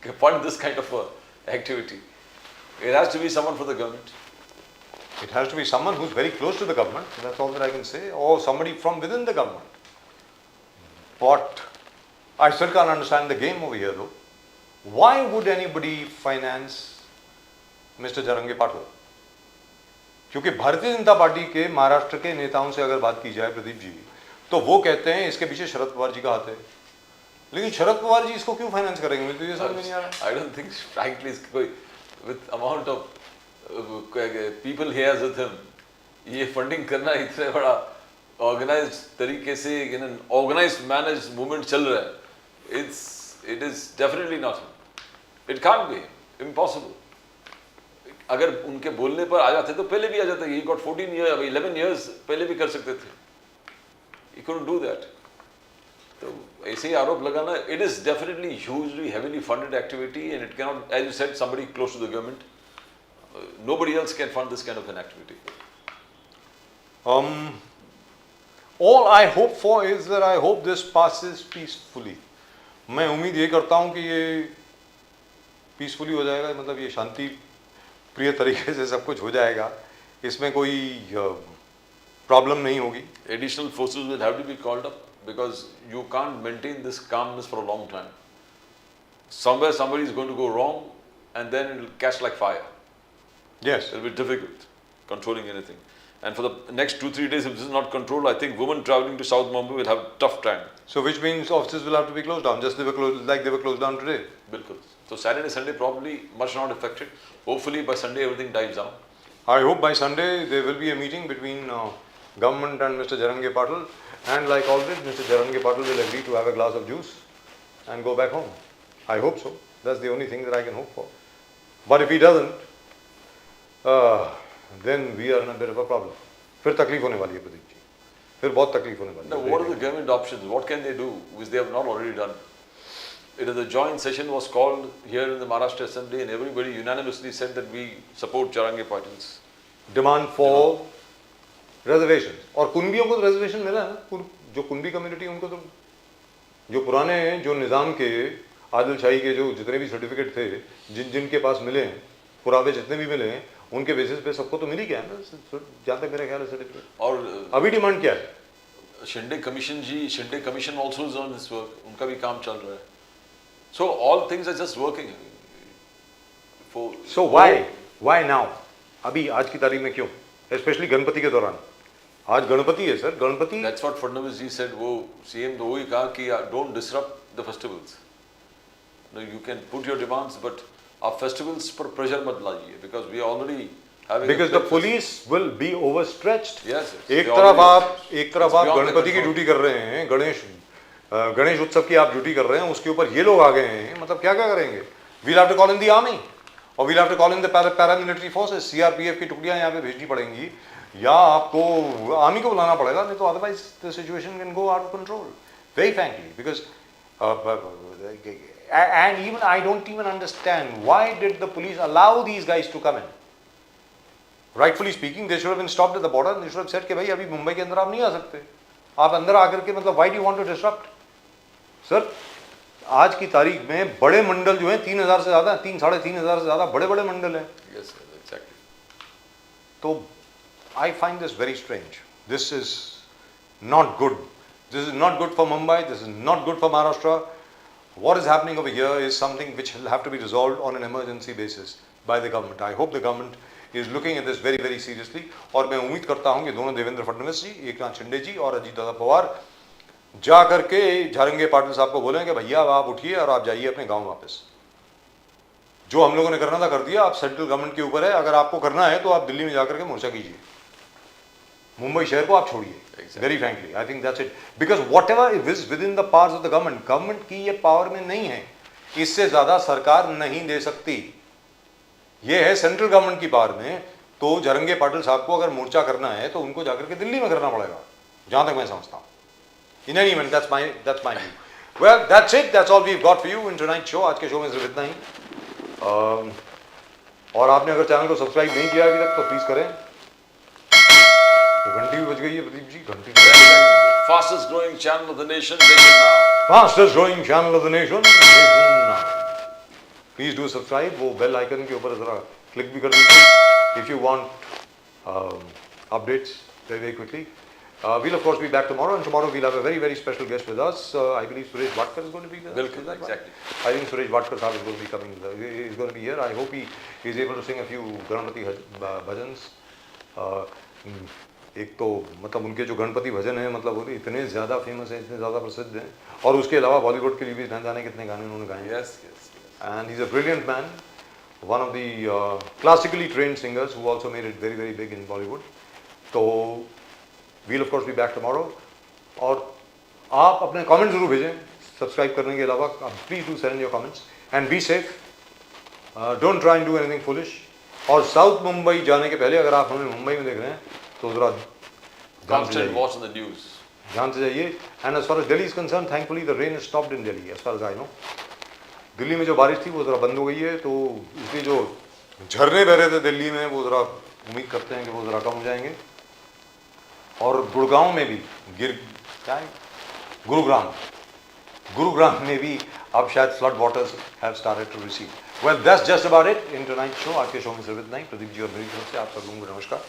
to fund this kind of activity. It has to be someone for the government. It has to be someone who's very close to the government. That's all that I can say, or somebody from within the government. But I still can't understand the game over here, though. Why would anybody finance Mr. Jarange Patil? क्योंकि Bharatiya Janata party के महाराष्ट्र के नेताओं से अगर बात की जाए प्रदीप जी, तो वो कहते हैं इसके पीछे शरद पवार जी का हाथ है. लेकिन शरद पवार जी इसको क्यों फाइनेंस करेंगे, मुझे तो ये समझ नहीं आ रहा. I don't think, frankly, with amount of people he has with him, ये फंडिंग करना इतना बड़ा ऑर्गेनाइज्ड तरीके से in an organised managed movement चल रहा है. It is definitely not him. It can't be, impossible. अगर उनके बोलने पर आ जाते तो पहले भी आ जाते. ही गॉट 11 years पहले भी कर सकते थे. ही couldn't do that. तो ऐसे ही आरोप लगाना, it is definitely hugely heavily funded activity, and it cannot, as you said, somebody close to the government. Nobody else can fund this kind of an activity. All I hope for is that I hope this passes peacefully. मैं उम्मीद ये करता हूँ कि ये peacefully हो जाएगा, मतलब ये शांति प्रिय तरीके से सब कुछ हो जाएगा, इसमें कोई प्रॉब्लम नहीं होगी. Additional forces will have to be called up, because you can't maintain this calmness for a long time. Somewhere somebody is going to go wrong, and then it will catch like fire. Yes. It will be difficult controlling anything. And for the next 2-3 days, if this is not controlled, I think women traveling to South Mumbai will have a tough time. So which means offices will have to be closed down, just they were closed down today. Bilkul. So Saturday, Sunday probably much not affected. Hopefully by Sunday everything dies down. I hope by Sunday there will be a meeting between government and Mr. Jarange Patil, and like always, Mr. Jarange Patil will agree to have a glass of juice and go back home. I hope so. That's the only thing that I can hope for. But if he doesn't, then we are in a bit of a problem. फिर तकलीफ होने वाली है प्रदीप जी, फिर बहुत तकलीफ होने वाली है. Now, what are the government options? What can they do which they have not already done? It is a joint session was called here in the Maharashtra Assembly, and everybody unanimously said that we support Jarange Patil's demand for reservation. और कुंबियों को तो reservation मिला है ना, जो Kunbi community उनको तो जो पुराने जो निज़ाम के आदिल शाही के जो जितने भी सर्टिफिकेट थे, जिनके पास मिले हैं, पुरावे जितने भी मिले हैं, उनके बेसिस पे सबको तो मिल ही गया है ना, जहाँ तक मेरा ख्याल है सर्टिफिकेट. और अभी डिमांड क्या है? Shinde commission also is on this work. उनका भी काम चल रहा है. So all things are just working. So why now? अभी आज की तारीख में क्यों? Especially गणपति के दौरान. आज गणपति है sir, Ganpati. That's what Fadnavis ji said. वो CM तो वही कहा कि don't disrupt the festivals. No, you can put your demands, but our festivals पर pressure मत लाइए, because we are already having. Because the police will be overstretched. Yes. एक तरफ आप गणपति की ड्यूटी कर रहे हैं, गणेश उत्सव की आप ड्यूटी कर रहे हैं, उसके ऊपर ये लोग आ गए हैं, मतलब क्या करेंगे? We'll have to call in the army, or we'll have to call in the paramilitary forces. CRPF की टुकड़ियां यहाँ पे भेजनी पड़ेंगी, या आपको आर्मी को बुलाना पड़ेगा, नहीं तो otherwise the situation can go out of control. Very frankly, because and even I don't even understand why did the police allow these guys to come in. Rightfully speaking, they should have been stopped at the border and they should have said कि भाई अभी मुंबई के अंदर आप नहीं आ सकते, आप अंदर आकर के मतलब why do you want to disrupt? Sir आज की तारीख में बड़े मंडल जो हैं 3,000 से ज़्यादा, 3,500 से ज़्यादा बड़े मंडल हैं. Yes, exactly. तो I find this very strange. This is not good. This is not good for Mumbai. This is not good for Maharashtra. What is happening over here is something which will have to be resolved on an emergency basis by the government. I hope the government is looking at this very, very seriously. और मैं उम्मीद करता हूँ कि दोनों देवेंद्र फडणवीस जी, एकनाथ शिंदे जी और अजीत दादा पवार जा करके झारंगे पाटिल साहब को बोलें कि भैया आप उठिए और आप जाइए अपने गांव वापस. जो हम लोगों ने करना था कर दिया, आप सेंट्रल गवर्नमेंट के ऊपर है. अगर आपको करना है तो आप दिल्ली में जाकर के मोर्चा कीजिए, मुंबई शहर को आप छोड़िए. Very frankly I think that's it, because what ever is with in the powers of the government की ये पावर में नहीं है, इससे ज्यादा सरकार नहीं दे सकती. ये है सेंट्रल गवर्नमेंट की पावर में. तो झारंगे पाटिल साहब को अगर मोर्चा करना है तो उनको जाकर के दिल्ली में करना पड़ेगा, जहां तक मैं समझता हूँ. In any event, that's my view. Well, that's it. That's all we've got for you in tonight's show. आज के शो में सिर्फ इतना ही. और आपने अगर चैनल को सब्सक्राइब नहीं किया अभी तक तो प्लीज करें. तो घंटी भी बज गई है प्रदीप जी, घंटी. Fastest growing channel of the nation now. Fastest growing channel of the nation now. Please do subscribe. वो बेल आइकन के ऊपर जरा क्लिक भी कर दीजिए. If you want updates very quickly. We'll of course be back tomorrow, and tomorrow we'll have a very, very special guest with us. I believe Suresh Vatkar is going to be there. Bilkul, exactly. I think Suresh Vatkar sahab is going to be coming. He's going to be here. I hope he is able to sing a few Ganpati bhajans. एक तो मतलब उनके जो गणपति भजन हैं मतलब वो इतने ज़्यादा फेमस हैं, इतने ज़्यादा प्रसिद्ध हैं, और उसके अलावा बॉलीवुड के लिए भी न जाने कितने गाने उन्होंने गाए हैं. Yes. And he's a brilliant man, one of the classically trained singers who also made it very, very big in Bollywood. तो we'll of course be back tomorrow. और आप अपने कमेंट जरूर भेजें सब्सक्राइब करने के अलावा. Please do send your comments and be safe. Don't try and do anything foolish. और साउथ मुंबई जाने के पहले अगर आप हमें मुंबई में देख रहे हैं तो जरा Constant watch on the news. ध्यान से जाइए. And as far as Delhi is concern, thankfully the rain is stopped in Delhi as far as I know. Delhi में जो बारिश थी वो जरा बंद हो गई है, तो इसलिए जो झरने बह रहे थे दिल्ली में वो जरा उम्मीद करते हैं कि वो जरा कम हो जाएंगे. और गुड़गांव में भी गुरुग्राम में भी अब शायद flood waters have started to recede. Well that's just about it in tonight show. आज के शो में सिर्फ इतना ही. प्रदीप जी और मेरी तरफ से आप सब लोगों को नमस्कार.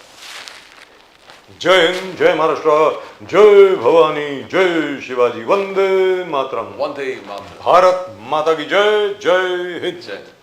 जय हिंद, जय महाराष्ट्र, जय भवानी, जय शिवाजी, वंदे मातरम. Vande Mataram. भारत माता की जय. जय हिंद. Jai.